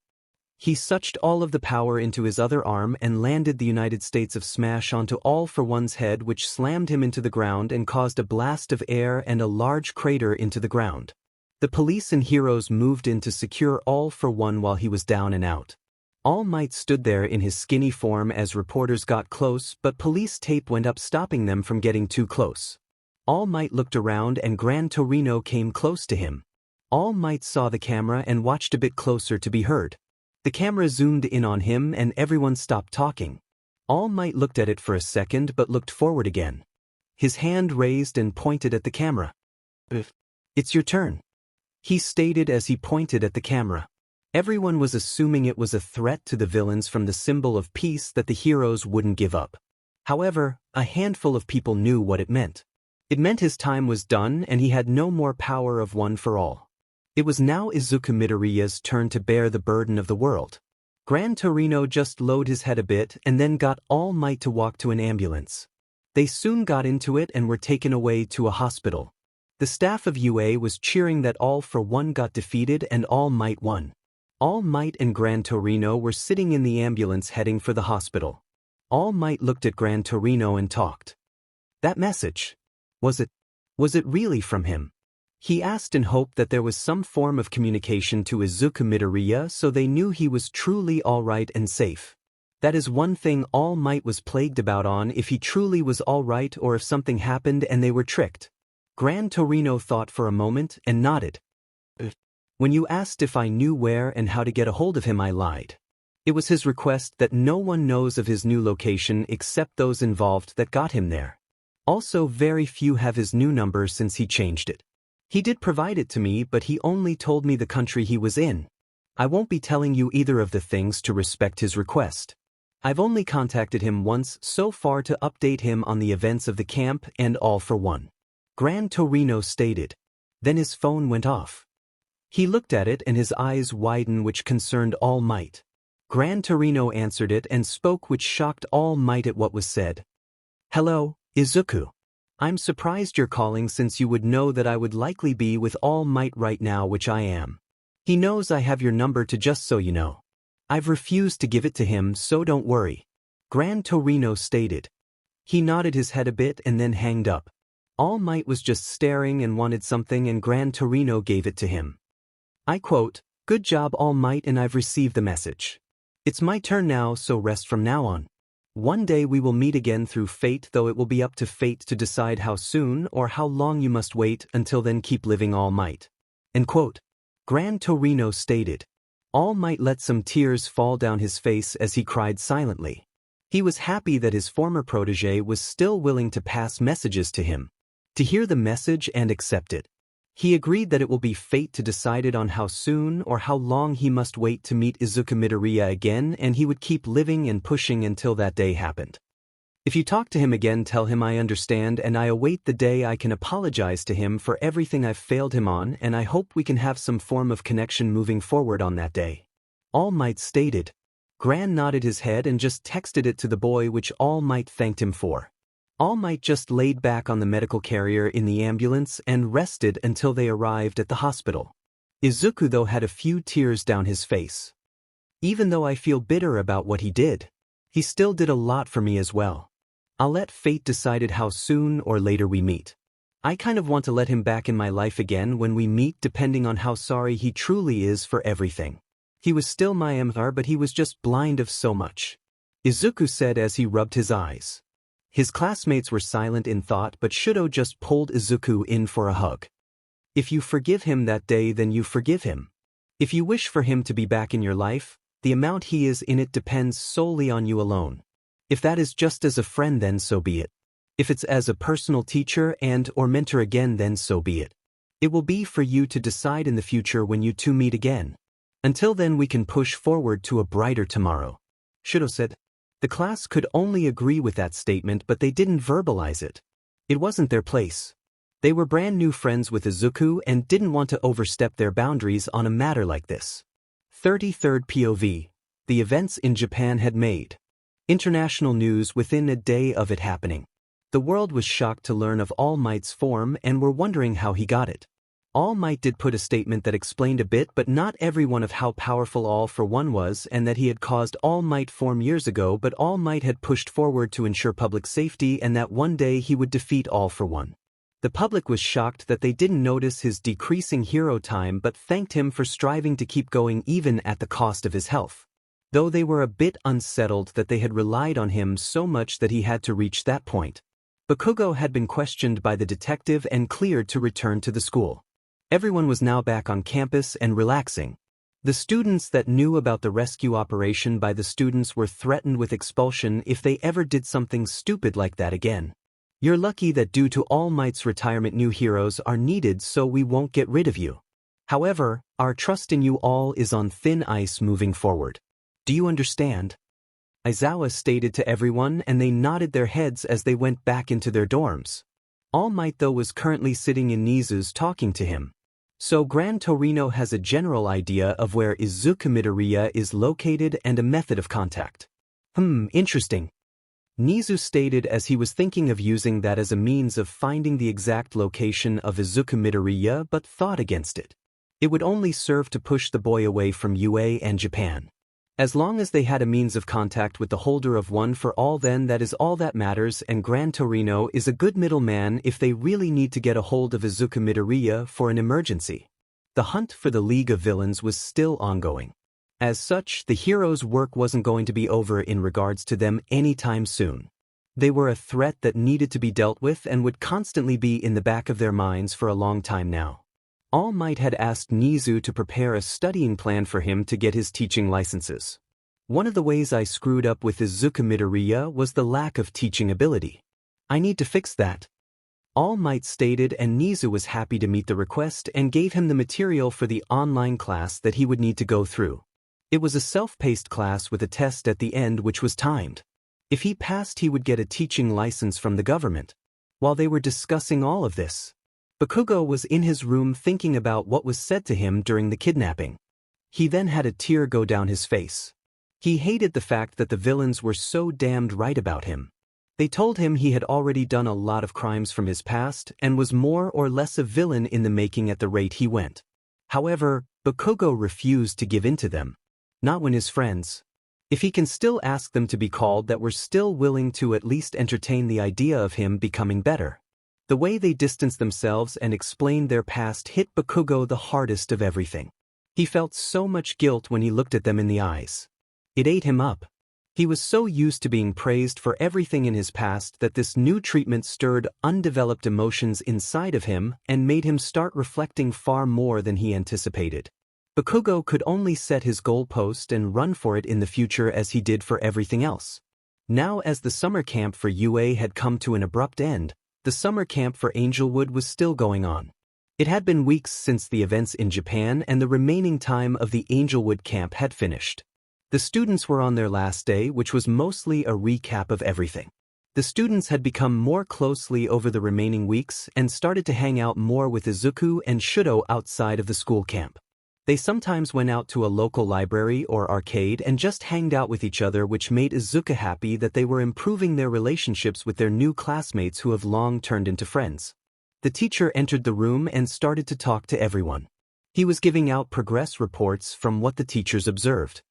He sucked all of the power into his other arm and landed the United States of Smash onto All for One's head, which slammed him into the ground and caused a blast of air and a large crater into the ground. The police and heroes moved in to secure All for One while he was down and out. All Might stood there in his skinny form as reporters got close, but police tape went up stopping them from getting too close. All Might looked around and Gran Torino came close to him. All Might saw the camera and watched a bit closer to be heard. The camera zoomed in on him and everyone stopped talking. All Might looked at it for a second but looked forward again. His hand raised and pointed at the camera. It's your turn, he stated as he pointed at the camera. Everyone was assuming it was a threat to the villains from the symbol of peace that the heroes wouldn't give up. However, a handful of people knew what it meant. It meant his time was done and he had no more power of One for All. It was now Izuku Midoriya's turn to bear the burden of the world. Gran Torino just lowered his head a bit and then got All Might to walk to an ambulance. They soon got into it and were taken away to a hospital. The staff of UA was cheering that All for One got defeated and All Might won. All Might and Gran Torino were sitting in the ambulance heading for the hospital. All Might looked at Gran Torino and talked. That message. Was it really from him? He asked in hope that there was some form of communication to Izuku Midoriya so they knew he was truly alright and safe. That is one thing All Might was plagued about on if he truly was alright or if something happened and they were tricked. Gran Torino thought for a moment and nodded. When you asked if I knew where and how to get a hold of him, I lied. It was his request that no one knows of his new location except those involved that got him there. Also, very few have his new number since he changed it. He did provide it to me, but he only told me the country he was in. I won't be telling you either of the things to respect his request. I've only contacted him once so far to update him on the events of the camp and All for One. Gran Torino stated. Then his phone went off. He looked at it and his eyes widened, which concerned All Might. Gran Torino answered it and spoke, which shocked All Might at what was said. Hello, Izuku. I'm surprised you're calling since you would know that I would likely be with All Might right now, which I am. He knows I have your number too, just so you know. I've refused to give it to him, so don't worry. Gran Torino stated. He nodded his head a bit and then hanged up. All Might was just staring and wanted something and Gran Torino gave it to him. I quote, "Good job All Might, and I've received the message. It's my turn now, so rest from now on. One day we will meet again through fate, though it will be up to fate to decide how soon or how long you must wait. Until then, keep living, All Might." End quote. Gran Torino stated. All Might let some tears fall down his face as he cried silently. He was happy that his former protege was still willing to pass messages to him. To hear the message and accept it. He agreed that it will be fate to decide it on how soon or how long he must wait to meet Izuku Midoriya again, and he would keep living and pushing until that day happened. If you talk to him again, tell him I understand and I await the day I can apologize to him for everything I've failed him on, and I hope we can have some form of connection moving forward on that day. All Might stated. Gran nodded his head and just texted it to the boy, which All Might thanked him for. All Might just laid back on the medical carrier in the ambulance and rested until they arrived at the hospital. Izuku, though, had a few tears down his face. Even though I feel bitter about what he did, he still did a lot for me as well. I'll let fate decide how soon or later we meet. I kind of want to let him back in my life again when we meet, depending on how sorry he truly is for everything. He was still my MR, but he was just blind of so much. Izuku said as he rubbed his eyes. His classmates were silent in thought, but Shouto just pulled Izuku in for a hug. If you forgive him that day, then you forgive him. If you wish for him to be back in your life, the amount he is in it depends solely on you alone. If that is just as a friend, then so be it. If it's as a personal teacher or mentor again, then so be it. It will be for you to decide in the future when you two meet again. Until then, we can push forward to a brighter tomorrow. Shouto said. The class could only agree with that statement, but they didn't verbalize it. It wasn't their place. They were brand new friends with Izuku and didn't want to overstep their boundaries on a matter like this. 33rd POV. The events in Japan had made international news within a day of it happening. The world was shocked to learn of All Might's form and were wondering how he got it. All Might did put a statement that explained a bit, but not everyone, of how powerful All for One was, and that he had caused All Might form years ago, but All Might had pushed forward to ensure public safety and that one day he would defeat All for One. The public was shocked that they didn't notice his decreasing hero time, but thanked him for striving to keep going even at the cost of his health. Though they were a bit unsettled that they had relied on him so much that he had to reach that point. Bakugo had been questioned by the detective and cleared to return to the school. Everyone was now back on campus and relaxing. The students that knew about the rescue operation by the students were threatened with expulsion if they ever did something stupid like that again. You're lucky that due to All Might's retirement, new heroes are needed, so we won't get rid of you. However, our trust in you all is on thin ice moving forward. Do you understand? Aizawa stated to everyone, and they nodded their heads as they went back into their dorms. All Might, though, was currently sitting in Nizu's talking to him. So Gran Torino has a general idea of where Izuku Midoriya is located and a method of contact. Interesting. Nizu stated as he was thinking of using that as a means of finding the exact location of Izuku Midoriya, but thought against it. It would only serve to push the boy away from UA and Japan. As long as they had a means of contact with the holder of One for All, then that is all that matters, and Gran Torino is a good middleman if they really need to get a hold of Izuku Midoriya for an emergency. The hunt for the League of Villains was still ongoing. As such, the heroes' work wasn't going to be over in regards to them anytime soon. They were a threat that needed to be dealt with and would constantly be in the back of their minds for a long time now. All Might had asked Nizu to prepare a studying plan for him to get his teaching licenses. One of the ways I screwed up with Izuku Midoriya was the lack of teaching ability. I need to fix that. All Might stated, and Nizu was happy to meet the request and gave him the material for the online class that he would need to go through. It was a self-paced class with a test at the end which was timed. If he passed, he would get a teaching license from the government. While they were discussing all of this, Bakugo was in his room thinking about what was said to him during the kidnapping. He then had a tear go down his face. He hated the fact that the villains were so damned right about him. They told him he had already done a lot of crimes from his past and was more or less a villain in the making at the rate he went. However, Bakugo refused to give in to them. Not when his friends, if he can still ask them to be called, that were still willing to at least entertain the idea of him becoming better. The way they distanced themselves and explained their past hit Bakugo the hardest of everything. He felt so much guilt when he looked at them in the eyes. It ate him up. He was so used to being praised for everything in his past that this new treatment stirred undeveloped emotions inside of him and made him start reflecting far more than he anticipated. Bakugo could only set his goalpost and run for it in the future as he did for everything else. Now, as the summer camp for UA had come to an abrupt end, the summer camp for Angelwood was still going on. It had been weeks since the events in Japan, and the remaining time of the Angelwood camp had finished. The students were on their last day, which was mostly a recap of everything. The students had become more closely over the remaining weeks and started to hang out more with Izuku and Shouto outside of the school camp. They sometimes went out to a local library or arcade and just hanged out with each other, which made Izuku happy that they were improving their relationships with their new classmates who have long turned into friends. The teacher entered the room and started to talk to everyone. He was giving out progress reports from what the teachers observed.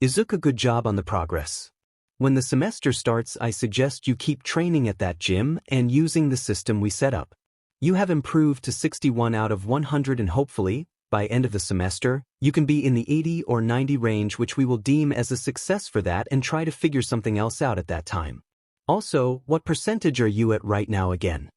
Izuku, good job on the progress. When the semester starts, I suggest you keep training at that gym and using the system we set up. You have improved to 61 out of 100 and hopefully, by end of the semester, you can be in the 80 or 90 range, which we will deem as a success for that and try to figure something else out at that time. Also, what percentage are you at right now again?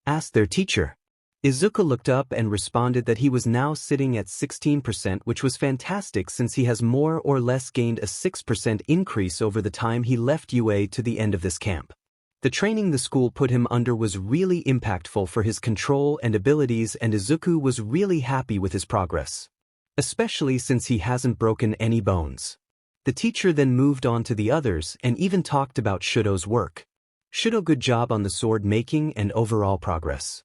Asked their teacher. Izuku looked up and responded that he was now sitting at 16%, which was fantastic since he has more or less gained a 6% increase over the time he left UA to the end of this camp. The training the school put him under was really impactful for his control and abilities, and Izuku was really happy with his progress, especially since he hasn't broken any bones. The teacher then moved on to the others and even talked about Shouto's work. Shouto, good job on the sword making and overall progress.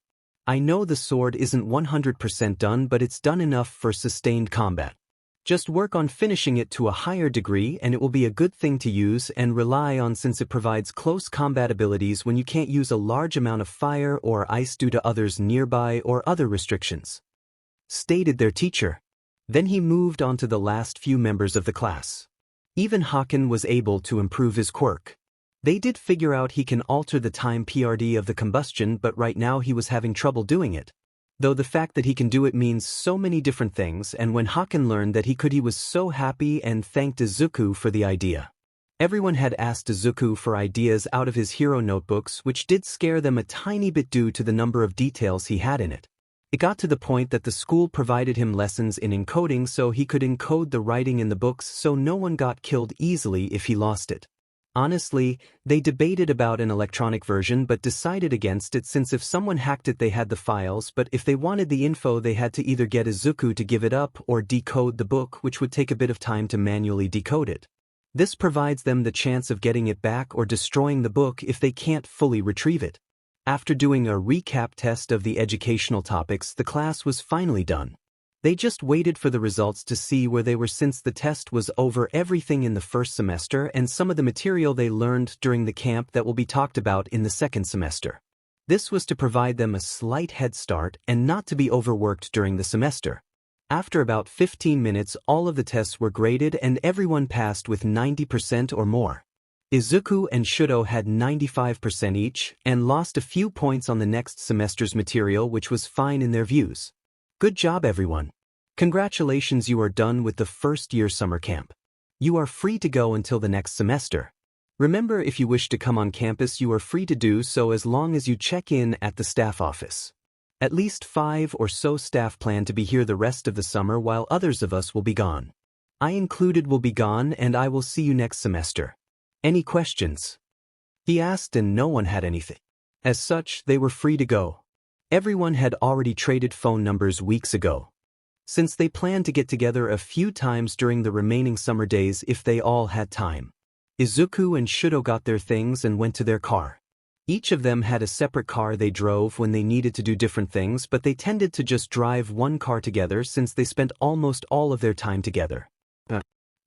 I know the sword isn't 100% done, but it's done enough for sustained combat. Just work on finishing it to a higher degree and it will be a good thing to use and rely on since it provides close combat abilities when you can't use a large amount of fire or ice due to others nearby or other restrictions. Stated their teacher. Then he moved on to the last few members of the class. Even Haken was able to improve his quirk. They did figure out he can alter the time PRD of the combustion, but right now he was having trouble doing it. Though the fact that he can do it means so many different things, and when Haken learned that he could, he was so happy and thanked Izuku for the idea. Everyone had asked Izuku for ideas out of his hero notebooks, which did scare them a tiny bit due to the number of details he had in it. It got to the point that the school provided him lessons in encoding so he could encode the writing in the books so no one got killed easily if he lost it. Honestly, they debated about an electronic version but decided against it since if someone hacked it they had the files, but if they wanted the info they had to either get Izuku to give it up or decode the book, which would take a bit of time to manually decode it. This provides them the chance of getting it back or destroying the book if they can't fully retrieve it. After doing a recap test of the educational topics, the class was finally done. They just waited for the results to see where they were since the test was over everything in the first semester and some of the material they learned during the camp that will be talked about in the second semester. This was to provide them a slight head start and not to be overworked during the semester. After about 15 minutes, all of the tests were graded and everyone passed with 90% or more. Izuku and Shouto had 95% each and lost a few points on the next semester's material, which was fine in their views. Good job, everyone. Congratulations, you are done with the first year summer camp. You are free to go until the next semester. Remember, if you wish to come on campus, you are free to do so as long as you check in at the staff office. At least 5 or so staff plan to be here the rest of the summer while others of us will be gone. I included will be gone and I will see you next semester. Any questions? He asked and no one had anything. As such, they were free to go. Everyone had already traded phone numbers weeks ago, since they planned to get together a few times during the remaining summer days if they all had time. Izuku and Shouto got their things and went to their car. Each of them had a separate car they drove when they needed to do different things, but they tended to just drive one car together since they spent almost all of their time together.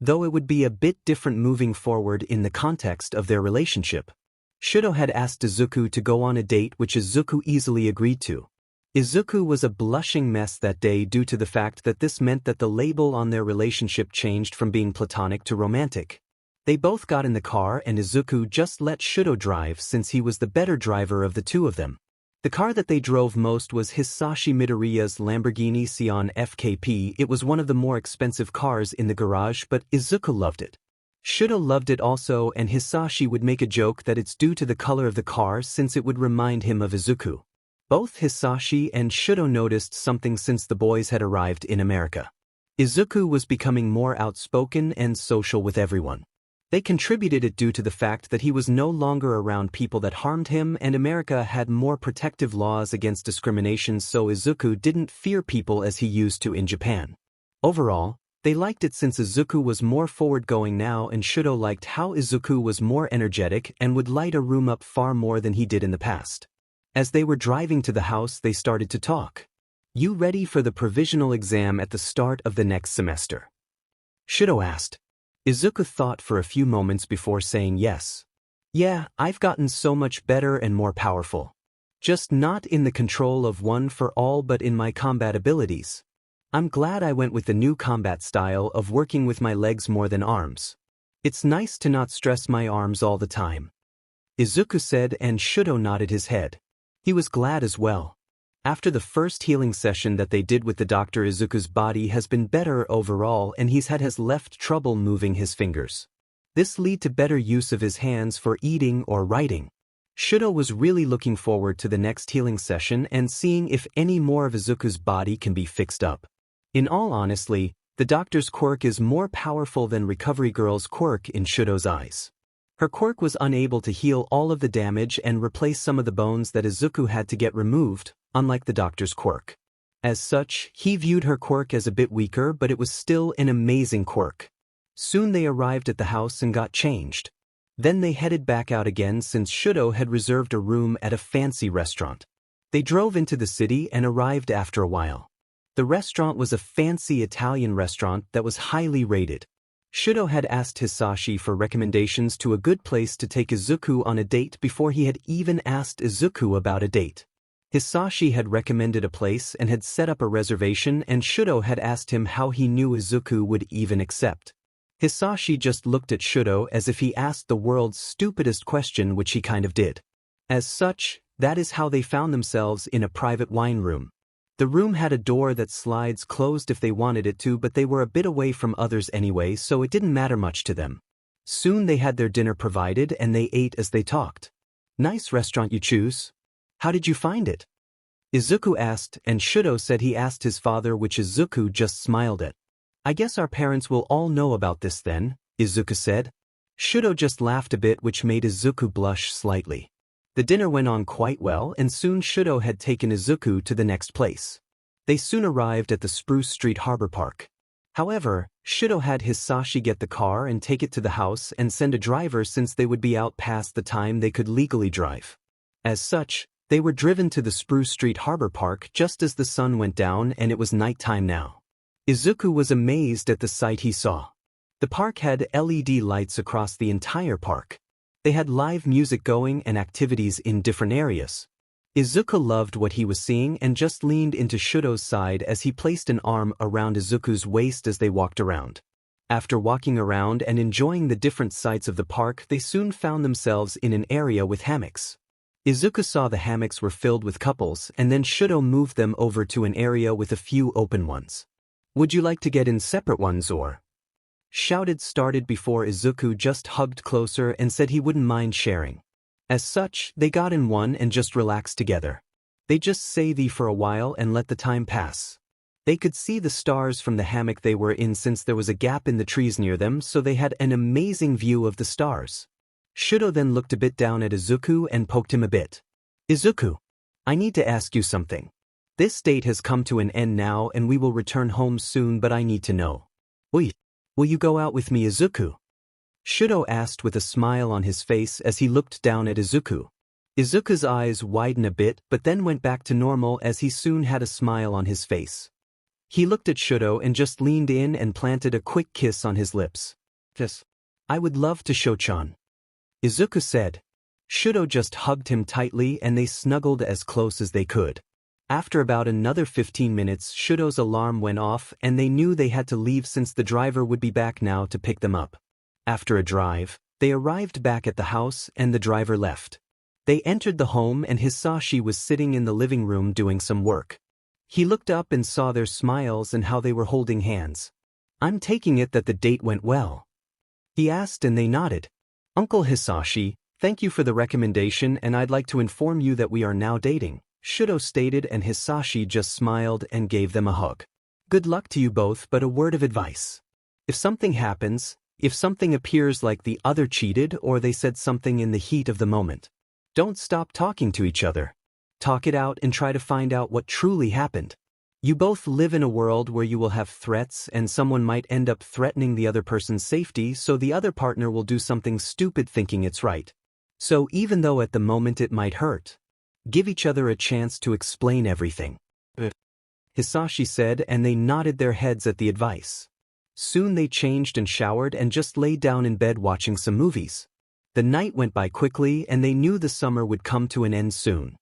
Though it would be a bit different moving forward in the context of their relationship. Shouto had asked Izuku to go on a date, which Izuku easily agreed to. Izuku was a blushing mess that day due to the fact that this meant that the label on their relationship changed from being platonic to romantic. They both got in the car and Izuku just let Shouto drive since he was the better driver of the two of them. The car that they drove most was Hisashi Midoriya's Lamborghini Sion FKP. It was one of the more expensive cars in the garage, but Izuku loved it. Shouto loved it also, and Hisashi would make a joke that it's due to the color of the car since it would remind him of Izuku. Both Hisashi and Shouto noticed something since the boys had arrived in America. Izuku was becoming more outspoken and social with everyone. They contributed it due to the fact that he was no longer around people that harmed him, and America had more protective laws against discrimination, so Izuku didn't fear people as he used to in Japan. Overall, they liked it since Izuku was more forward-going now, and Shouto liked how Izuku was more energetic and would light a room up far more than he did in the past. As they were driving to the house, they started to talk. You ready for the provisional exam at the start of the next semester? Shouto asked. Izuku thought for a few moments before saying yes. Yeah, I've gotten so much better and more powerful. Just not in the control of one for all but in my combat abilities. I'm glad I went with the new combat style of working with my legs more than arms. It's nice to not stress my arms all the time. Izuku said, and Shouto nodded his head. He was glad as well. After the first healing session that they did with the doctor, Izuku's body has been better overall and he's had left trouble moving his fingers. This lead to better use of his hands for eating or writing. Shouto was really looking forward to the next healing session and seeing if any more of Izuku's body can be fixed up. In all honesty, the doctor's quirk is more powerful than Recovery Girl's quirk in Shouto's eyes. Her quirk was unable to heal all of the damage and replace some of the bones that Izuku had to get removed, unlike the doctor's quirk. As such, he viewed her quirk as a bit weaker, but it was still an amazing quirk. Soon they arrived at the house and got changed. Then they headed back out again since Shouto had reserved a room at a fancy restaurant. They drove into the city and arrived after a while. The restaurant was a fancy Italian restaurant that was highly rated. Shouto had asked Hisashi for recommendations to a good place to take Izuku on a date before he had even asked Izuku about a date. Hisashi had recommended a place and had set up a reservation, and Shouto had asked him how he knew Izuku would even accept. Hisashi just looked at Shouto as if he asked the world's stupidest question, which he kind of did. As such, that is how they found themselves in a private wine room. The room had a door that slides closed if they wanted it to, but they were a bit away from others anyway, so it didn't matter much to them. Soon they had their dinner provided and they ate as they talked. Nice restaurant you choose. How did you find it? Izuku asked, and Shouto said he asked his father, which Izuku just smiled at. I guess our parents will all know about this then, Izuku said. Shouto just laughed a bit, which made Izuku blush slightly. The dinner went on quite well, and soon Shouto had taken Izuku to the next place. They soon arrived at the Spruce Street Harbor Park. However, Shouto had Hisashi get the car and take it to the house and send a driver since they would be out past the time they could legally drive. As such, they were driven to the Spruce Street Harbor Park just as the sun went down and it was nighttime now. Izuku was amazed at the sight he saw. The park had LED lights across the entire park. They had live music going and activities in different areas. Izuku loved what he was seeing and just leaned into Shouto's side as he placed an arm around Izuku's waist as they walked around. After walking around and enjoying the different sights of the park, they soon found themselves in an area with hammocks. Izuku saw the hammocks were filled with couples, and then Shouto moved them over to an area with a few open ones. Would you like to get in separate ones or? Shouted started before Izuku just hugged closer and said he wouldn't mind sharing. As such, they got in one and just relaxed together. They just say for a while and let the time pass. They could see the stars from the hammock they were in since there was a gap in the trees near them, so they had an amazing view of the stars. Shouto then looked a bit down at Izuku and poked him a bit. Izuku, I need to ask you something. This date has come to an end now and we will return home soon, but I need to know. Will you go out with me, Izuku? Shouto asked with a smile on his face as he looked down at Izuku. Izuku's eyes widened a bit but then went back to normal as he soon had a smile on his face. He looked at Shouto and just leaned in and planted a quick kiss on his lips. Yes. I would love to, Shouchan. Izuku said. Shouto just hugged him tightly and they snuggled as close as they could. After about another 15 minutes, Shouto's alarm went off and they knew they had to leave since the driver would be back now to pick them up. After a drive, they arrived back at the house and the driver left. They entered the home and Hisashi was sitting in the living room doing some work. He looked up and saw their smiles and how they were holding hands. I'm taking it that the date went well. He asked and they nodded. Uncle Hisashi, thank you for the recommendation and I'd like to inform you that we are now dating, Shouto stated, and Hisashi just smiled and gave them a hug. Good luck to you both, but a word of advice. If something happens, if something appears like the other cheated or they said something in the heat of the moment, don't stop talking to each other. Talk it out and try to find out what truly happened. You both live in a world where you will have threats and someone might end up threatening the other person's safety, so the other partner will do something stupid thinking it's right. So even though at the moment it might hurt, give each other a chance to explain everything. Hisashi said, and they nodded their heads at the advice. Soon they changed and showered and just lay down in bed watching some movies. The night went by quickly and they knew the summer would come to an end soon.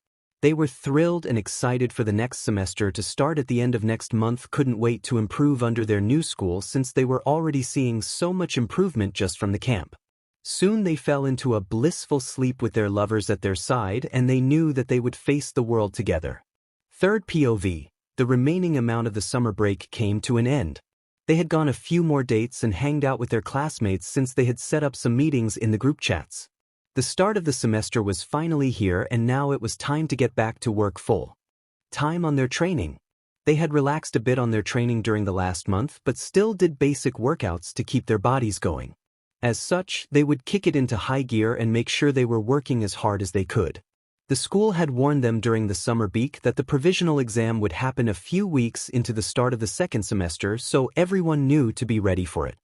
They were thrilled and excited for the next semester to start at the end of next month, couldn't wait to improve under their new school since they were already seeing so much improvement just from the camp. Soon they fell into a blissful sleep with their lovers at their side, and they knew that they would face the world together. Third POV, the remaining amount of the summer break came to an end. They had gone a few more dates and hanged out with their classmates since they had set up some meetings in the group chats. The start of the semester was finally here, and now it was time to get back to work full time on their training. They had relaxed a bit on their training during the last month, but still did basic workouts to keep their bodies going. As such, they would kick it into high gear and make sure they were working as hard as they could. The school had warned them during the summer break that the provisional exam would happen a few weeks into the start of the second semester, so everyone knew to be ready for it.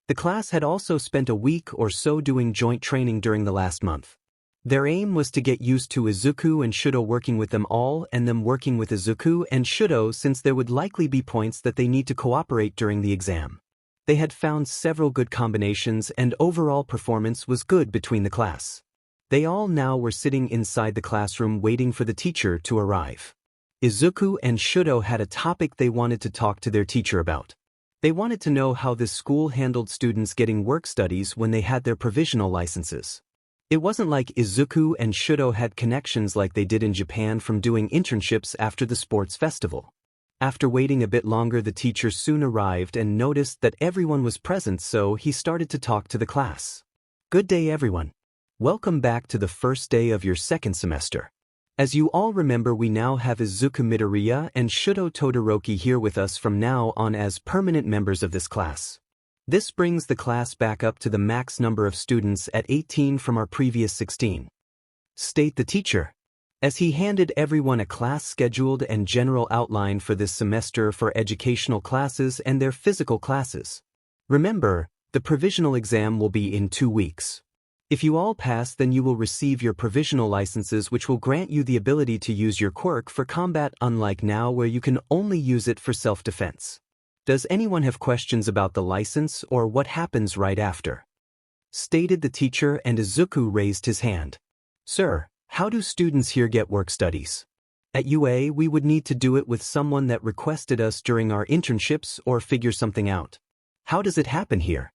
The class had also spent a week or so doing joint training during the last month. Their aim was to get used to Izuku and Shouto working with them all, and them working with Izuku and Shouto, since there would likely be points that they need to cooperate during the exam. They had found several good combinations, and overall performance was good between the class. They all now were sitting inside the classroom waiting for the teacher to arrive. Izuku and Shouto had a topic they wanted to talk to their teacher about. They wanted to know how this school handled students getting work studies when they had their provisional licenses. It wasn't like Izuku and Shouto had connections like they did in Japan from doing internships after the sports festival. After waiting a bit longer, the teacher soon arrived and noticed that everyone was present, so he started to talk to the class. Good day, everyone. Welcome back to the first day of your second semester. As you all remember, we now have Izuku Midoriya and Shouto Todoroki here with us from now on as permanent members of this class. This brings the class back up to the max number of students at 18 from our previous 16. State the teacher. As he handed everyone a class scheduled and general outline for this semester for educational classes and their physical classes. Remember, the provisional exam will be in 2 weeks. If you all pass, then you will receive your provisional licenses, which will grant you the ability to use your quirk for combat, unlike now where you can only use it for self-defense. Does anyone have questions about the license or what happens right after? Stated the teacher, and Izuku raised his hand. Sir, how do students here get work studies? At UA, we would need to do it with someone that requested us during our internships or figure something out. How does it happen here?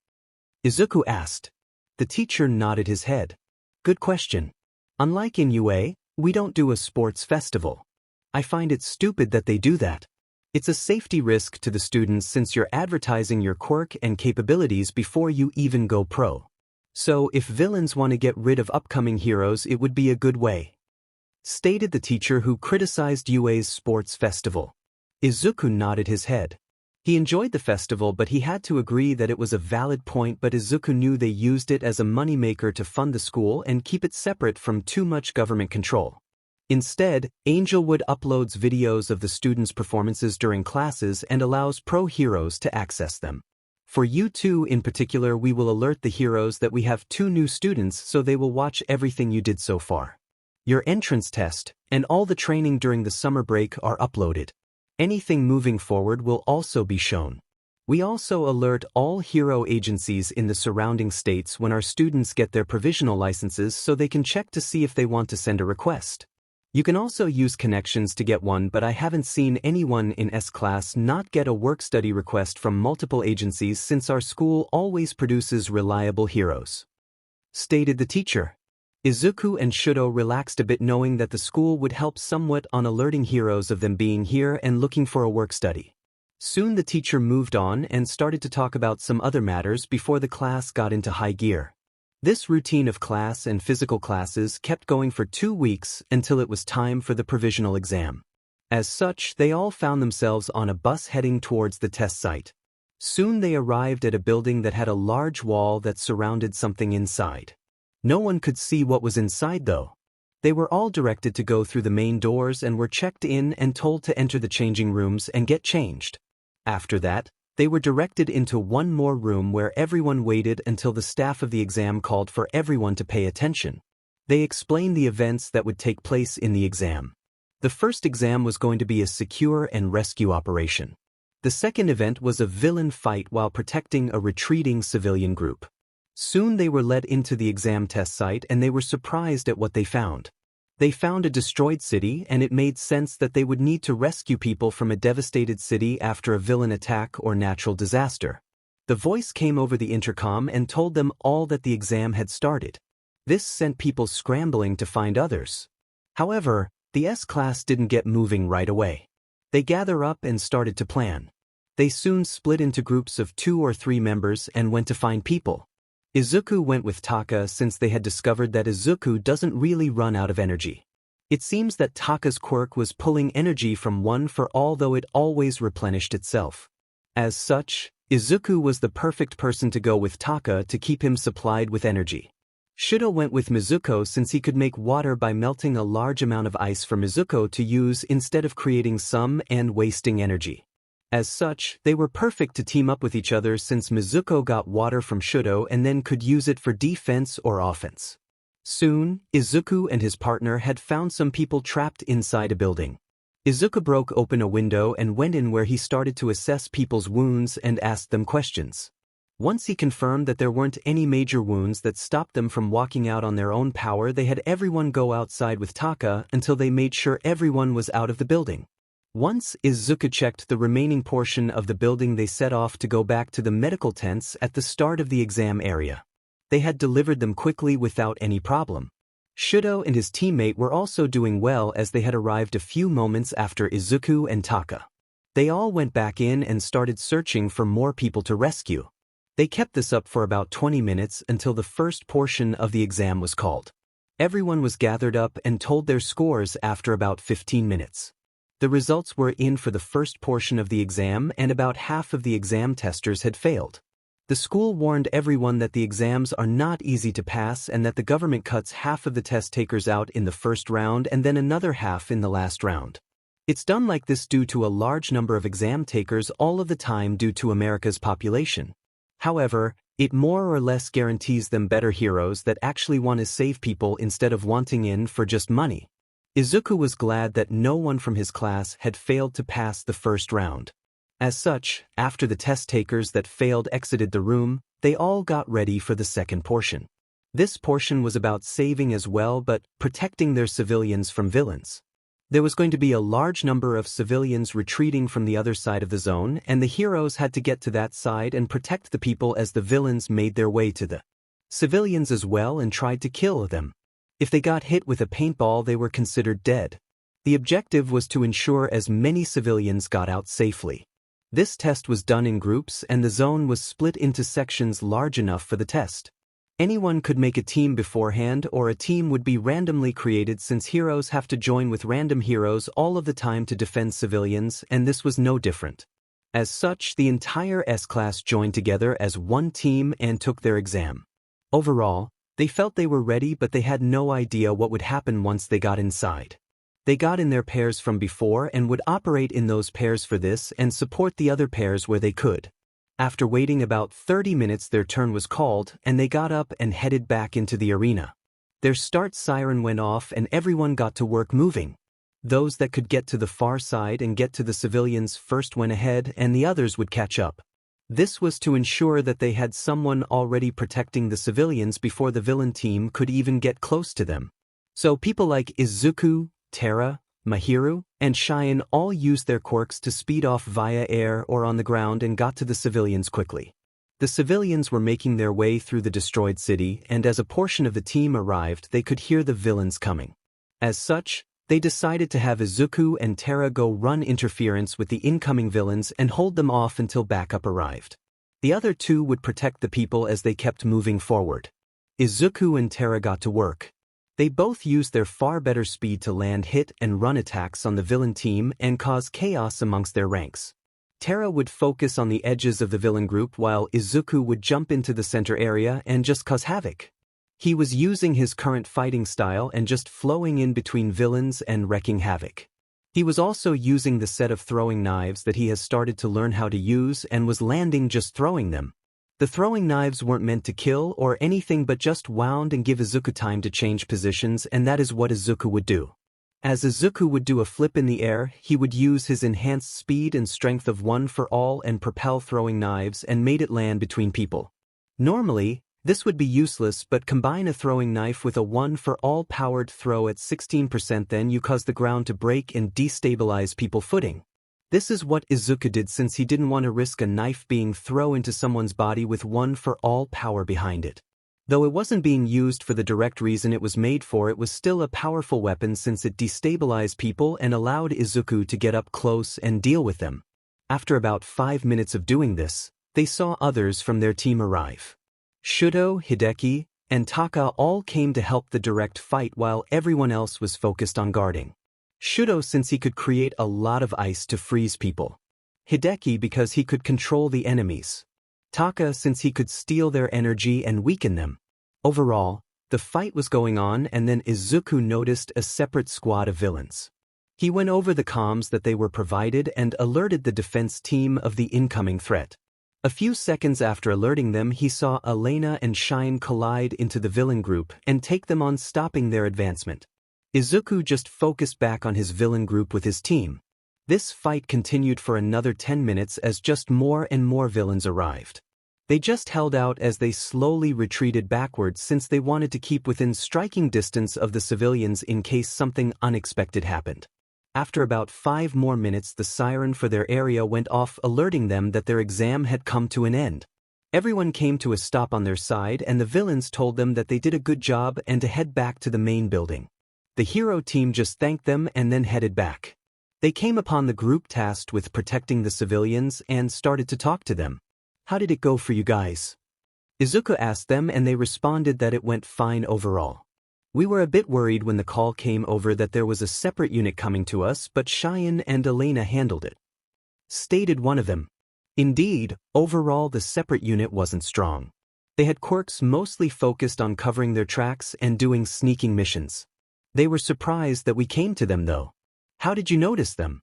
Izuku asked. The teacher nodded his head. Good question. Unlike in UA, we don't do a sports festival. I find it stupid that they do that. It's a safety risk to the students since you're advertising your quirk and capabilities before you even go pro. So if villains want to get rid of upcoming heroes, it would be a good way. Stated the teacher who criticized UA's sports festival. Izuku nodded his head. He enjoyed the festival, but he had to agree that it was a valid point, but Izuku knew they used it as a moneymaker to fund the school and keep it separate from too much government control. Instead, Angelwood uploads videos of the students' performances during classes and allows pro heroes to access them. For you two in particular, we will alert the heroes that we have 2 new students, so they will watch everything you did so far. Your entrance test and all the training during the summer break are uploaded. Anything moving forward will also be shown. We also alert all hero agencies in the surrounding states when our students get their provisional licenses so they can check to see if they want to send a request. You can also use connections to get one, but I haven't seen anyone in S class not get a work study request from multiple agencies since our school always produces reliable heroes. Stated the teacher. Izuku and Shouto relaxed a bit, knowing that the school would help somewhat on alerting heroes of them being here and looking for a work study. Soon the teacher moved on and started to talk about some other matters before the class got into high gear. This routine of class and physical classes kept going for 2 weeks until it was time for the provisional exam. As such, they all found themselves on a bus heading towards the test site. Soon they arrived at a building that had a large wall that surrounded something inside. No one could see what was inside though. They were all directed to go through the main doors and were checked in and told to enter the changing rooms and get changed. After that, they were directed into one more room where everyone waited until the staff of the exam called for everyone to pay attention. They explained the events that would take place in the exam. The first exam was going to be a secure and rescue operation. The second event was a villain fight while protecting a retreating civilian group. Soon they were led into the exam test site and they were surprised at what they found. They found a destroyed city, and it made sense that they would need to rescue people from a devastated city after a villain attack or natural disaster. The voice came over the intercom and told them all that the exam had started. This sent people scrambling to find others. However, the S-class didn't get moving right away. They gathered up and started to plan. They soon split into groups of 2 or 3 members and went to find people. Izuku went with Taka since they had discovered that Izuku doesn't really run out of energy. It seems that Taka's quirk was pulling energy from one for all, though it always replenished itself. As such, Izuku was the perfect person to go with Taka to keep him supplied with energy. Shouto went with Mizuko since he could make water by melting a large amount of ice for Mizuko to use instead of creating some and wasting energy. As such, they were perfect to team up with each other since Mizuko got water from Shouto and then could use it for defense or offense. Soon, Izuku and his partner had found some people trapped inside a building. Izuku broke open a window and went in, where he started to assess people's wounds and asked them questions. Once he confirmed that there weren't any major wounds that stopped them from walking out on their own power, they had everyone go outside with Taka until they made sure everyone was out of the building. Once Izuku checked the remaining portion of the building, they set off to go back to the medical tents at the start of the exam area. They had delivered them quickly without any problem. Shouto and his teammate were also doing well as they had arrived a few moments after Izuku and Taka. They all went back in and started searching for more people to rescue. They kept this up for about 20 minutes until the first portion of the exam was called. Everyone was gathered up and told their scores after about 15 minutes. The results were in for the first portion of the exam, and about half of the exam testers had failed. The school warned everyone that the exams are not easy to pass and that the government cuts half of the test takers out in the first round and then another half in the last round. It's done like this due to a large number of exam takers all of the time due to America's population. However, it more or less guarantees them better heroes that actually want to save people instead of wanting in for just money. Izuku was glad that no one from his class had failed to pass the first round. As such, after the test takers that failed exited the room, they all got ready for the second portion. This portion was about saving as well, but protecting their civilians from villains. There was going to be a large number of civilians retreating from the other side of the zone, and the heroes had to get to that side and protect the people as the villains made their way to the civilians as well and tried to kill them. If they got hit with a paintball, they were considered dead. The objective was to ensure as many civilians got out safely. This test was done in groups, and the zone was split into sections large enough for the test. Anyone could make a team beforehand, or a team would be randomly created since heroes have to join with random heroes all of the time to defend civilians, and this was no different. As such, the entire S-class joined together as one team and took their exam. Overall, they felt they were ready, but they had no idea what would happen once they got inside. They got in their pairs from before and would operate in those pairs for this and support the other pairs where they could. After waiting about 30 minutes, their turn was called, and they got up and headed back into the arena. Their start siren went off and everyone got to work moving. Those that could get to the far side and get to the civilians first went ahead, and the others would catch up. This was to ensure that they had someone already protecting the civilians before the villain team could even get close to them. So people like Izuku, Terra, Mahiru, and Cheyenne all used their quirks to speed off via air or on the ground and got to the civilians quickly. The civilians were making their way through the destroyed city, and as a portion of the team arrived, they could hear the villains coming. As such, they decided to have Izuku and Terra go run interference with the incoming villains and hold them off until backup arrived. The other two would protect the people as they kept moving forward. Izuku and Terra got to work. They both used their far better speed to land hit and run attacks on the villain team and cause chaos amongst their ranks. Terra would focus on the edges of the villain group while Izuku would jump into the center area and just cause havoc. He was using his current fighting style and just flowing in between villains and wreaking havoc. He was also using the set of throwing knives that he has started to learn how to use and was landing just throwing them. The throwing knives weren't meant to kill or anything but just wound and give Izuku time to change positions, and that is what Izuku would do. As Izuku would do a flip in the air, he would use his enhanced speed and strength of one for all and propel throwing knives and made it land between people. Normally, This would be useless, but combine a throwing knife with a 1 for all powered throw at 16%, then you cause the ground to break and destabilize people's footing. This is what Izuku did since he didn't want to risk a knife being thrown into someone's body with 1 for all power behind it. Though it wasn't being used for the direct reason it was made for, it was still a powerful weapon since it destabilized people and allowed Izuku to get up close and deal with them. After about 5 minutes of doing this, they saw others from their team arrive. Shouto, Hideki, and Taka all came to help the direct fight while everyone else was focused on guarding. Shouto since he could create a lot of ice to freeze people. Hideki because he could control the enemies. Taka since he could steal their energy and weaken them. Overall, the fight was going on, and then Izuku noticed a separate squad of villains. He went over the comms that they were provided and alerted the defense team of the incoming threat. A few seconds after alerting them, he saw Elena and Shine collide into the villain group and take them on, stopping their advancement. Izuku just focused back on his villain group with his team. This fight continued for another 10 minutes as just more and more villains arrived. They just held out as they slowly retreated backwards since they wanted to keep within striking distance of the civilians in case something unexpected happened. After about 5 more minutes, the siren for their area went off, alerting them that their exam had come to an end. Everyone came to a stop on their side, and the villains told them that they did a good job and to head back to the main building. The hero team just thanked them and then headed back. They came upon the group tasked with protecting the civilians and started to talk to them. "How did it go for you guys?" Izuku asked them, and they responded that it went fine overall. "We were a bit worried when the call came over that there was a separate unit coming to us, but Cheyenne and Elena handled it," stated one of them. Indeed, overall the separate unit wasn't strong. They had quirks mostly focused on covering their tracks and doing sneaking missions. They were surprised that we came to them though. "How did you notice them?"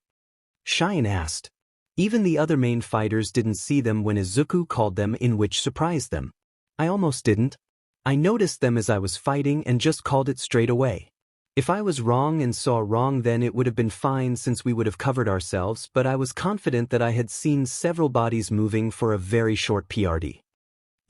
Cheyenne asked. Even the other main fighters didn't see them when Izuku called them in, which surprised them. "I almost didn't. I noticed them as I was fighting and just called it straight away. If I was wrong and saw wrong, then it would have been fine since we would have covered ourselves, but I was confident that I had seen several bodies moving for a very short PRD."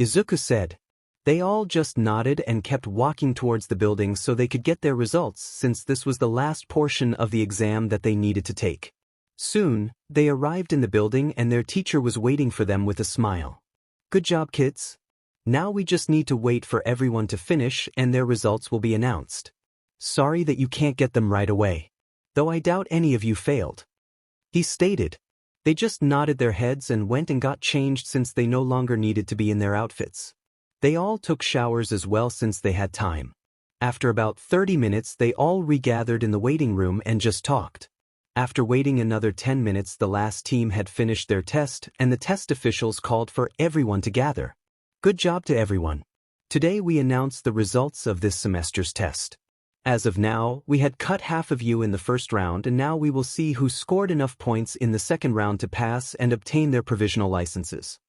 Izuku said. They all just nodded and kept walking towards the building so they could get their results, since this was the last portion of the exam that they needed to take. Soon, they arrived in the building and their teacher was waiting for them with a smile. "Good job, kids. Now we just need to wait for everyone to finish and their results will be announced. Sorry that you can't get them right away. Though I doubt any of you failed," he stated. They just nodded their heads and went and got changed since they no longer needed to be in their outfits. They all took showers as well since they had time. After about 30 minutes, they all regathered in the waiting room and just talked. After waiting another 10 minutes, the last team had finished their test and the test officials called for everyone to gather. "Good job to everyone. Today we announce the results of this semester's test. As of now, we had cut half of you in the first round, and now we will see who scored enough points in the second round to pass and obtain their provisional licenses,"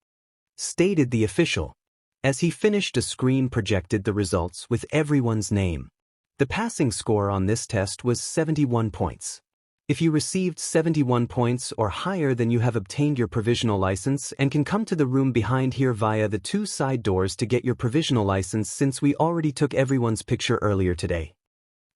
stated the official. As he finished, a screen projected the results with everyone's name. The passing score on this test was 71 points. If you received 71 points or higher, then you have obtained your provisional license and can come to the room behind here via the 2 side doors to get your provisional license, since we already took everyone's picture earlier today,"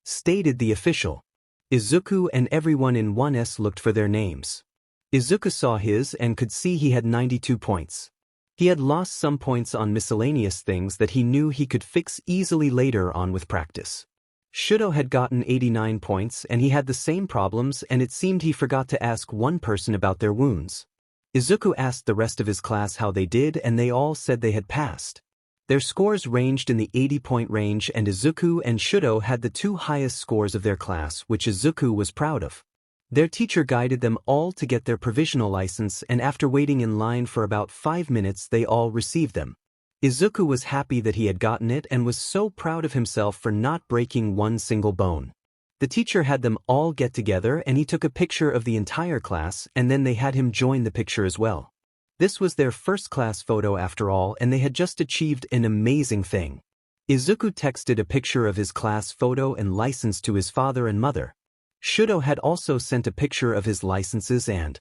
stated the official. Izuku and everyone in 1S looked for their names. Izuku saw his and could see he had 92 points. He had lost some points on miscellaneous things that he knew he could fix easily later on with practice. Shouto had gotten 89 points and he had the same problems, and it seemed he forgot to ask one person about their wounds. Izuku asked the rest of his class how they did, and they all said they had passed. Their scores ranged in the 80-point range, and Izuku and Shouto had the 2 highest scores of their class, which Izuku was proud of. Their teacher guided them all to get their provisional license, and after waiting in line for about 5 minutes, they all received them. Izuku was happy that he had gotten it and was so proud of himself for not breaking one single bone. The teacher had them all get together and he took a picture of the entire class, and then they had him join the picture as well. This was their first class photo after all, and they had just achieved an amazing thing. Izuku texted a picture of his class photo and license to his father and mother. Shouto had also sent a picture of his licenses and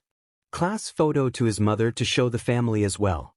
class photo to his mother to show the family as well.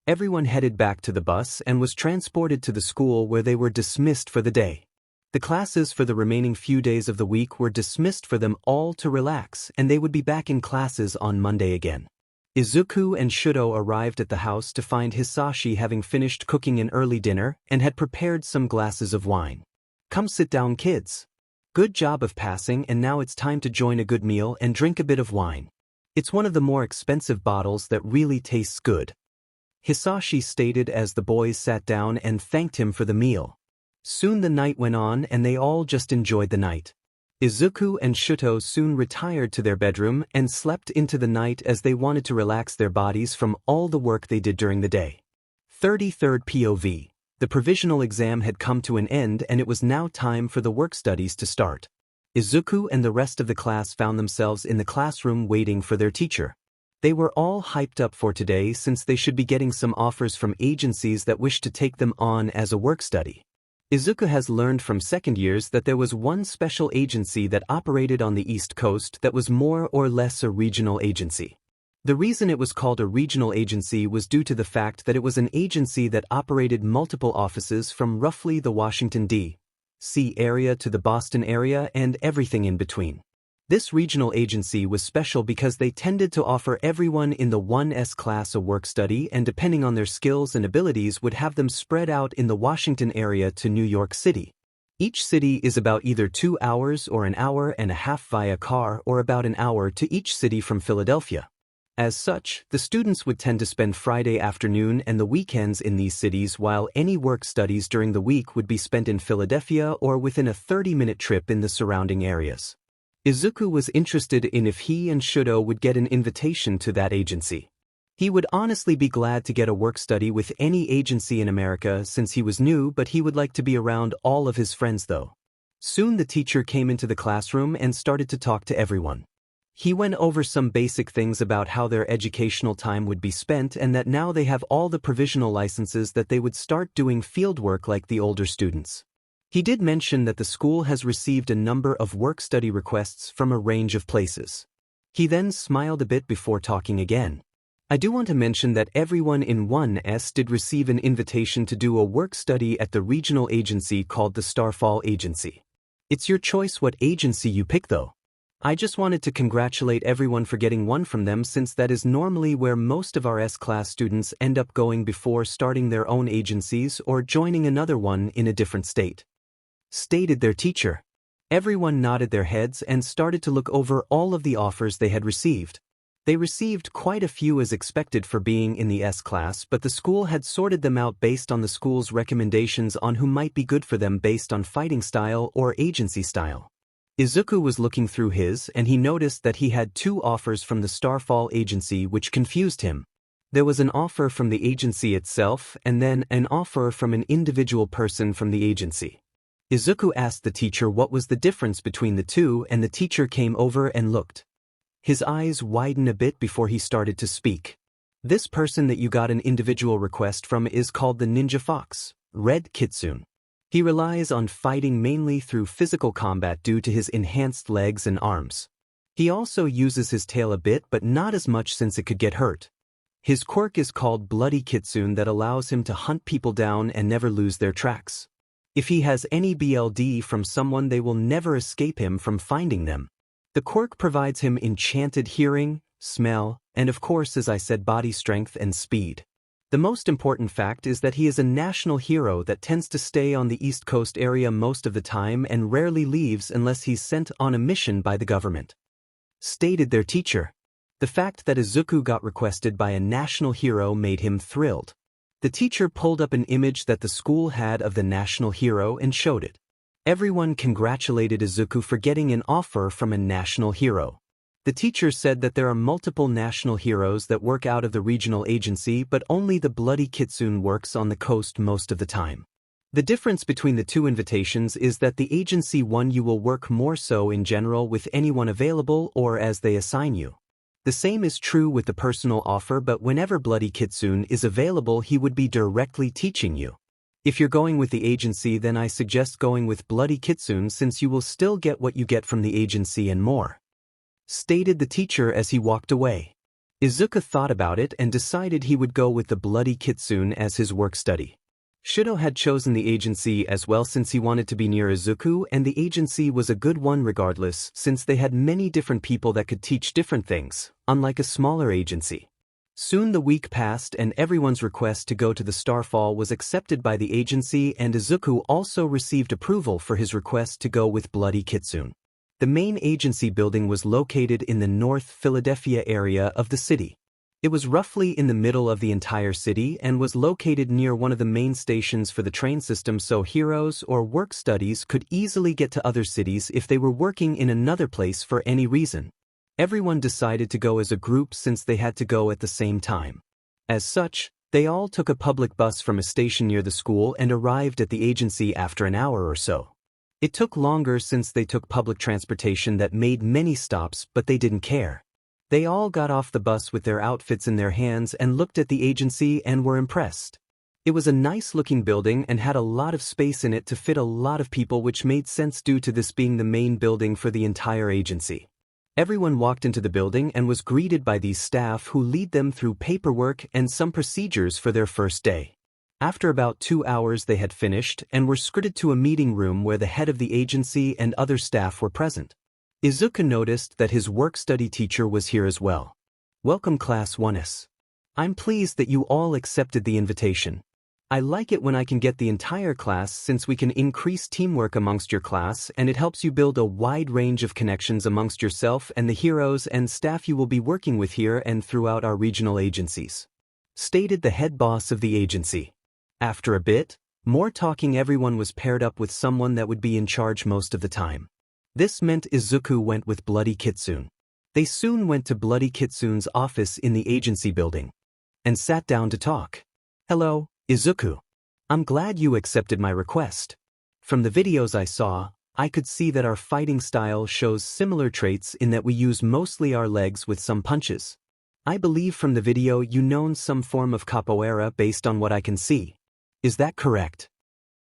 Everyone headed back to the bus and was transported to the school where they were dismissed for the day. The classes for the remaining few days of the week were dismissed for them all to relax, and they would be back in classes on Monday again. Izuku and Shouto arrived at the house to find Hisashi having finished cooking an early dinner and had prepared some glasses of wine. "Come sit down, kids. Good job of passing, and now it's time to join a good meal and drink a bit of wine. It's one of the more expensive bottles that really tastes good," Hisashi stated as the boys sat down and thanked him for the meal. Soon the night went on and they all just enjoyed the night. Izuku and Shouto soon retired to their bedroom and slept into the night as they wanted to relax their bodies from all the work they did during the day. 33rd POV. The provisional exam had come to an end and it was now time for the work studies to start. Izuku and the rest of the class found themselves in the classroom waiting for their teacher. They were all hyped up for today since they should be getting some offers from agencies that wish to take them on as a work study. Izuku has learned from second years that there was one special agency that operated on the East Coast that was more or less a regional agency. The reason it was called a regional agency was due to the fact that it was an agency that operated multiple offices from roughly the Washington, D.C. area to the Boston area and everything in between. This regional agency was special because they tended to offer everyone in the 1S class a work study and depending on their skills and abilities would have them spread out in the Washington area to New York City. Each city is about either 2 hours or an hour and a half via car or about an hour to each city from Philadelphia. As such, the students would tend to spend Friday afternoon and the weekends in these cities while any work studies during the week would be spent in Philadelphia or within a 30-minute trip in the surrounding areas. Izuku was interested in if he and Shouto would get an invitation to that agency. He would honestly be glad to get a work study with any agency in America since he was new, but he would like to be around all of his friends though. Soon the teacher came into the classroom and started to talk to everyone. He went over some basic things about how their educational time would be spent and that now they have all the provisional licenses that they would start doing field work like the older students. He did mention that the school has received a number of work-study requests from a range of places. He then smiled a bit before talking again. "I do want to mention that everyone in 1S did receive an invitation to do a work-study at the regional agency called the Starfall Agency. It's your choice what agency you pick though. I just wanted to congratulate everyone for getting one from them since that is normally where most of our S-class students end up going before starting their own agencies or joining another one in a different state," stated their teacher. Everyone nodded their heads and started to look over all of the offers they had received. They received quite a few as expected for being in the S class, but the school had sorted them out based on the school's recommendations on who might be good for them based on fighting style or agency style. Izuku was looking through his and he noticed that he had 2 offers from the Starfall Agency which confused him. There was an offer from the agency itself and then an offer from an individual person from the agency. Izuku asked the teacher what was the difference between the two and the teacher came over and looked. His eyes widened a bit before he started to speak. "This person that you got an individual request from is called the Ninja Fox, Red Kitsune. He relies on fighting mainly through physical combat due to his enhanced legs and arms. He also uses his tail a bit but not as much since it could get hurt. His quirk is called Bloody Kitsune that allows him to hunt people down and never lose their tracks. If he has any BLD from someone they will never escape him from finding them. The quirk provides him enchanted hearing, smell, and of course as I said body strength and speed. The most important fact is that he is a national hero that tends to stay on the East Coast area most of the time and rarely leaves unless he's sent on a mission by the government," stated their teacher. The fact that Izuku got requested by a national hero made him thrilled. The teacher pulled up an image that the school had of the national hero and showed it. Everyone congratulated Izuku for getting an offer from a national hero. The teacher said that there are multiple national heroes that work out of the regional agency but only the Bloody Kitsune works on the coast most of the time. The difference between the 2 invitations is that the agency one you will work more so in general with anyone available or as they assign you. The same is true with the personal offer, but whenever Bloody Kitsune is available he would be directly teaching you. If you're going with the agency then I suggest going with Bloody Kitsune since you will still get what you get from the agency and more," stated the teacher as he walked away. Izuku thought about it and decided he would go with the Bloody Kitsune as his work study. Shouto had chosen the agency as well since he wanted to be near Izuku, and the agency was a good one regardless since they had many different people that could teach different things, unlike a smaller agency. Soon the week passed and everyone's request to go to the Starfall was accepted by the agency, and Izuku also received approval for his request to go with Bloody Kitsune. The main agency building was located in the North Philadelphia area of the city. It was roughly in the middle of the entire city and was located near one of the main stations for the train system, so heroes or work studies could easily get to other cities if they were working in another place for any reason. Everyone decided to go as a group since they had to go at the same time. As such, they all took a public bus from a station near the school and arrived at the agency after an hour or so. It took longer since they took public transportation that made many stops, but they didn't care. They all got off the bus with their outfits in their hands and looked at the agency and were impressed. It was a nice-looking building and had a lot of space in it to fit a lot of people, which made sense due to this being the main building for the entire agency. Everyone walked into the building and was greeted by these staff who lead them through paperwork and some procedures for their first day. After about 2 hours they had finished and were escorted to a meeting room where the head of the agency and other staff were present. Izuku noticed that his work-study teacher was here as well. "Welcome Class 1s. I'm pleased that you all accepted the invitation. I like it when I can get the entire class since we can increase teamwork amongst your class and it helps you build a wide range of connections amongst yourself and the heroes and staff you will be working with here and throughout our regional agencies," stated the head boss of the agency. After a bit more talking, everyone was paired up with someone that would be in charge most of the time. This meant Izuku went with Bloody Kitsune. They soon went to Bloody Kitsune's office in the agency building and sat down to talk. "Hello, Izuku. I'm glad you accepted my request. From the videos I saw, I could see that our fighting style shows similar traits in that we use mostly our legs with some punches. I believe from the video you know some form of capoeira based on what I can see. Is that correct?"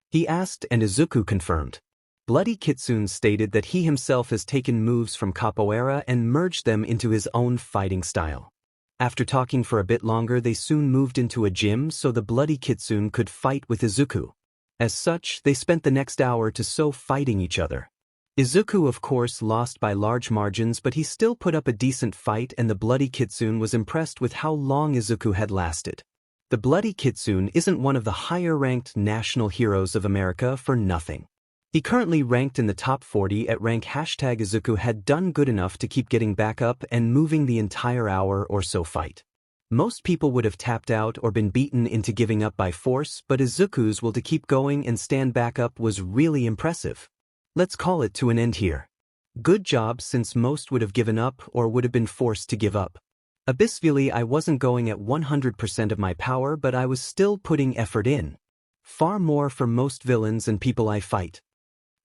he asked, and Izuku confirmed. Bloody Kitsune stated that he himself has taken moves from capoeira and merged them into his own fighting style. After talking for a bit longer, they soon moved into a gym so the Bloody Kitsune could fight with Izuku. As such, they spent the next hour or so fighting each other. Izuku of course lost by large margins, but he still put up a decent fight, and the Bloody Kitsune was impressed with how long Izuku had lasted. The Bloody Kitsune isn't one of the higher-ranked national heroes of America for nothing. He currently ranked in the top 40 at rank #Izuku had done good enough to keep getting back up and moving the entire hour or so fight. Most people would have tapped out or been beaten into giving up by force, but Izuku's will to keep going and stand back up was really impressive. Let's call it to an end here. Good job, since most would have given up or would have been forced to give up. Abyssvili, I wasn't going at 100% of my power, but I was still putting effort in. Far more for most villains and people I fight,"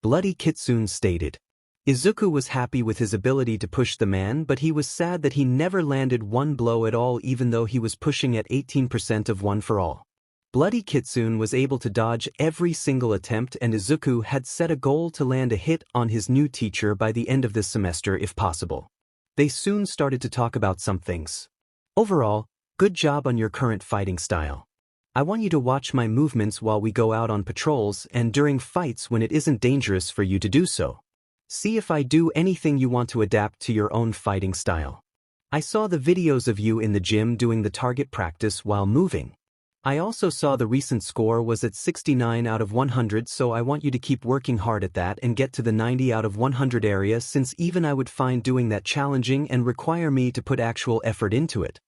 Bloody Kitsune stated. Izuku was happy with his ability to push the man, but he was sad that he never landed one blow at all, even though he was pushing at 18% of one for all. Bloody Kitsune was able to dodge every single attempt, and Izuku had set a goal to land a hit on his new teacher by the end of this semester if possible. They soon started to talk about some things. "Overall, good job on your current fighting style. I want you to watch my movements while we go out on patrols and during fights when it isn't dangerous for you to do so. See if I do anything you want to adapt to your own fighting style. I saw the videos of you in the gym doing the target practice while moving. I also saw the recent score was at 69 out of 100, so I want you to keep working hard at that and get to the 90 out of 100 area, since even I would find doing that challenging and require me to put actual effort into it,"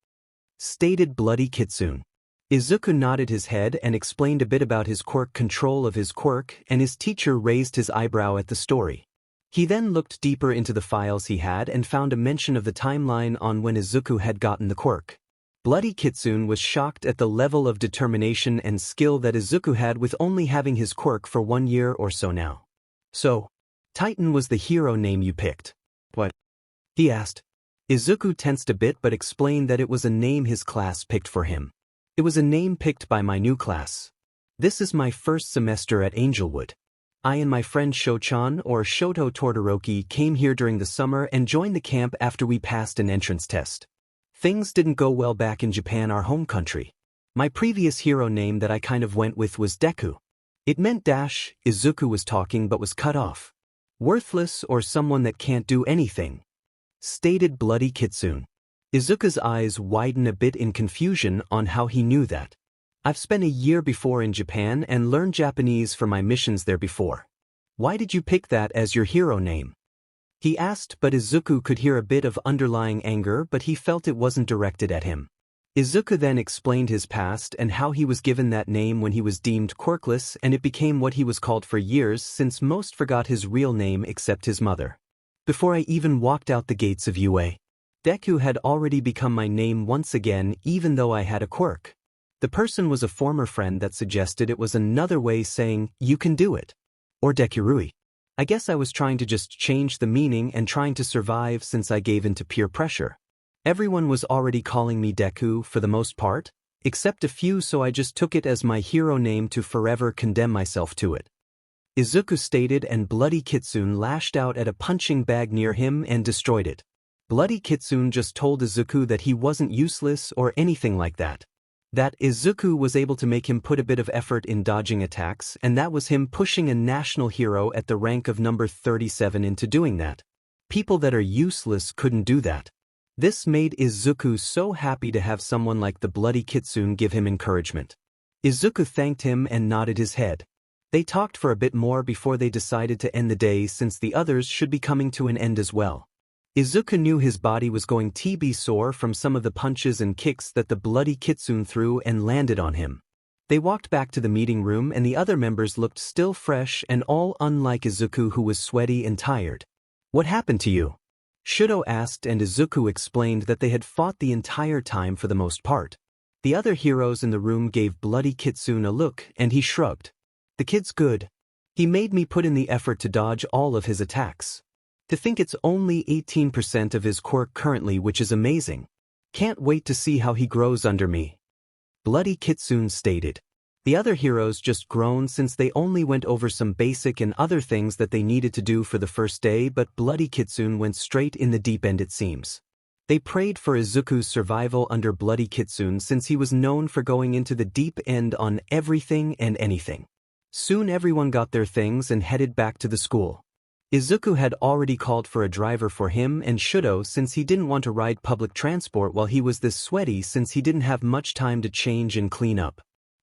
stated Bloody Kitsune. Izuku nodded his head and explained a bit about his quirk control of his quirk, and his teacher raised his eyebrow at the story. He then looked deeper into the files he had and found a mention of the timeline on when Izuku had gotten the quirk. Bloody Kitsune was shocked at the level of determination and skill that Izuku had with only having his quirk for 1 year or so now. "So, Titan was the hero name you picked. What?" he asked. Izuku tensed a bit but explained that it was a name his class picked for him. "It was a name picked by my new class. This is my first semester at Angelwood. I and my friend Shouchan, or Shouto Todoroki, came here during the summer and joined the camp after we passed an entrance test. Things didn't go well back in Japan, our home country. My previous hero name that I kind of went with was Deku. It meant dash, Izuku was talking but was cut off. Worthless or someone that can't do anything. Stated bloody kitsune. Izuku's eyes widen a bit in confusion on how he knew that. I've spent a year before in Japan and learned Japanese for my missions there before. Why did you pick that as your hero name? He asked, but Izuku could hear a bit of underlying anger, but he felt it wasn't directed at him. Izuku then explained his past and how he was given that name when he was deemed quirkless, and it became what he was called for years since most forgot his real name except his mother. Before I even walked out the gates of UA, Deku had already become my name once again, even though I had a quirk. The person was a former friend that suggested it was another way saying, you can do it. Or Dekurui. I guess I was trying to just change the meaning and trying to survive since I gave in to peer pressure. Everyone was already calling me Deku for the most part, except a few, so I just took it as my hero name to forever condemn myself to it. Izuku stated, and Bloody Kitsune lashed out at a punching bag near him and destroyed it. Bloody Kitsune just told Izuku that he wasn't useless or anything like that. That Izuku was able to make him put a bit of effort in dodging attacks, and that was him pushing a national hero at the rank of number 37 into doing that. People that are useless couldn't do that. This made Izuku so happy to have someone like the Bloody Kitsune give him encouragement. Izuku thanked him and nodded his head. They talked for a bit more before they decided to end the day since the others should be coming to an end as well. Izuku knew his body was going to be sore from some of the punches and kicks that the Bloody Kitsune threw and landed on him. They walked back to the meeting room and the other members looked still fresh and all unlike Izuku, who was sweaty and tired. What happened to you? Shouto asked, and Izuku explained that they had fought the entire time for the most part. The other heroes in the room gave Bloody Kitsune a look and he shrugged. The kid's good. He made me put in the effort to dodge all of his attacks. To think it's only 18% of his quirk currently, which is amazing. Can't wait to see how he grows under me. Bloody Kitsune stated. The other heroes just groaned since they only went over some basic and other things that they needed to do for the first day, but Bloody Kitsune went straight in the deep end, it seems. They prayed for Izuku's survival under Bloody Kitsune since he was known for going into the deep end on everything and anything. Soon everyone got their things and headed back to the school. Izuku had already called for a driver for him and Shouto since he didn't want to ride public transport while he was this sweaty, since he didn't have much time to change and clean up.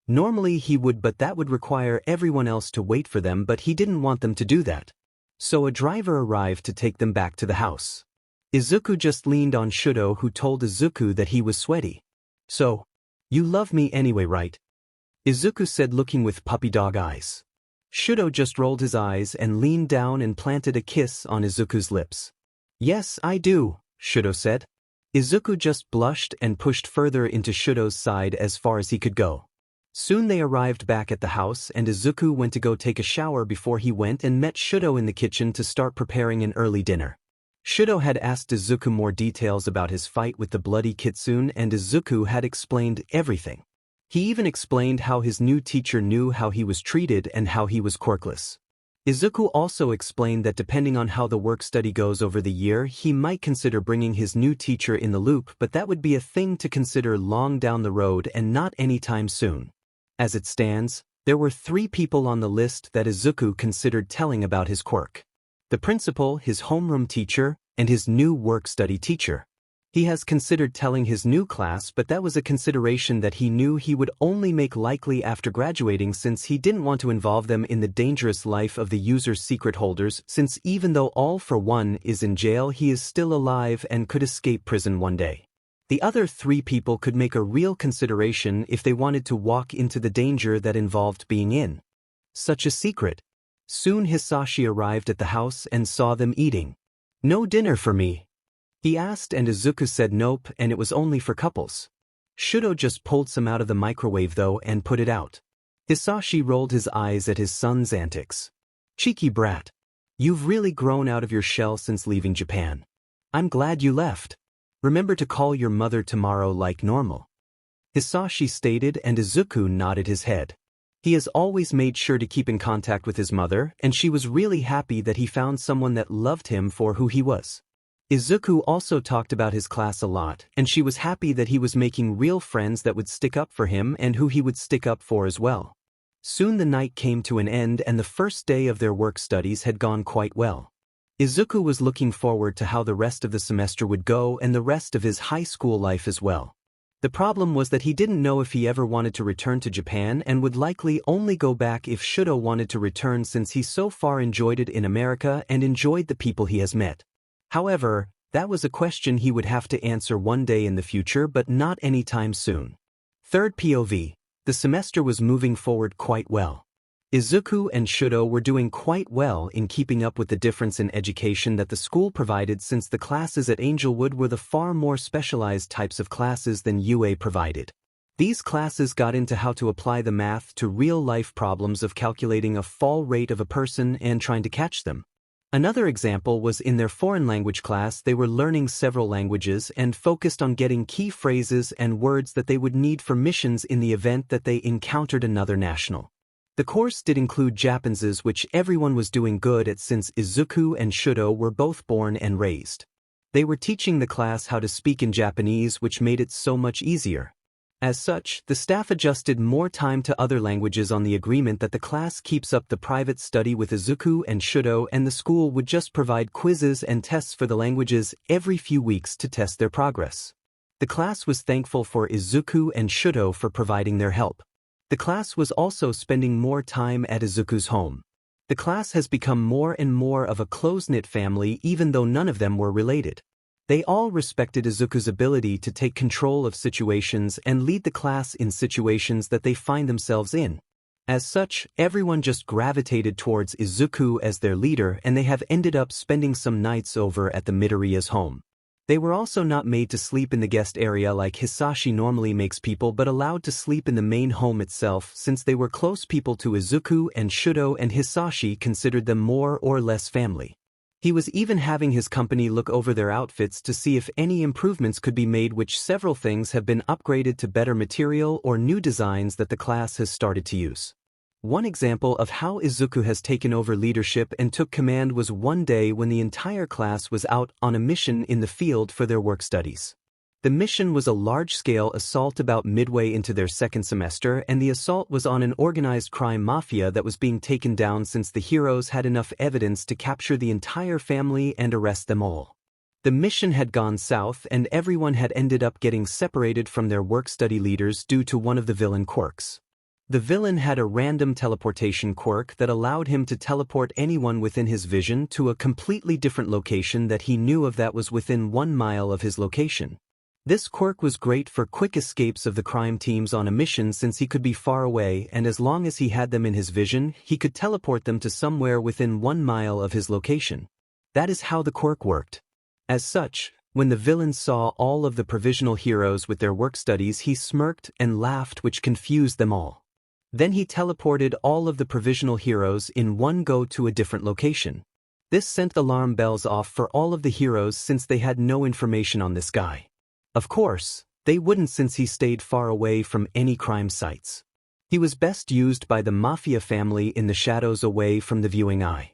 Normally he would, but that would require everyone else to wait for them, but he didn't want them to do that. So a driver arrived to take them back to the house. Izuku just leaned on Shouto, who told Izuku that he was sweaty. So, you love me anyway, right? Izuku said, looking with puppy dog eyes. Shouto just rolled his eyes and leaned down and planted a kiss on Izuku's lips. Yes, I do, Shouto said. Izuku just blushed and pushed further into Shouto's side as far as he could go. Soon they arrived back at the house and Izuku went to go take a shower before he went and met Shouto in the kitchen to start preparing an early dinner. Shouto had asked Izuku more details about his fight with the Bloody Kitsune, and Izuku had explained everything. He even explained how his new teacher knew how he was treated and how he was quirkless. Izuku also explained that depending on how the work study goes over the year, he might consider bringing his new teacher in the loop, but that would be a thing to consider long down the road and not anytime soon. As it stands, there were 3 people on the list that Izuku considered telling about his quirk. The principal, his homeroom teacher, and his new work study teacher. He has considered telling his new class, but that was a consideration that he knew he would only make likely after graduating, since he didn't want to involve them in the dangerous life of the user's secret holders, since even though All for One is in jail, he is still alive and could escape prison one day. The other 3 people could make a real consideration if they wanted to walk into the danger that involved being in such a secret. Soon Hisashi arrived at the house and saw them eating. No dinner for me? He asked, and Izuku said nope, and it was only for couples. Shouto just pulled some out of the microwave though and put it out. Hisashi rolled his eyes at his son's antics. Cheeky brat. You've really grown out of your shell since leaving Japan. I'm glad you left. Remember to call your mother tomorrow like normal. Hisashi stated, and Izuku nodded his head. He has always made sure to keep in contact with his mother, and she was really happy that he found someone that loved him for who he was. Izuku also talked about his class a lot, and she was happy that he was making real friends that would stick up for him and who he would stick up for as well. Soon the night came to an end and the first day of their work studies had gone quite well. Izuku was looking forward to how the rest of the semester would go and the rest of his high school life as well. The problem was that he didn't know if he ever wanted to return to Japan and would likely only go back if Shouto wanted to return since he so far enjoyed it in America and enjoyed the people he has met. However, that was a question he would have to answer one day in the future but not anytime soon. Third POV. The semester was moving forward quite well. Izuku and Shouto were doing quite well in keeping up with the difference in education that the school provided since the classes at Angelwood were the far more specialized types of classes than UA provided. These classes got into how to apply the math to real-life problems of calculating a fall rate of a person and trying to catch them. Another example was in their foreign language class they were learning several languages and focused on getting key phrases and words that they would need for missions in the event that they encountered another national. The course did include Japanese, which everyone was doing good at since Izuku and Shouto were both born and raised. They were teaching the class how to speak in Japanese, which made it so much easier. As such, the staff adjusted more time to other languages on the agreement that the class keeps up the private study with Izuku and Shouto and the school would just provide quizzes and tests for the languages every few weeks to test their progress. The class was thankful for Izuku and Shouto for providing their help. The class was also spending more time at Izuku's home. The class has become more and more of a close-knit family even though none of them were related. They all respected Izuku's ability to take control of situations and lead the class in situations that they find themselves in. As such, everyone just gravitated towards Izuku as their leader and they have ended up spending some nights over at the Midoriya's home. They were also not made to sleep in the guest area like Hisashi normally makes people but allowed to sleep in the main home itself since they were close people to Izuku and Shouto and Hisashi considered them more or less family. He was even having his company look over their outfits to see if any improvements could be made, which several things have been upgraded to better material or new designs that the class has started to use. One example of how Izuku has taken over leadership and took command was one day when the entire class was out on a mission in the field for their work studies. The mission was a large-scale assault about midway into their second semester, and the assault was on an organized crime mafia that was being taken down since the heroes had enough evidence to capture the entire family and arrest them all. The mission had gone south and everyone had ended up getting separated from their work-study leaders due to one of the villain quirks. The villain had a random teleportation quirk that allowed him to teleport anyone within his vision to a completely different location that he knew of that was within 1 mile of his location. This quirk was great for quick escapes of the crime teams on a mission since he could be far away and as long as he had them in his vision, he could teleport them to somewhere within 1 mile of his location. That is how the quirk worked. As such, when the villain saw all of the provisional heroes with their work studies, he smirked and laughed, which confused them all. Then he teleported all of the provisional heroes in one go to a different location. This sent alarm bells off for all of the heroes since they had no information on this guy. Of course, they wouldn't since he stayed far away from any crime sites. He was best used by the mafia family in the shadows away from the viewing eye.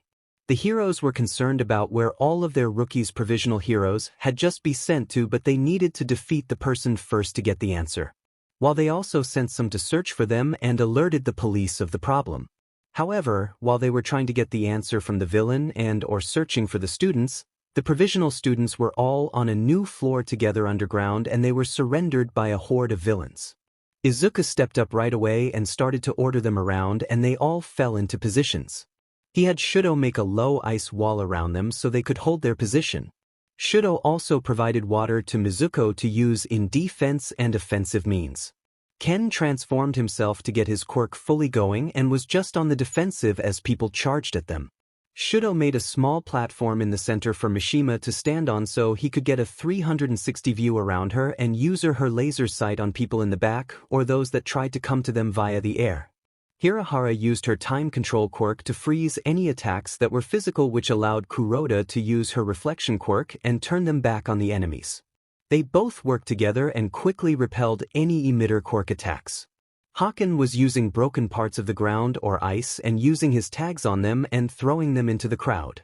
The heroes were concerned about where all of their rookies' provisional heroes had just been sent to, but they needed to defeat the person first to get the answer. While they also sent some to search for them and alerted the police of the problem. However, while they were trying to get the answer from the villain or searching for the students, the provisional students were all on a new floor together underground and they were surrendered by a horde of villains. Izuku stepped up right away and started to order them around and they all fell into positions. He had Shouto make a low ice wall around them so they could hold their position. Shouto also provided water to Mizuko to use in defense and offensive means. Ken transformed himself to get his quirk fully going and was just on the defensive as people charged at them. Shouto made a small platform in the center for Mishima to stand on so he could get a 360 view around her and use her laser sight on people in the back or those that tried to come to them via the air. Hirahara used her time control quirk to freeze any attacks that were physical, which allowed Kuroda to use her reflection quirk and turn them back on the enemies. They both worked together and quickly repelled any emitter quirk attacks. Haken was using broken parts of the ground or ice and using his tags on them and throwing them into the crowd.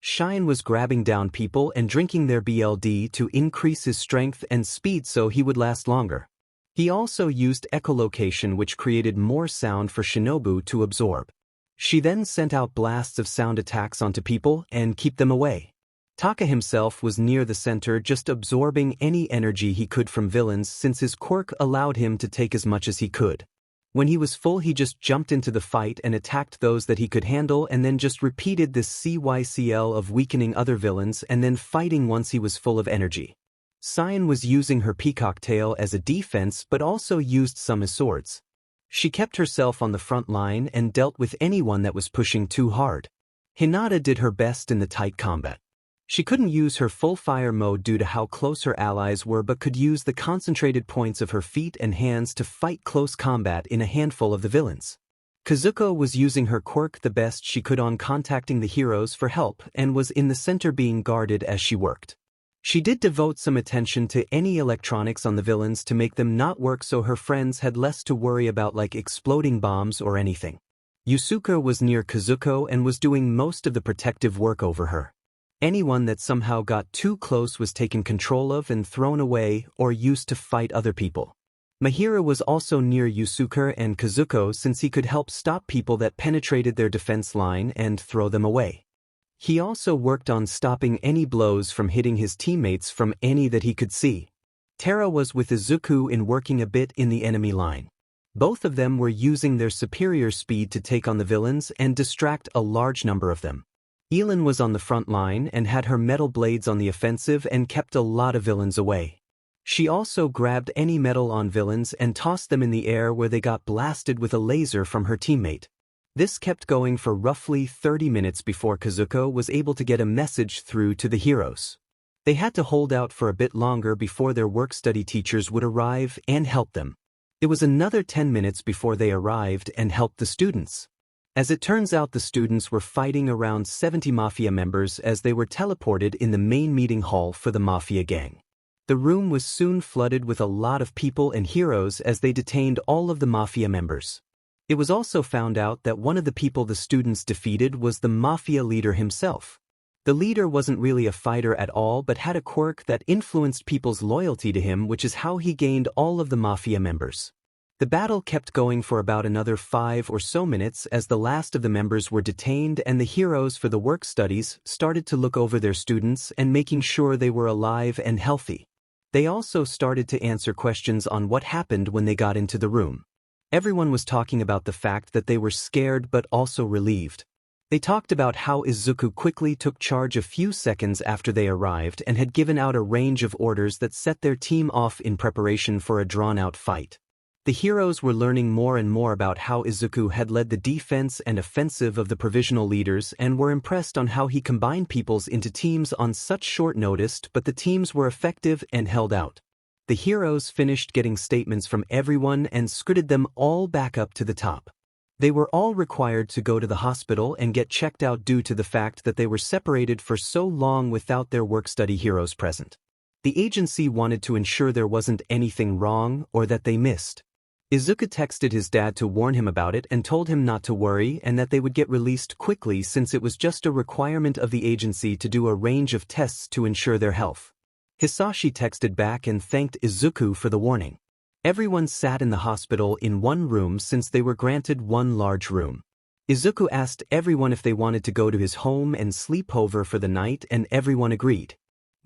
Shine was grabbing down people and drinking their BLD to increase his strength and speed so he would last longer. He also used echolocation, which created more sound for Shinobu to absorb. She then sent out blasts of sound attacks onto people and keep them away. Taka himself was near the center, just absorbing any energy he could from villains since his quirk allowed him to take as much as he could. When he was full, he just jumped into the fight and attacked those that he could handle, and then just repeated this CYCL of weakening other villains and then fighting once he was full of energy. 𝐒𝐮𝐦𝐦𝐸𝐵 was using her peacock tail as a defense but also used some as swords. She kept herself on the front line and dealt with anyone that was pushing too hard. Hinata did her best in the tight combat. She couldn't use her full fire mode due to how close her allies were, but could use the concentrated points of her feet and hands to fight close combat in a handful of the villains. Kazuko was using her quirk the best she could on contacting the heroes for help and was in the center being guarded as she worked. She did devote some attention to any electronics on the villains to make them not work so her friends had less to worry about, like exploding bombs or anything. Yusuke was near Kazuko and was doing most of the protective work over her. Anyone that somehow got too close was taken control of and thrown away or used to fight other people. Mahira was also near Yusuke and Kazuko since he could help stop people that penetrated their defense line and throw them away. He also worked on stopping any blows from hitting his teammates from any that he could see. Terra was with Izuku in working a bit in the enemy line. Both of them were using their superior speed to take on the villains and distract a large number of them. 𝐒𝐮𝐦𝐸𝐵 was on the front line and had her metal blades on the offensive and kept a lot of villains away. She also grabbed any metal on villains and tossed them in the air where they got blasted with a laser from her teammate. This kept going for roughly 30 minutes before Kazuko was able to get a message through to the heroes. They had to hold out for a bit longer before their work-study teachers would arrive and help them. It was another 10 minutes before they arrived and helped the students. As it turns out, the students were fighting around 70 mafia members as they were teleported in the main meeting hall for the mafia gang. The room was soon flooded with a lot of people and heroes as they detained all of the mafia members. It was also found out that one of the people the students defeated was the mafia leader himself. The leader wasn't really a fighter at all but had a quirk that influenced people's loyalty to him, which is how he gained all of the mafia members. The battle kept going for about another 5 or so minutes as the last of the members were detained and the heroes for the work studies started to look over their students and making sure they were alive and healthy. They also started to answer questions on what happened when they got into the room. Everyone was talking about the fact that they were scared but also relieved. They talked about how Izuku quickly took charge a few seconds after they arrived and had given out a range of orders that set their team off in preparation for a drawn-out fight. The heroes were learning more and more about how Izuku had led the defense and offensive of the provisional leaders and were impressed on how he combined peoples into teams on such short notice, but the teams were effective and held out. The heroes finished getting statements from everyone and scooted them all back up to the top. They were all required to go to the hospital and get checked out due to the fact that they were separated for so long without their work-study heroes present. The agency wanted to ensure there wasn't anything wrong or that they missed. Izuku texted his dad to warn him about it and told him not to worry and that they would get released quickly since it was just a requirement of the agency to do a range of tests to ensure their health. Hisashi texted back and thanked Izuku for the warning. Everyone sat in the hospital in one room since they were granted one large room. Izuku asked everyone if they wanted to go to his home and sleep over for the night, and everyone agreed.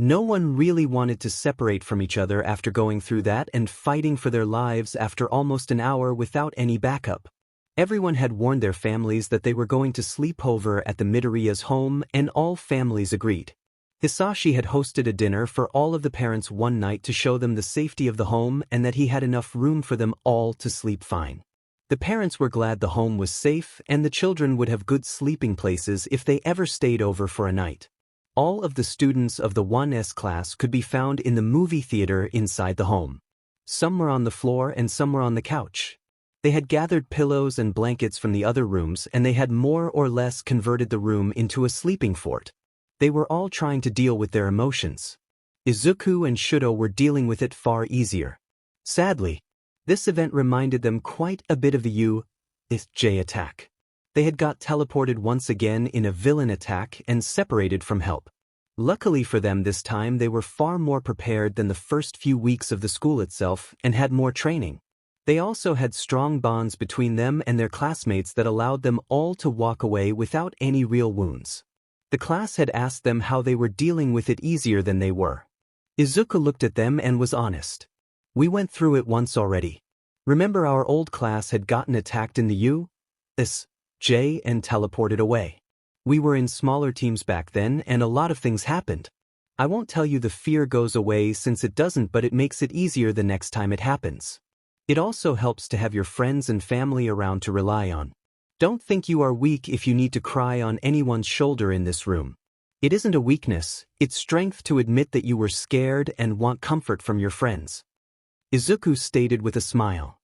No one really wanted to separate from each other after going through that and fighting for their lives after almost an hour without any backup. Everyone had warned their families that they were going to sleep over at the Midoriya's home, and all families agreed. Hisashi had hosted a dinner for all of the parents one night to show them the safety of the home and that he had enough room for them all to sleep fine. The parents were glad the home was safe and the children would have good sleeping places if they ever stayed over for a night. All of the students of the 1S class could be found in the movie theater inside the home. Some were on the floor and some were on the couch. They had gathered pillows and blankets from the other rooms and they had more or less converted the room into a sleeping fort. They were all trying to deal with their emotions. Izuku and Shouto were dealing with it far easier. Sadly, this event reminded them quite a bit of the 𝐒𝐮𝐦𝐸𝐵 attack. They had got teleported once again in a villain attack and separated from help. Luckily for them this time they were far more prepared than the first few weeks of the school itself and had more training. They also had strong bonds between them and their classmates that allowed them all to walk away without any real wounds. The class had asked them how they were dealing with it easier than they were. Izuku looked at them and was honest. We went through it once already. Remember our old class had gotten attacked in the 𝐒𝐮𝐦𝐦𝐚𝐫𝐲 and teleported away. We were in smaller teams back then and a lot of things happened. I won't tell you the fear goes away since it doesn't, but it makes it easier the next time it happens. It also helps to have your friends and family around to rely on. Don't think you are weak if you need to cry on anyone's shoulder in this room. It isn't a weakness, it's strength to admit that you were scared and want comfort from your friends. Izuku stated with a smile.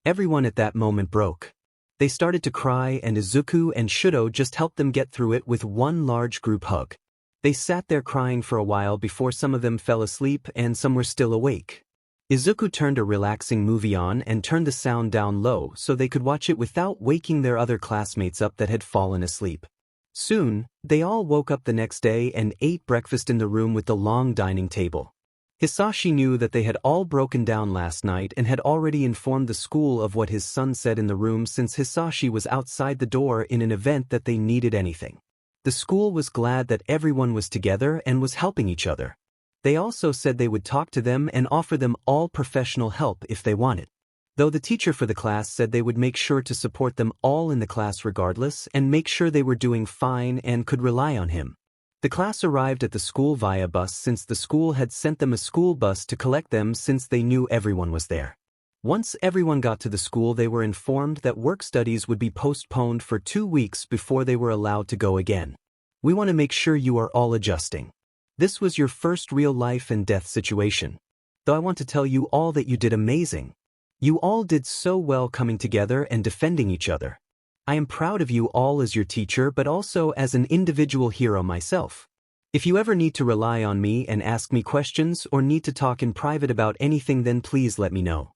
Everyone at that moment broke. They started to cry and Izuku and Shouto just helped them get through it with one large group hug. They sat there crying for a while before some of them fell asleep and some were still awake. Izuku turned a relaxing movie on and turned the sound down low so they could watch it without waking their other classmates up that had fallen asleep. Soon, they all woke up the next day and ate breakfast in the room with the long dining table. Hisashi knew that they had all broken down last night and had already informed the school of what his son said in the room since Hisashi was outside the door in an event that they needed anything. The school was glad that everyone was together and was helping each other. They also said they would talk to them and offer them all professional help if they wanted. Though the teacher for the class said they would make sure to support them all in the class regardless and make sure they were doing fine and could rely on him. The class arrived at the school via bus since the school had sent them a school bus to collect them since they knew everyone was there. Once everyone got to the school they were informed that work studies would be postponed for 2 weeks before they were allowed to go again. We want to make sure you are all adjusting. This was your first real life and death situation. Though I want to tell you all that you did amazing. You all did so well coming together and defending each other. I am proud of you all as your teacher but also as an individual hero myself. If you ever need to rely on me and ask me questions or need to talk in private about anything then please let me know.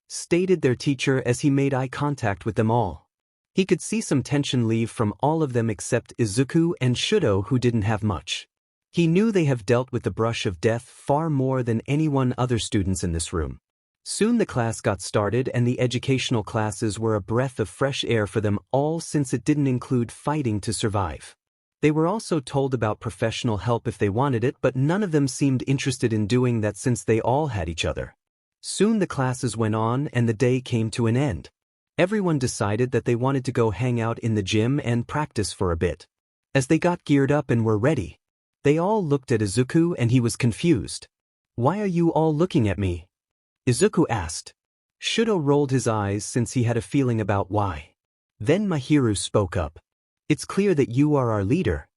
Stated their teacher as he made eye contact with them all. He could see some tension leave from all of them except Izuku and Shouto who didn't have much. He knew they have dealt with the brush of death far more than anyone other students in this room. Soon the class got started and the educational classes were a breath of fresh air for them all since it didn't include fighting to survive. They were also told about professional help if they wanted it but none of them seemed interested in doing that since they all had each other. Soon the classes went on and the day came to an end. Everyone decided that they wanted to go hang out in the gym and practice for a bit. As they got geared up and were ready, they all looked at Izuku and he was confused. Why are you all looking at me? Izuku asked. Shouto rolled his eyes since he had a feeling about why. Then Mahiru spoke up. It's clear that you are our leader,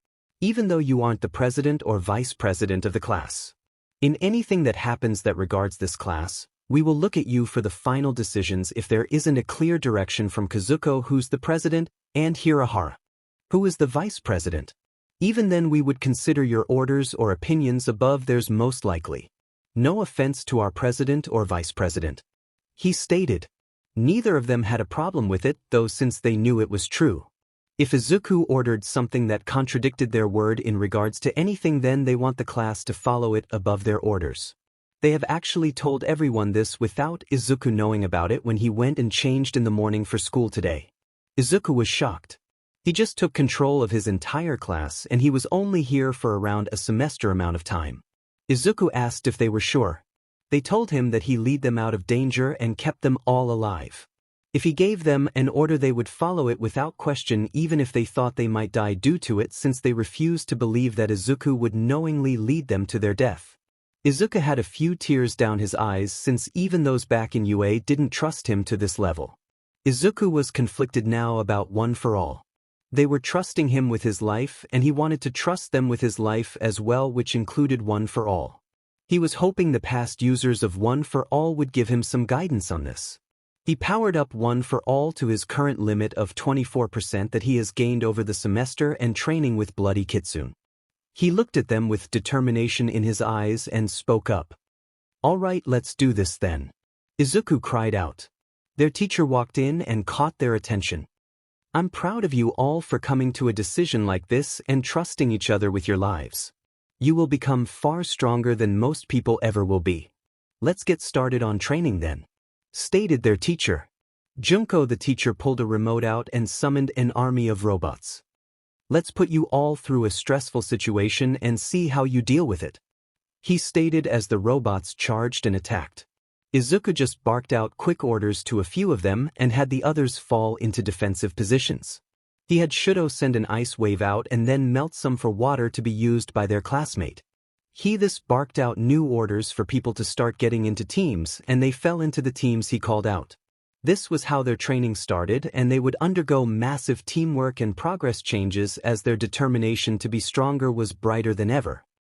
even though you aren't the president or vice president of the class. In anything that happens that regards this class, we will look at you for the final decisions if there isn't a clear direction from Kazuko who's the president and Hirahara, who is the vice president. Even then we would consider your orders or opinions above theirs most likely. No offense to our president or vice president. He stated. Neither of them had a problem with it, though since they knew it was true. If Izuku ordered something that contradicted their word in regards to anything then they want the class to follow it above their orders. They have actually told everyone this without Izuku knowing about it when he went and changed in the morning for school today. Izuku was shocked. He just took control of his entire class and he was only here for around a semester amount of time. Izuku asked if they were sure. They told him that he lead them out of danger and kept them all alive. If he gave them an order they would follow it without question even if they thought they might die due to it since they refused to believe that Izuku would knowingly lead them to their death. Izuku had a few tears down his eyes since even those back in UA didn't trust him to this level. Izuku was conflicted now about One for All. They were trusting him with his life and he wanted to trust them with his life as well, which included One for All. He was hoping the past users of One for All would give him some guidance on this. He powered up One for All to his current limit of 24% that he has gained over the semester and training with Bloody Kitsune. He looked at them with determination in his eyes and spoke up. All right, let's do this then. Izuku cried out. Their teacher walked in and caught their attention. I'm proud of you all for coming to a decision like this and trusting each other with your lives. You will become far stronger than most people ever will be. Let's get started on training then," stated their teacher. Junko the teacher pulled a remote out and summoned an army of robots. "Let's put you all through a stressful situation and see how you deal with it," he stated as the robots charged and attacked. Izuku just barked out quick orders to a few of them and had the others fall into defensive positions. He had Shouto send an ice wave out and then melt some for water to be used by their classmate. He thus barked out new orders for people to start getting into teams, and they fell into the teams he called out. This was how their training started, and they would undergo massive teamwork and progress changes as their determination to be stronger was brighter than ever.